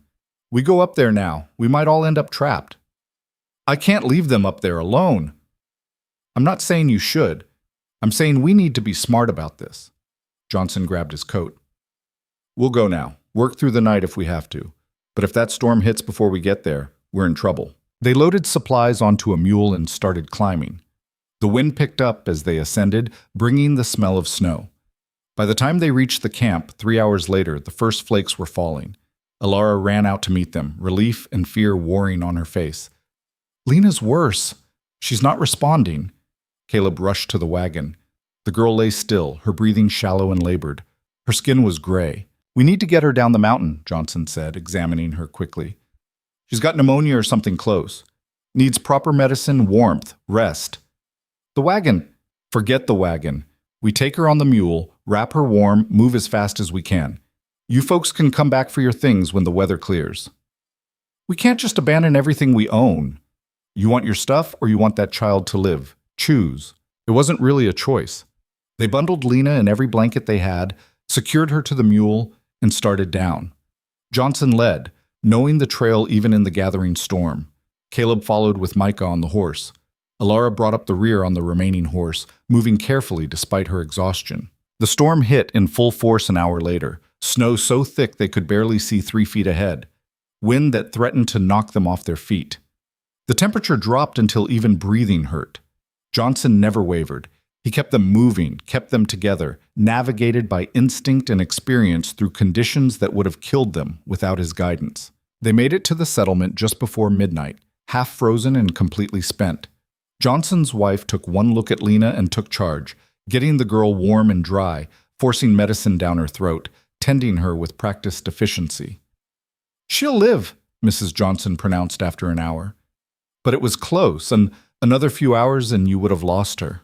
We go up there now. We might all end up trapped. I can't leave them up there alone. I'm not saying you should. I'm saying we need to be smart about this. Johnson grabbed his coat. We'll go now. Work through the night if we have to. But if that storm hits before we get there, we're in trouble. They loaded supplies onto a mule and started climbing. The wind picked up as they ascended, bringing the smell of snow. By the time they reached the camp, 3 hours later, the first flakes were falling. Alara ran out to meet them, relief and fear warring on her face. Lena's worse. She's not responding. Caleb rushed to the wagon. The girl lay still, her breathing shallow and labored. Her skin was gray. We need to get her down the mountain, Johnson said, examining her quickly. She's got pneumonia or something close. Needs proper medicine, warmth, rest. The wagon. Forget the wagon. We take her on the mule, wrap her warm, move as fast as we can. You folks can come back for your things when the weather clears. We can't just abandon everything we own. You want your stuff or you want that child to live? Choose. It wasn't really a choice. They bundled Lena in every blanket they had, secured her to the mule, and started down. Johnson led, knowing the trail even in the gathering storm. Caleb followed with Micah on the horse. Alara brought up the rear on the remaining horse, moving carefully despite her exhaustion. The storm hit in full force an hour later, snow so thick they could barely see 3 feet ahead, wind that threatened to knock them off their feet. The temperature dropped until even breathing hurt. Johnson never wavered. He kept them moving, kept them together, navigated by instinct and experience through conditions that would have killed them without his guidance. They made it to the settlement just before midnight, half frozen and completely spent. Johnson's wife took one look at Lena and took charge, getting the girl warm and dry, forcing medicine down her throat, tending her with practiced efficiency. She'll live, Mrs. Johnson pronounced after an hour. But it was close, and another few hours and you would have lost her.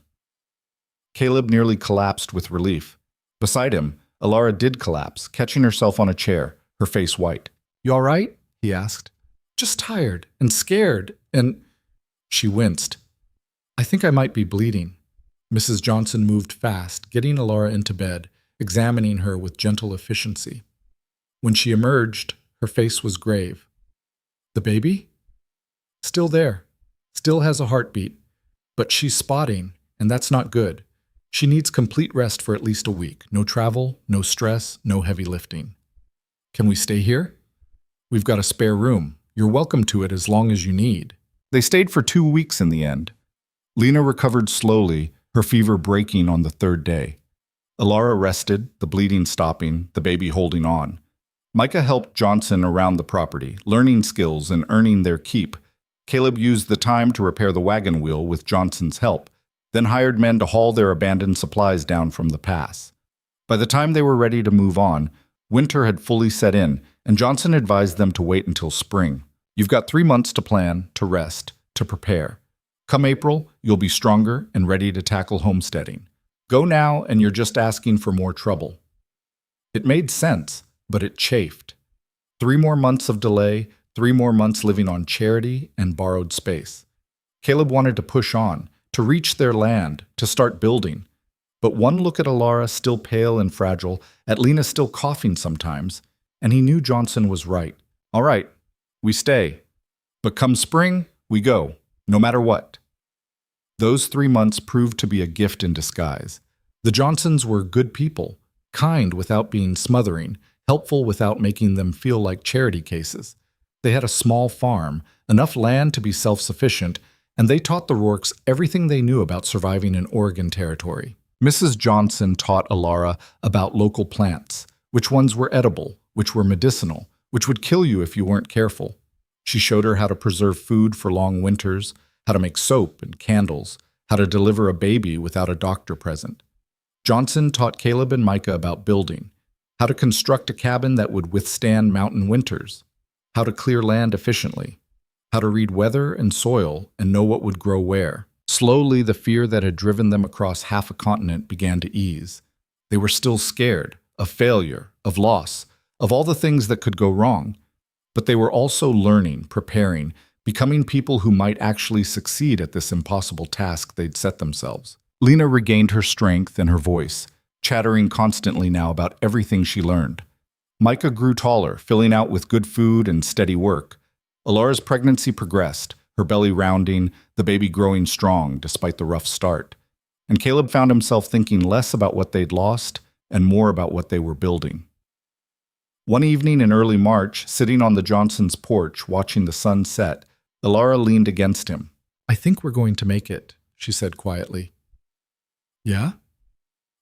Caleb nearly collapsed with relief. Beside him, Alara did collapse, catching herself on a chair, her face white. You all right? He asked. Just tired and scared, and... She winced. I think I might be bleeding. Mrs. Johnson moved fast, getting Alara into bed, examining her with gentle efficiency. When she emerged, her face was grave. The baby? Still there. Still has a heartbeat. But she's spotting, and that's not good. She needs complete rest for at least a week. No travel, no stress, no heavy lifting. Can we stay here? We've got a spare room. You're welcome to it as long as you need. They stayed for 2 weeks in the end. Lena recovered slowly, her fever breaking on the third day. Alara rested, the bleeding stopping, the baby holding on. Micah helped Johnson around the property, learning skills and earning their keep. Caleb used the time to repair the wagon wheel with Johnson's help, then hired men to haul their abandoned supplies down from the pass. By the time they were ready to move on, winter had fully set in, and Johnson advised them to wait until spring. You've got 3 months to plan, to rest, to prepare. Come April, you'll be stronger and ready to tackle homesteading. Go now, and you're just asking for more trouble. It made sense, but it chafed. 3 more months of delay, 3 more months living on charity and borrowed space. Caleb wanted to push on, to reach their land, to start building. But one look at Alara, still pale and fragile, at Lena still coughing sometimes, and he knew Johnson was right. All right, we stay. But come spring, we go, no matter what. Those 3 months proved to be a gift in disguise. The Johnsons were good people, kind without being smothering, helpful without making them feel like charity cases. They had a small farm, enough land to be self-sufficient, and they taught the Rourkes everything they knew about surviving in Oregon Territory. Mrs. Johnson taught Alara about local plants, which ones were edible, which were medicinal, which would kill you if you weren't careful. She showed her how to preserve food for long winters, how to make soap and candles, how to deliver a baby without a doctor present. Johnson taught Caleb and Micah about building, how to construct a cabin that would withstand mountain winters, how to clear land efficiently, how to read weather and soil and know what would grow where. Slowly, the fear that had driven them across half a continent began to ease. They were still scared, of failure, of loss, of all the things that could go wrong. But they were also learning, preparing, becoming people who might actually succeed at this impossible task they'd set themselves. Lena regained her strength and her voice, chattering constantly now about everything she learned. Micah grew taller, filling out with good food and steady work. Alara's pregnancy progressed, her belly rounding, the baby growing strong despite the rough start. And Caleb found himself thinking less about what they'd lost and more about what they were building. One evening in early March, sitting on the Johnsons' porch watching the sun set, Alara leaned against him. I think we're going to make it, she said quietly. Yeah?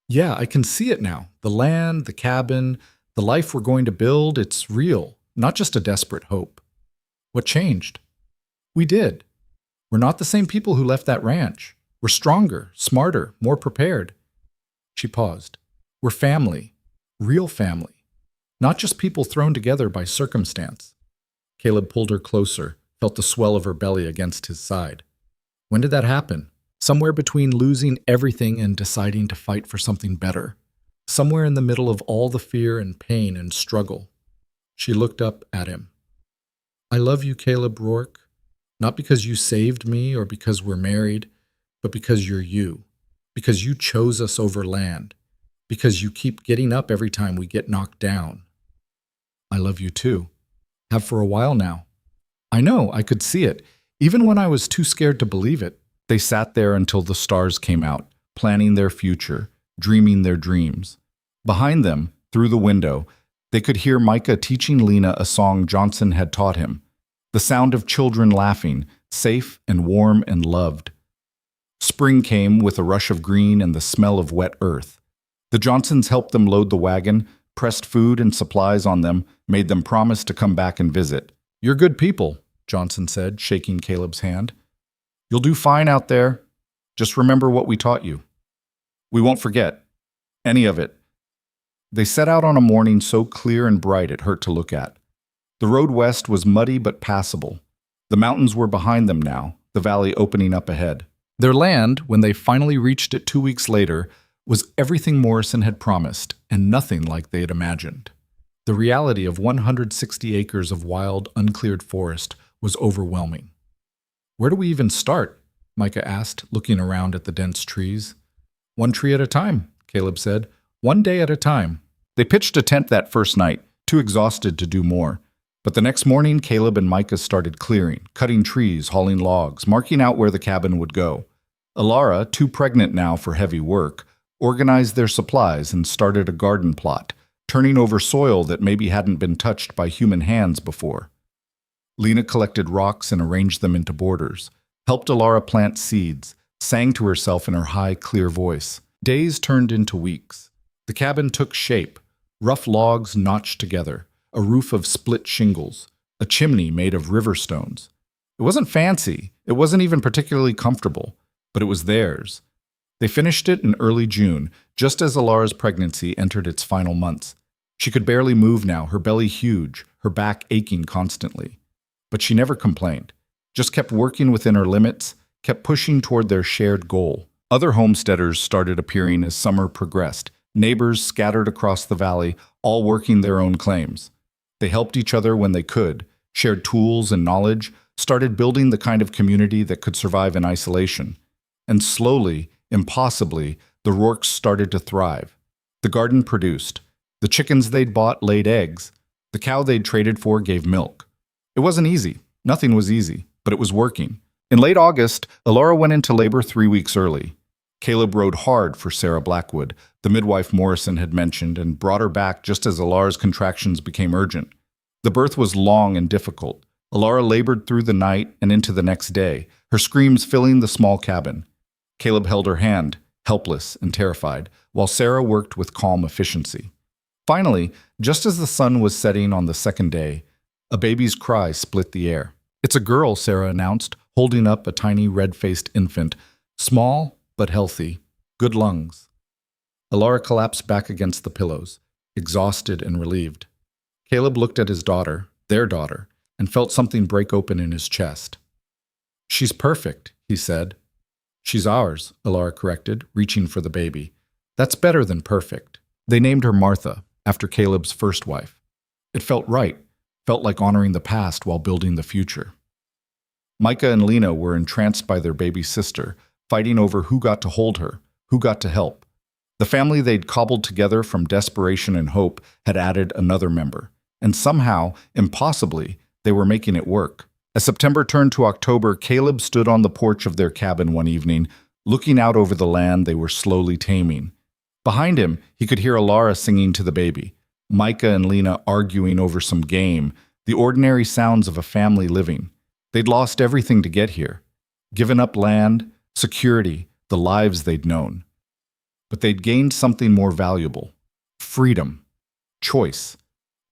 Yeah, I can see it now. The land, the cabin, the life we're going to build, it's real, not just a desperate hope. What changed? We did. We're not the same people who left that ranch. We're stronger, smarter, more prepared. She paused. We're family, real family, not just people thrown together by circumstance. Caleb pulled her closer, felt the swell of her belly against his side. When did that happen? Somewhere between losing everything and deciding to fight for something better. Somewhere in the middle of all the fear and pain and struggle. She looked up at him. I love you, Caleb Rourke. Not because you saved me or because we're married, but because you're you. Because you chose us over land. Because you keep getting up every time we get knocked down. I love you too. Have for a while now. I know, I could see it, even when I was too scared to believe it. They sat there until the stars came out, planning their future, dreaming their dreams. Behind them, through the window, they could hear Micah teaching Lena a song Johnson had taught him. The sound of children laughing, safe and warm and loved. Spring came with a rush of green and the smell of wet earth. The Johnsons helped them load the wagon, pressed food and supplies on them, made them promise to come back and visit. You're good people, Johnson said, shaking Caleb's hand. You'll do fine out there. Just remember what we taught you. We won't forget. Any of it. They set out on a morning so clear and bright it hurt to look at. The road west was muddy but passable. The mountains were behind them now, the valley opening up ahead. Their land, when they finally reached it 2 weeks later, was everything Morrison had promised and nothing like they had imagined. The reality of 160 acres of wild, uncleared forest was overwhelming. Where do we even start? Micah asked, looking around at the dense trees. 1 tree at a time, Caleb said. 1 day at a time. They pitched a tent that first night, too exhausted to do more. But the next morning, Caleb and Micah started clearing, cutting trees, hauling logs, marking out where the cabin would go. Alara, too pregnant now for heavy work, organized their supplies and started a garden plot, turning over soil that maybe hadn't been touched by human hands before. Lena collected rocks and arranged them into borders, helped Alara plant seeds, sang to herself in her high, clear voice. Days turned into weeks. The cabin took shape, rough logs notched together, a roof of split shingles, a chimney made of river stones. It wasn't fancy, it wasn't even particularly comfortable, but it was theirs. They finished it in early June, just as Alara's pregnancy entered its final months. She could barely move now, her belly huge, her back aching constantly. But she never complained, just kept working within her limits, kept pushing toward their shared goal. Other homesteaders started appearing as summer progressed, neighbors scattered across the valley, all working their own claims. They helped each other when they could, shared tools and knowledge, started building the kind of community that could survive in isolation. And slowly, impossibly, the Rourkes started to thrive. The garden produced. The chickens they'd bought laid eggs. The cow they'd traded for gave milk. It wasn't easy. Nothing was easy, but it was working. In late August, Alara went into labor 3 weeks early. Caleb rode hard for Sarah Blackwood, the midwife Morrison had mentioned, and brought her back just as Alara's contractions became urgent. The birth was long and difficult. Alara labored through the night and into the next day, her screams filling the small cabin. Caleb held her hand, helpless and terrified, while Sarah worked with calm efficiency. Finally, just as the sun was setting on the second day, a baby's cry split the air. "It's a girl," Sarah announced, holding up a tiny red-faced infant, small but healthy, good lungs. Alara collapsed back against the pillows, exhausted and relieved. Caleb looked at his daughter, their daughter, and felt something break open in his chest. "She's perfect," he said. "She's ours," Alara corrected, reaching for the baby. "That's better than perfect." They named her Martha, after Caleb's first wife. It felt right, felt like honoring the past while building the future. Micah and Lena were entranced by their baby sister, fighting over who got to hold her, who got to help. The family they'd cobbled together from desperation and hope had added another member, and somehow, impossibly, they were making it work. As September turned to October, Caleb stood on the porch of their cabin one evening, looking out over the land they were slowly taming. Behind him, he could hear Alara singing to the baby, Micah and Lena arguing over some game, the ordinary sounds of a family living. They'd lost everything to get here, given up land, security, the lives they'd known. But they'd gained something more valuable: freedom, choice,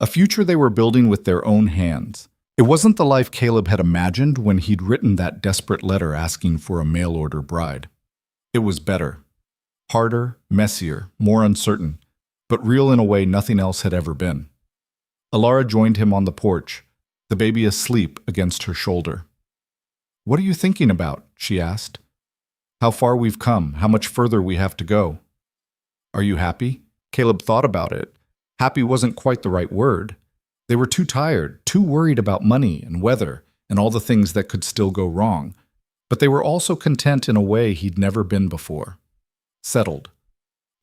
a future they were building with their own hands. It wasn't the life Caleb had imagined when he'd written that desperate letter asking for a mail-order bride. It was better. Harder, messier, more uncertain, but real in a way nothing else had ever been. Alara joined him on the porch, the baby asleep against her shoulder. "What are you thinking about?" she asked. "How far we've come, how much further we have to go." "Are you happy?" Caleb thought about it. Happy wasn't quite the right word. They were too tired, too worried about money and weather and all the things that could still go wrong. But they were also content in a way he'd never been before. Settled.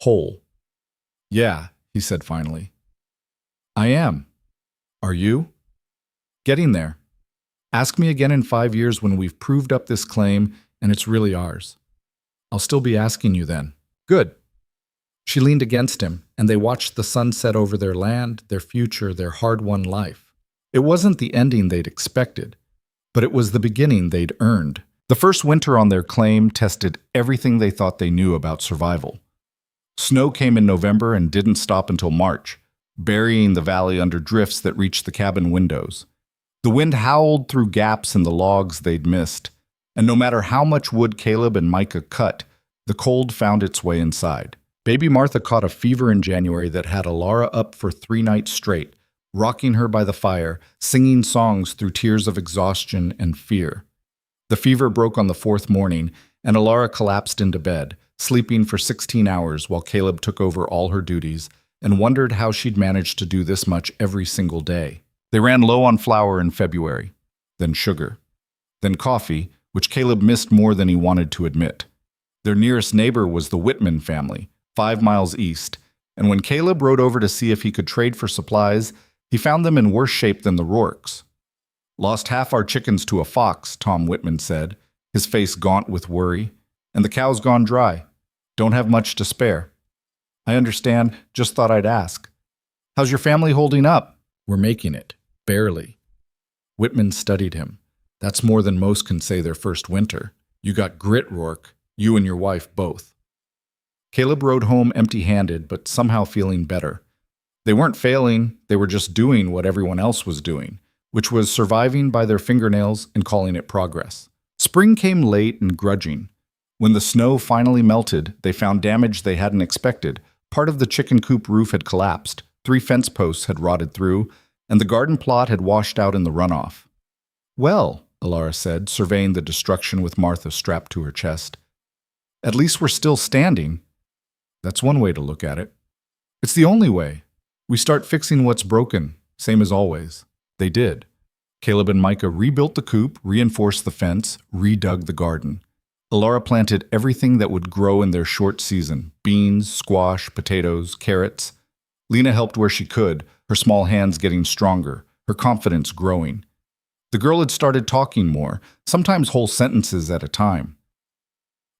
Whole. "Yeah," he said finally. "I am. Are you?" "Getting there. Ask me again in 5 years when we've proved up this claim and it's really ours. I'll still be asking you then." "Good." She leaned against him, and they watched the sun set over their land, their future, their hard-won life. It wasn't the ending they'd expected, but it was the beginning they'd earned. The first winter on their claim tested everything they thought they knew about survival. Snow came in November and didn't stop until March, burying the valley under drifts that reached the cabin windows. The wind howled through gaps in the logs they'd missed, and no matter how much wood Caleb and Micah cut, the cold found its way inside. Baby Martha caught a fever in January that had Alara up for 3 nights straight, rocking her by the fire, singing songs through tears of exhaustion and fear. The fever broke on the 4th morning, and Alara collapsed into bed, sleeping for 16 hours while Caleb took over all her duties and wondered how she'd managed to do this much every single day. They ran low on flour in February, then sugar, then coffee, which Caleb missed more than he wanted to admit. Their nearest neighbor was the Whitman family, 5 miles east, and when Caleb rode over to see if he could trade for supplies, he found them in worse shape than the Rourkes. "Lost half our chickens to a fox," Tom Whitman said, his face gaunt with worry, "and the cow's gone dry. Don't have much to spare." "I understand, just thought I'd ask. How's your family holding up?" "We're making it. Barely." Whitman studied him. That's more than most can say their first winter. You got grit, Rourke. You and your wife both. Caleb rode home empty-handed, but somehow feeling better. They weren't failing, they were just doing what everyone else was doing, which was surviving by their fingernails and calling it progress. Spring came late and grudging. When the snow finally melted, they found damage they hadn't expected. Part of the chicken coop roof had collapsed, 3 fence posts had rotted through, and the garden plot had washed out in the runoff. "Well," Alara said, surveying the destruction with Martha strapped to her chest. "At least we're still standing." "That's one way to look at it." "It's the only way. We start fixing what's broken, same as always." They did. Caleb and Micah rebuilt the coop, reinforced the fence, redug the garden. Alara planted everything that would grow in their short season: beans, squash, potatoes, carrots. Lena helped where she could, her small hands getting stronger, her confidence growing. The girl had started talking more, sometimes whole sentences at a time.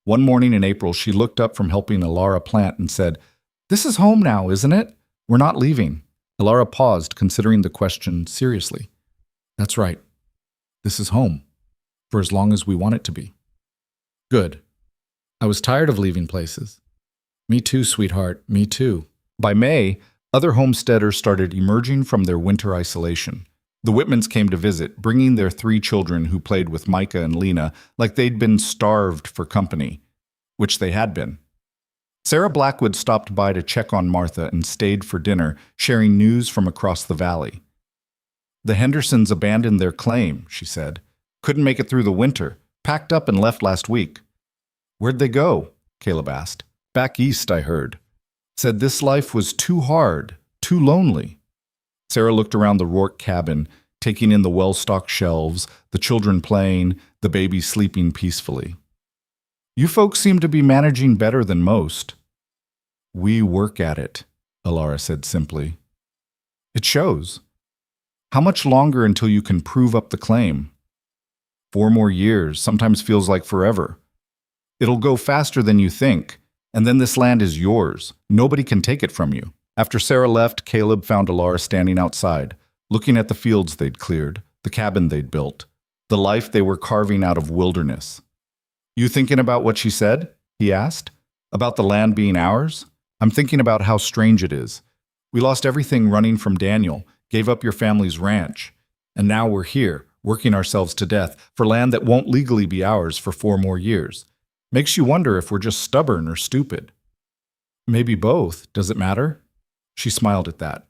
One morning in April, she looked up from helping Alara plant and said, "This is home now, isn't it? We're not leaving." Alara paused, considering the question seriously. "That's right. This is home. For as long as we want it to be." "Good. I was tired of leaving places." "Me too, sweetheart. Me too." By May, other homesteaders started emerging from their winter isolation. The Whitmans came to visit, bringing their 3 children who played with Micah and Lena like they'd been starved for company, which they had been. Sarah Blackwood stopped by to check on Martha and stayed for dinner, sharing news from across the valley. "The Hendersons abandoned their claim," she said. "Couldn't make it through the winter. Packed up and left last week." "Where'd they go?" Caleb asked. "Back east, I heard. Said this life was too hard, too lonely." Sarah looked around the Rourke cabin, taking in the well-stocked shelves, the children playing, the baby sleeping peacefully. "You folks seem to be managing better than most." "We work at it," Alara said simply. "It shows. How much longer until you can prove up the claim?" 4 more years, sometimes feels like forever. It'll go faster than you think, and then this land is yours. Nobody can take it from you. After Sarah left, Caleb found Alara standing outside, looking at the fields they'd cleared, the cabin they'd built, the life they were carving out of wilderness. "You thinking about what she said?" he asked. "About the land being ours? I'm thinking about how strange it is. We lost everything running from Daniel, gave up your family's ranch, and now we're here, working ourselves to death for land that won't legally be ours for 4 more years. Makes you wonder if we're just stubborn or stupid." "Maybe both. Does it matter?" She smiled at that.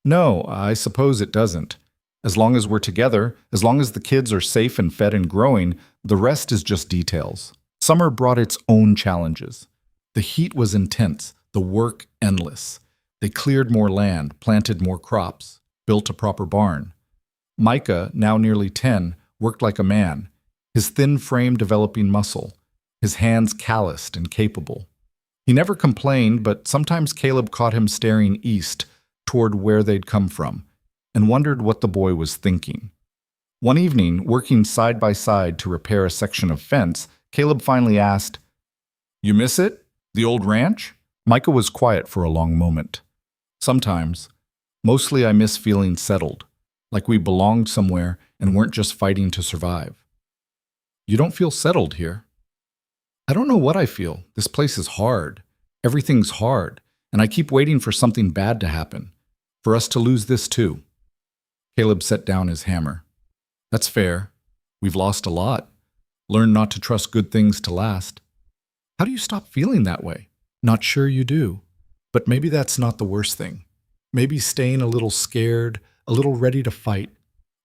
"No, I suppose it doesn't. As long as we're together, as long as the kids are safe and fed and growing, the rest is just details." Summer brought its own challenges. The heat was intense, the work endless. They cleared more land, planted more crops, built a proper barn. Micah, now nearly 10, worked like a man, his thin frame developing muscle, his hands calloused and capable. He never complained, but sometimes Caleb caught him staring east, toward where they'd come from, and wondered what the boy was thinking. One evening, working side by side to repair a section of fence, Caleb finally asked, "You miss it? The old ranch?" Micah was quiet for a long moment. "Sometimes. Mostly I miss feeling settled, like we belonged somewhere and weren't just fighting to survive." "You don't feel settled here." "I don't know what I feel. This place is hard. Everything's hard, and I keep waiting for something bad to happen, for us to lose this too." Caleb set down his hammer. "That's fair. We've lost a lot. Learned not to trust good things to last." "How do you stop feeling that way?" "Not sure you do. But maybe that's not the worst thing. Maybe staying a little scared, a little ready to fight.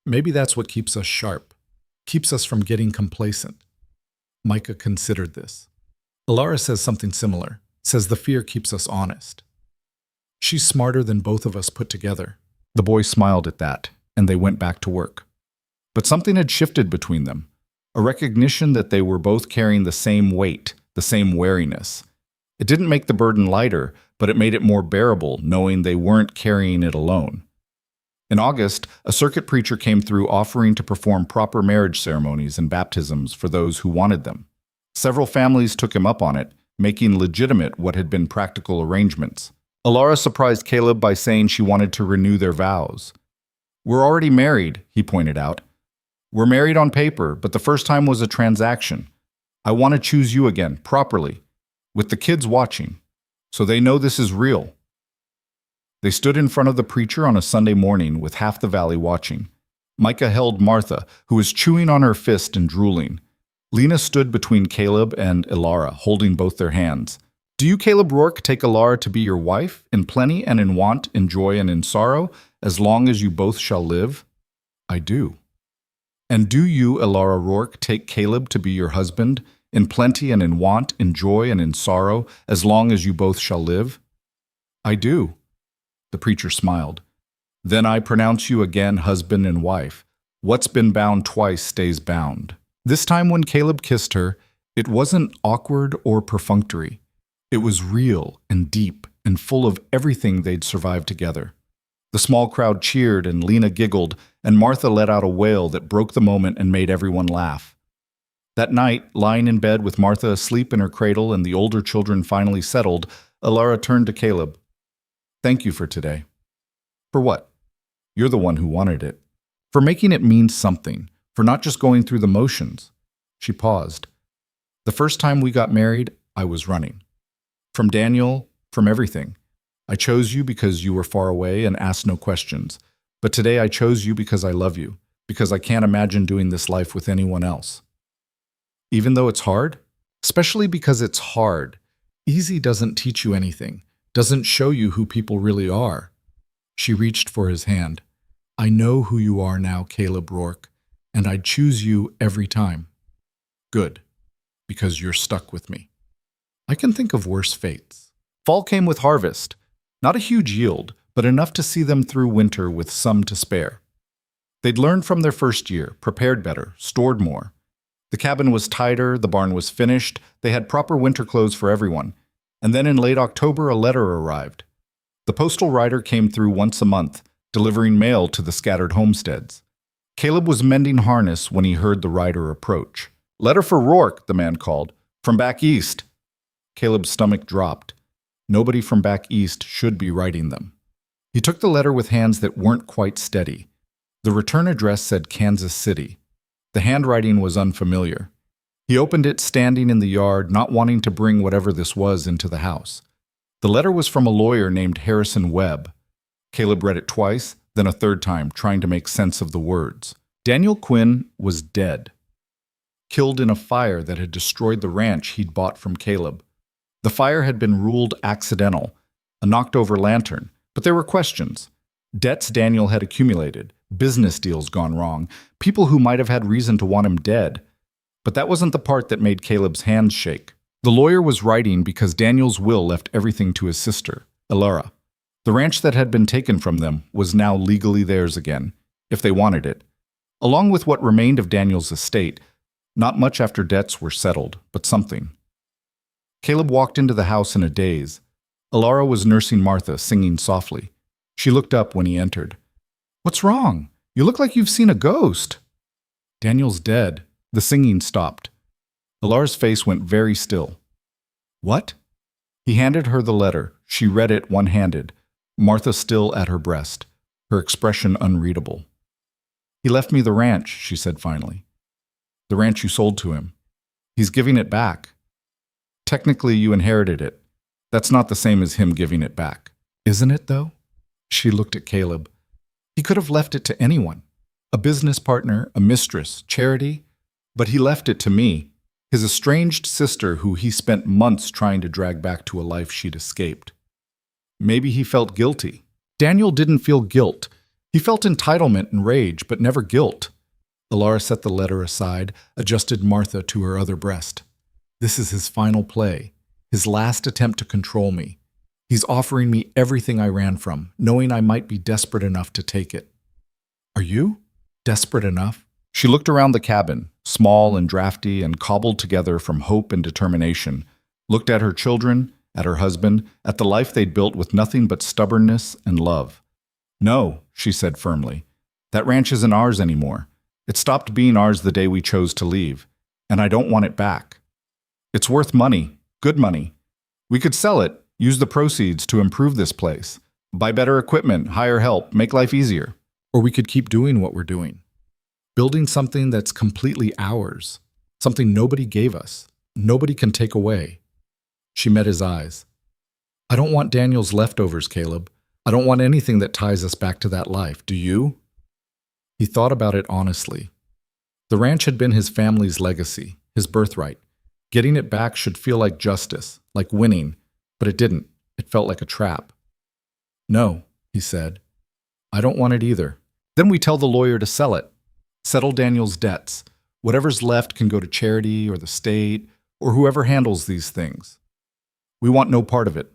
Maybe that's what keeps us sharp, keeps us from getting complacent." Micah considered this. Alara says something similar, says the fear keeps us honest. "She's smarter than both of us put together." The boy smiled at that, and they went back to work. But something had shifted between them, a recognition that they were both carrying the same weight, the same wariness. It didn't make the burden lighter, but it made it more bearable, knowing they weren't carrying it alone. In August, a circuit preacher came through offering to perform proper marriage ceremonies and baptisms for those who wanted them. Several families took him up on it, making legitimate what had been practical arrangements. Alara surprised Caleb by saying she wanted to renew their vows. We're already married, he pointed out. We're married on paper, but the first time was a transaction. I want to choose you again, properly, with the kids watching, so they know this is real. They stood in front of the preacher on a Sunday morning with half the valley watching. Micah held Martha, who was chewing on her fist and drooling. Lena stood between Caleb and Ilara, holding both their hands. Do you, Caleb Rourke, take Ilara to be your wife, in plenty and in want, in joy and in sorrow, as long as you both shall live? I do. And do you, Ilara Rourke, take Caleb to be your husband, in plenty and in want, in joy and in sorrow, as long as you both shall live? I do. The preacher smiled. Then I pronounce you again husband and wife. What's been bound twice stays bound. This time when Caleb kissed her, it wasn't awkward or perfunctory. It was real and deep and full of everything they'd survived together. The small crowd cheered and Lena giggled, and Martha let out a wail that broke the moment and made everyone laugh. That night, lying in bed with Martha asleep in her cradle and the older children finally settled, Ilara turned to Caleb. Thank you for today. For what? You're the one who wanted it. For making it mean something, for not just going through the motions. She paused. The first time we got married, I was running. From Daniel, from everything. I chose you because you were far away and asked no questions. But today I chose you because I love you, because I can't imagine doing this life with anyone else. Even though it's hard? Especially because it's hard. Easy doesn't teach you anything, doesn't show you who people really are. She reached for his hand. I know who you are now, Caleb Rourke, and I'd choose you every time. Good, because you're stuck with me. I can think of worse fates. Fall came with harvest. Not a huge yield, but enough to see them through winter with some to spare. They'd learned from their first year, prepared better, stored more. The cabin was tighter, the barn was finished, they had proper winter clothes for everyone. And then in late October, a letter arrived. The postal rider came through once a month, delivering mail to the scattered homesteads. Caleb was mending harness when he heard the rider approach. Letter for Rourke, the man called. From back east. Caleb's stomach dropped. Nobody from back east should be writing them. He took the letter with hands that weren't quite steady. The return address said Kansas City. The handwriting was unfamiliar. He opened it standing in the yard, not wanting to bring whatever this was into the house. The letter was from a lawyer named Harrison Webb. Caleb read it twice, then a third time, trying to make sense of the words. Daniel Quinn was dead. Killed in a fire that had destroyed the ranch he'd bought from Caleb. The fire had been ruled accidental, a knocked-over lantern, but there were questions. Debts Daniel had accumulated, business deals gone wrong, people who might have had reason to want him dead. But that wasn't the part that made Caleb's hands shake. The lawyer was writing because Daniel's will left everything to his sister, Ilara. The ranch that had been taken from them was now legally theirs again, if they wanted it. Along with what remained of Daniel's estate, not much after debts were settled, but something. Caleb walked into the house in a daze. Ilara was nursing Martha, singing softly. She looked up when he entered. What's wrong? You look like you've seen a ghost. Daniel's dead. The singing stopped. Ilara's face went very still. What? He handed her the letter. She read it one-handed, Martha still at her breast, her expression unreadable. He left me the ranch, she said finally. The ranch you sold to him. He's giving it back. Technically, you inherited it. That's not the same as him giving it back. Isn't it, though? She looked at Caleb. He could have left it to anyone. A business partner, a mistress, charity. But he left it to me, his estranged sister who he spent months trying to drag back to a life she'd escaped. Maybe he felt guilty. Daniel didn't feel guilt. He felt entitlement and rage, but never guilt. Ilara set the letter aside, adjusted Martha to her other breast. This is his final play, his last attempt to control me. He's offering me everything I ran from, knowing I might be desperate enough to take it. Are you? Desperate enough? She looked around the cabin, small and drafty and cobbled together from hope and determination, looked at her children, at her husband, at the life they'd built with nothing but stubbornness and love. No, she said firmly. That ranch isn't ours anymore. It stopped being ours the day we chose to leave, and I don't want it back. It's worth money, good money. We could sell it, use the proceeds to improve this place, buy better equipment, hire help, make life easier. Or we could keep doing what we're doing, building something that's completely ours, something nobody gave us, nobody can take away. She met his eyes. I don't want Daniel's leftovers, Caleb. I don't want anything that ties us back to that life. Do you? He thought about it honestly. The ranch had been his family's legacy, his birthright. Getting it back should feel like justice, like winning, but it didn't. It felt like a trap. No, he said. I don't want it either. Then we tell the lawyer to sell it. Settle Daniel's debts. Whatever's left can go to charity or the state or whoever handles these things. We want no part of it.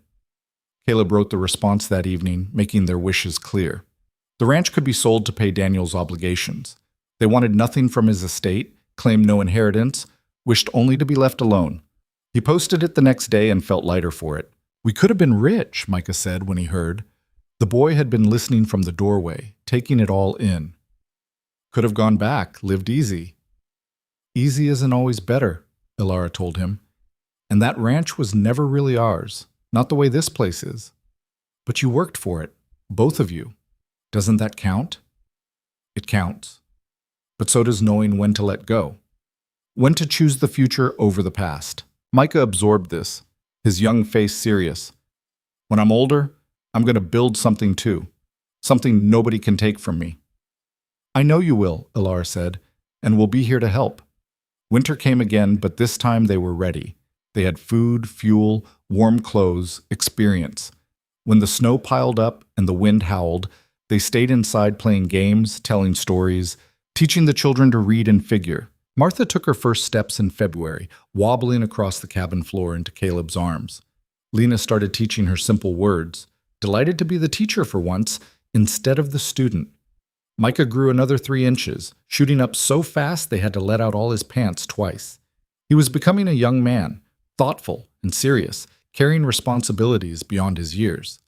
Caleb wrote the response that evening, making their wishes clear. The ranch could be sold to pay Daniel's obligations. They wanted nothing from his estate, claimed no inheritance, wished only to be left alone. He posted it the next day and felt lighter for it. We could have been rich, Micah said when he heard. The boy had been listening from the doorway, taking it all in. Could have gone back, lived easy. Easy isn't always better, Ilara told him. And that ranch was never really ours, not the way this place is. But you worked for it, both of you. Doesn't that count? It counts. But so does knowing when to let go. When to choose the future over the past. Micah absorbed this, his young face serious. When I'm older, I'm going to build something too. Something nobody can take from me. I know you will, Ilara said, and we'll be here to help. Winter came again, but this time they were ready. They had food, fuel, warm clothes, experience. When the snow piled up and the wind howled, they stayed inside playing games, telling stories, teaching the children to read and figure. Martha took her first steps in February, wobbling across the cabin floor into Caleb's arms. Lena started teaching her simple words, delighted to be the teacher for once, instead of the student. Micah grew another 3 inches, shooting up so fast they had to let out all his pants twice. He was becoming a young man, thoughtful and serious, carrying responsibilities beyond his years.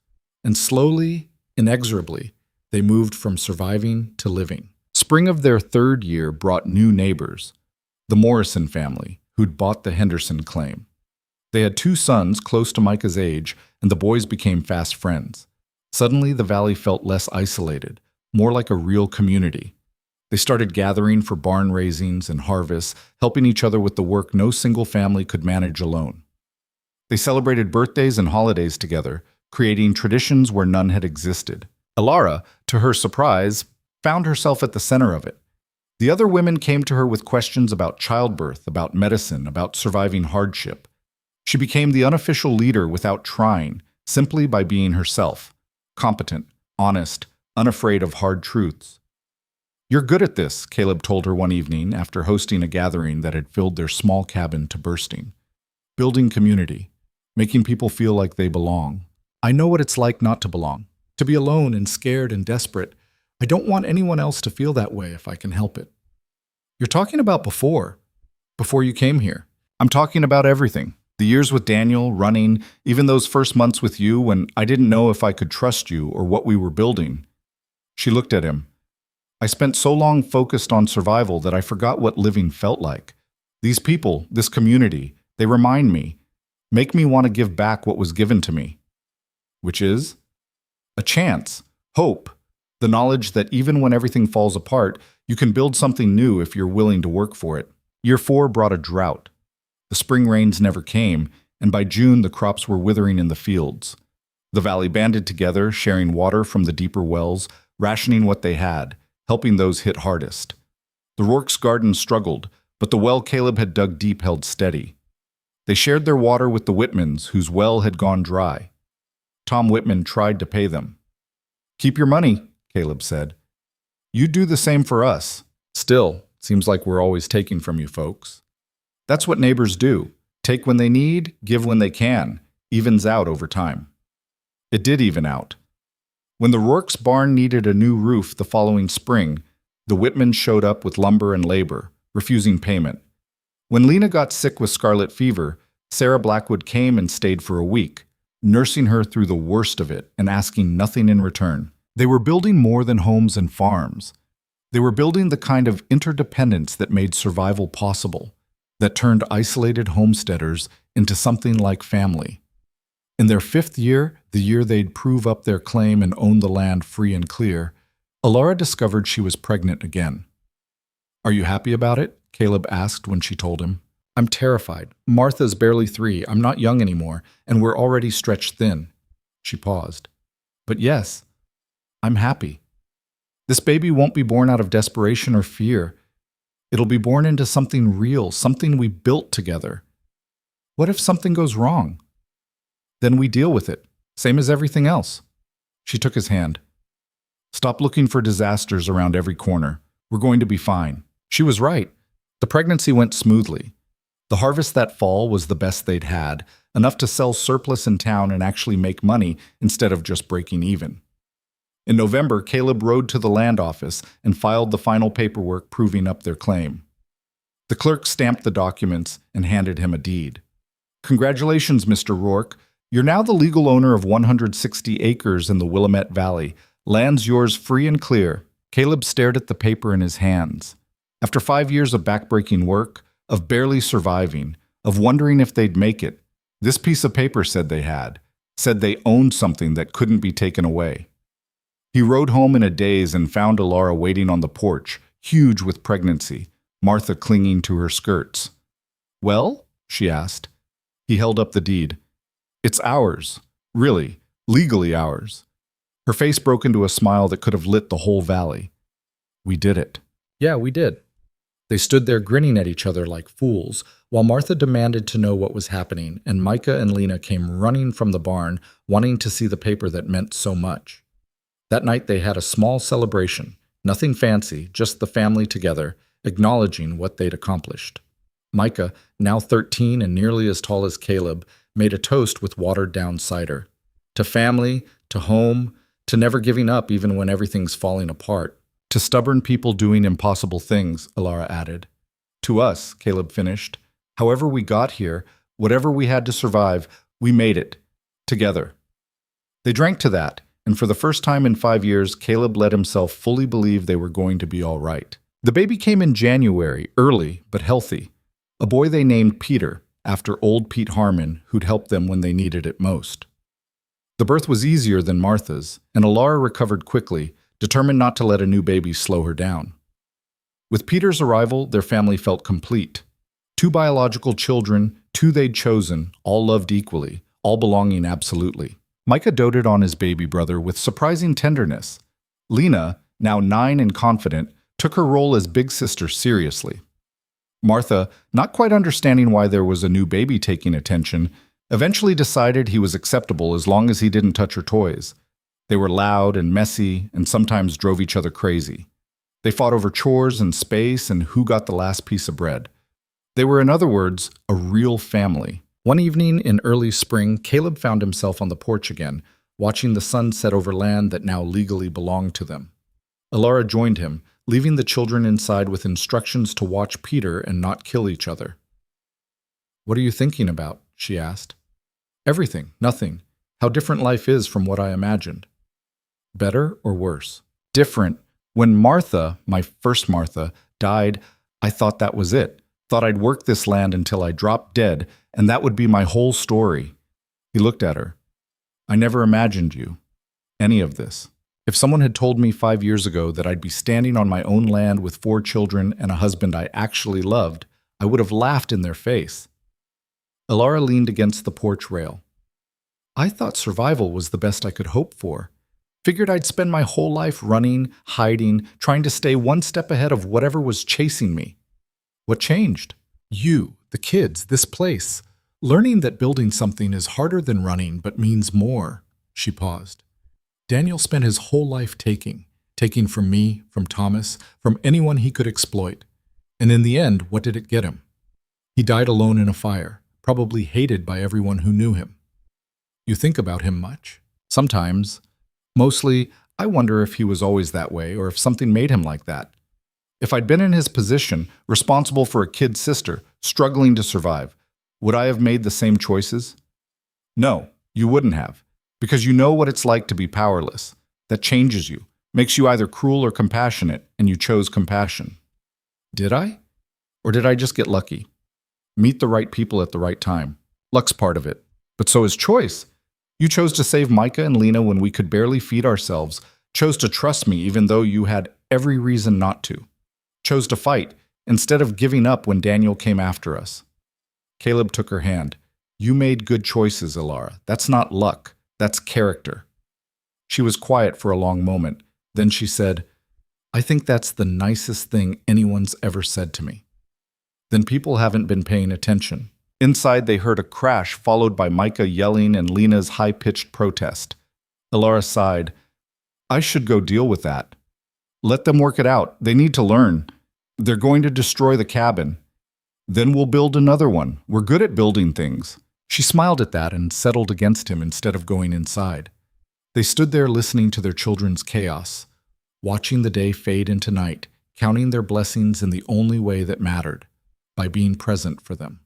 And slowly, inexorably, they moved from surviving to living. Spring of their 3rd year brought new neighbors, the Morrison family, who'd bought the Henderson claim. They had 2 sons close to Micah's age, and the boys became fast friends. Suddenly, the valley felt less isolated, more like a real community. They started gathering for barn raisings and harvests, helping each other with the work no single family could manage alone. They celebrated birthdays and holidays together, creating traditions where none had existed. Ilara, to her surprise, found herself at the center of it. The other women came to her with questions about childbirth, about medicine, about surviving hardship. She became the unofficial leader without trying, simply by being herself, competent, honest, unafraid of hard truths. You're good at this, Caleb told her one evening after hosting a gathering that had filled their small cabin to bursting. Building community, making people feel like they belong. I know what it's like not to belong, to be alone and scared and desperate. I don't want anyone else to feel that way if I can help it. You're talking about before you came here. I'm talking about everything. The years with Daniel, running, even those first months with you when I didn't know if I could trust you or what we were building. She looked at him. I spent so long focused on survival that I forgot what living felt like. These people, this community, they remind me, make me want to give back what was given to me. Which is? A chance, hope, the knowledge that even when everything falls apart, you can build something new if you're willing to work for it. Year 4 brought a drought. The spring rains never came, and by June the crops were withering in the fields. The valley banded together, sharing water from the deeper wells, rationing what they had, helping those hit hardest. The Rourke's garden struggled, but the well Caleb had dug deep held steady. They shared their water with the Whitmans, whose well had gone dry. Tom Whitman tried to pay them. Keep your money, Caleb said. You do the same for us. Still, seems like we're always taking from you folks. That's what neighbors do. Take when they need, give when they can. Evens out over time. It did even out. When the Rourke's barn needed a new roof the following spring, the Whitmans showed up with lumber and labor, refusing payment. When Lena got sick with scarlet fever, Sarah Blackwood came and stayed for a week, nursing her through the worst of it and asking nothing in return. They were building more than homes and farms. They were building the kind of interdependence that made survival possible, that turned isolated homesteaders into something like family. In their 5th year, the year they'd prove up their claim and own the land free and clear, Alara discovered she was pregnant again. Are you happy about it? Caleb asked when she told him. I'm terrified. Martha's barely 3. I'm not young anymore, and we're already stretched thin. She paused. But yes, I'm happy. This baby won't be born out of desperation or fear. It'll be born into something real, something we built together. What if something goes wrong? Then we deal with it, same as everything else. She took his hand. Stop looking for disasters around every corner. We're going to be fine. She was right. The pregnancy went smoothly. The harvest that fall was the best they'd had, enough to sell surplus in town and actually make money instead of just breaking even. In November, Caleb rode to the land office and filed the final paperwork proving up their claim. The clerk stamped the documents and handed him a deed. Congratulations, Mr. Rourke. You're now the legal owner of 160 acres in the Willamette Valley. Land's yours free and clear. Caleb stared at the paper in his hands. After 5 years of backbreaking work, of barely surviving, of wondering if they'd make it, this piece of paper said they owned something that couldn't be taken away. He rode home in a daze and found Alara waiting on the porch, huge with pregnancy, Martha clinging to her skirts. Well? She asked. He held up the deed. It's ours. Really, legally ours. Her face broke into a smile that could have lit the whole valley. We did it. Yeah, we did. They stood there grinning at each other like fools, while Martha demanded to know what was happening, and Micah and Lena came running from the barn, wanting to see the paper that meant so much. That night they had a small celebration, nothing fancy, just the family together, acknowledging what they'd accomplished. Micah, now 13 and nearly as tall as Caleb, made a toast with watered-down cider. To family, to home, to never giving up even when everything's falling apart. To stubborn people doing impossible things, Alara added. To us, Caleb finished. However we got here, whatever we had to survive, we made it. Together. They drank to that, and for the first time in 5 years, Caleb let himself fully believe they were going to be all right. The baby came in January, early but healthy. A boy they named Peter, after old Pete Harmon, who'd helped them when they needed it most. The birth was easier than Martha's, and Alara recovered quickly, determined not to let a new baby slow her down. With Peter's arrival, their family felt complete. 2 biological children, 2 they'd chosen, all loved equally, all belonging absolutely. Micah doted on his baby brother with surprising tenderness. Lena, now 9 and confident, took her role as big sister seriously. Martha, not quite understanding why there was a new baby taking attention, eventually decided he was acceptable as long as he didn't touch her toys. They were loud and messy and sometimes drove each other crazy. They fought over chores and space and who got the last piece of bread. They were, in other words, a real family. One evening in early spring, Caleb found himself on the porch again, watching the sun set over land that now legally belonged to them. Alara joined him, leaving the children inside with instructions to watch Peter and not kill each other. What are you thinking about? She asked. Everything, nothing. How different life is from what I imagined. Better or worse? Different. When Martha, my first Martha, died, I thought that was it. Thought I'd work this land until I dropped dead, and that would be my whole story. He looked at her. I never imagined you. Any of this. If someone had told me 5 years ago that I'd be standing on my own land with 4 children and a husband I actually loved, I would have laughed in their face. Alara leaned against the porch rail. I thought survival was the best I could hope for. Figured I'd spend my whole life running, hiding, trying to stay one step ahead of whatever was chasing me. What changed? You, the kids, this place. Learning that building something is harder than running but means more. She paused. Daniel spent his whole life taking from me, from Thomas, from anyone he could exploit. And in the end, what did it get him? He died alone in a fire, probably hated by everyone who knew him. You think about him much? Sometimes. Mostly, I wonder if he was always that way or if something made him like that. If I'd been in his position, responsible for a kid sister, struggling to survive, would I have made the same choices? No, you wouldn't have, because you know what it's like to be powerless. That changes you, makes you either cruel or compassionate, and you chose compassion. Did I? Or did I just get lucky? Meet the right people at the right time. Luck's part of it, but so is choice. You chose to save Micah and Lena when we could barely feed ourselves. Chose to trust me even though you had every reason not to. Chose to fight instead of giving up when Daniel came after us. Caleb took her hand. You made good choices, Ilara. That's not luck. That's character. She was quiet for a long moment. Then she said, I think that's the nicest thing anyone's ever said to me. Then people haven't been paying attention. Inside, they heard a crash followed by Micah yelling and Lena's high-pitched protest. Ilara sighed. I should go deal with that. Let them work it out. They need to learn. They're going to destroy the cabin. Then we'll build another one. We're good at building things. She smiled at that and settled against him instead of going inside. They stood there listening to their children's chaos, watching the day fade into night, counting their blessings in the only way that mattered, by being present for them.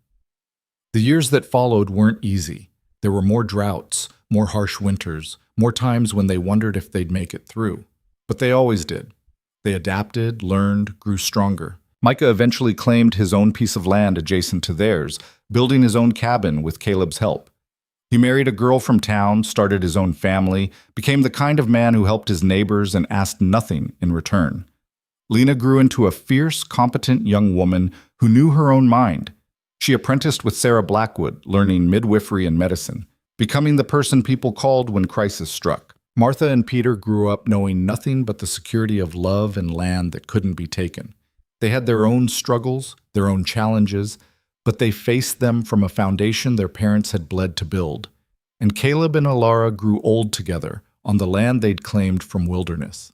The years that followed weren't easy. There were more droughts, more harsh winters, more times when they wondered if they'd make it through. But they always did. They adapted, learned, grew stronger. Micah eventually claimed his own piece of land adjacent to theirs, building his own cabin with Caleb's help. He married a girl from town, started his own family, became the kind of man who helped his neighbors and asked nothing in return. Lena grew into a fierce, competent young woman who knew her own mind. She apprenticed with Sarah Blackwood, learning midwifery and medicine, becoming the person people called when crisis struck. Martha and Peter grew up knowing nothing but the security of love and land that couldn't be taken. They had their own struggles, their own challenges, but they faced them from a foundation their parents had bled to build. And Caleb and Ilara grew old together on the land they'd claimed from wilderness.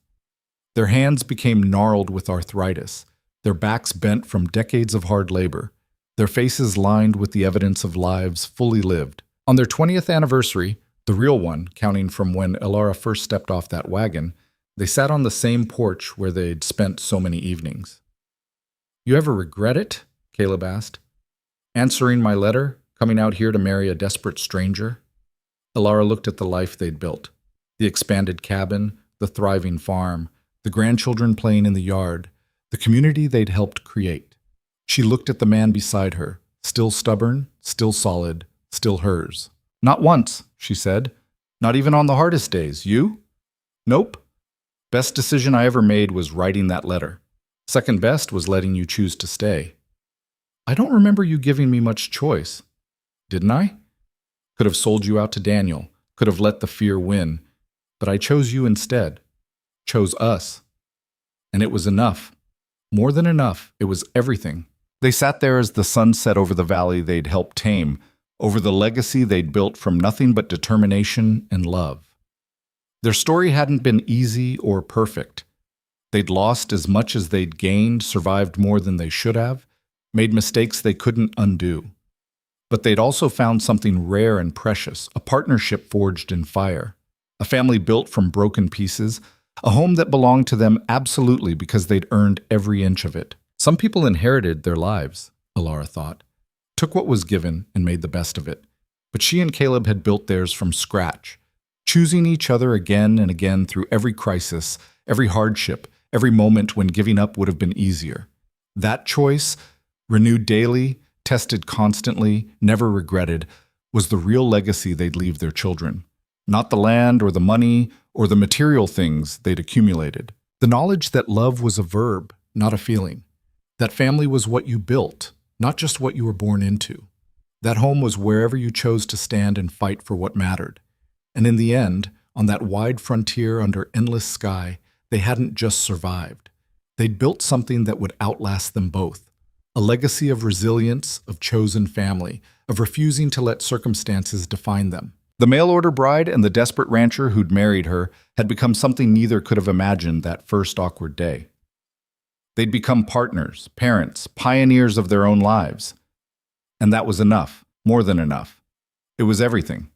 Their hands became gnarled with arthritis, their backs bent from decades of hard labor, their faces lined with the evidence of lives fully lived. On their 20th anniversary, the real one, counting from when Ilara first stepped off that wagon, they sat on the same porch where they'd spent so many evenings. You ever regret it? Caleb asked. Answering my letter, coming out here to marry a desperate stranger? Ilara looked at the life they'd built. The expanded cabin, the thriving farm, the grandchildren playing in the yard, the community they'd helped create. She looked at the man beside her, still stubborn, still solid, still hers. Not once, she said. Not even on the hardest days. You? Nope. Best decision I ever made was writing that letter. Second best was letting you choose to stay. I don't remember you giving me much choice. Didn't I? Could have sold you out to Daniel, could have let the fear win, but I chose you instead. Chose us. And it was enough. More than enough. It was everything. They sat there as the sun set over the valley they'd helped tame, over the legacy they'd built from nothing but determination and love. Their story hadn't been easy or perfect. They'd lost as much as they'd gained, survived more than they should have, made mistakes they couldn't undo. But they'd also found something rare and precious, a partnership forged in fire, a family built from broken pieces, a home that belonged to them absolutely because they'd earned every inch of it. Some people inherited their lives, Ilara thought, took what was given and made the best of it. But she and Caleb had built theirs from scratch, choosing each other again and again through every crisis, every hardship, every moment when giving up would have been easier. That choice, renewed daily, tested constantly, never regretted, was the real legacy they'd leave their children. Not the land or the money or the material things they'd accumulated. The knowledge that love was a verb, not a feeling. That family was what you built, not just what you were born into. That home was wherever you chose to stand and fight for what mattered. And in the end, on that wide frontier under endless sky, they hadn't just survived. They'd built something that would outlast them both. A legacy of resilience, of chosen family, of refusing to let circumstances define them. The mail-order bride and the desperate rancher who'd married her had become something neither could have imagined that first awkward day. They'd become partners, parents, pioneers of their own lives. And that was enough, more than enough. It was everything.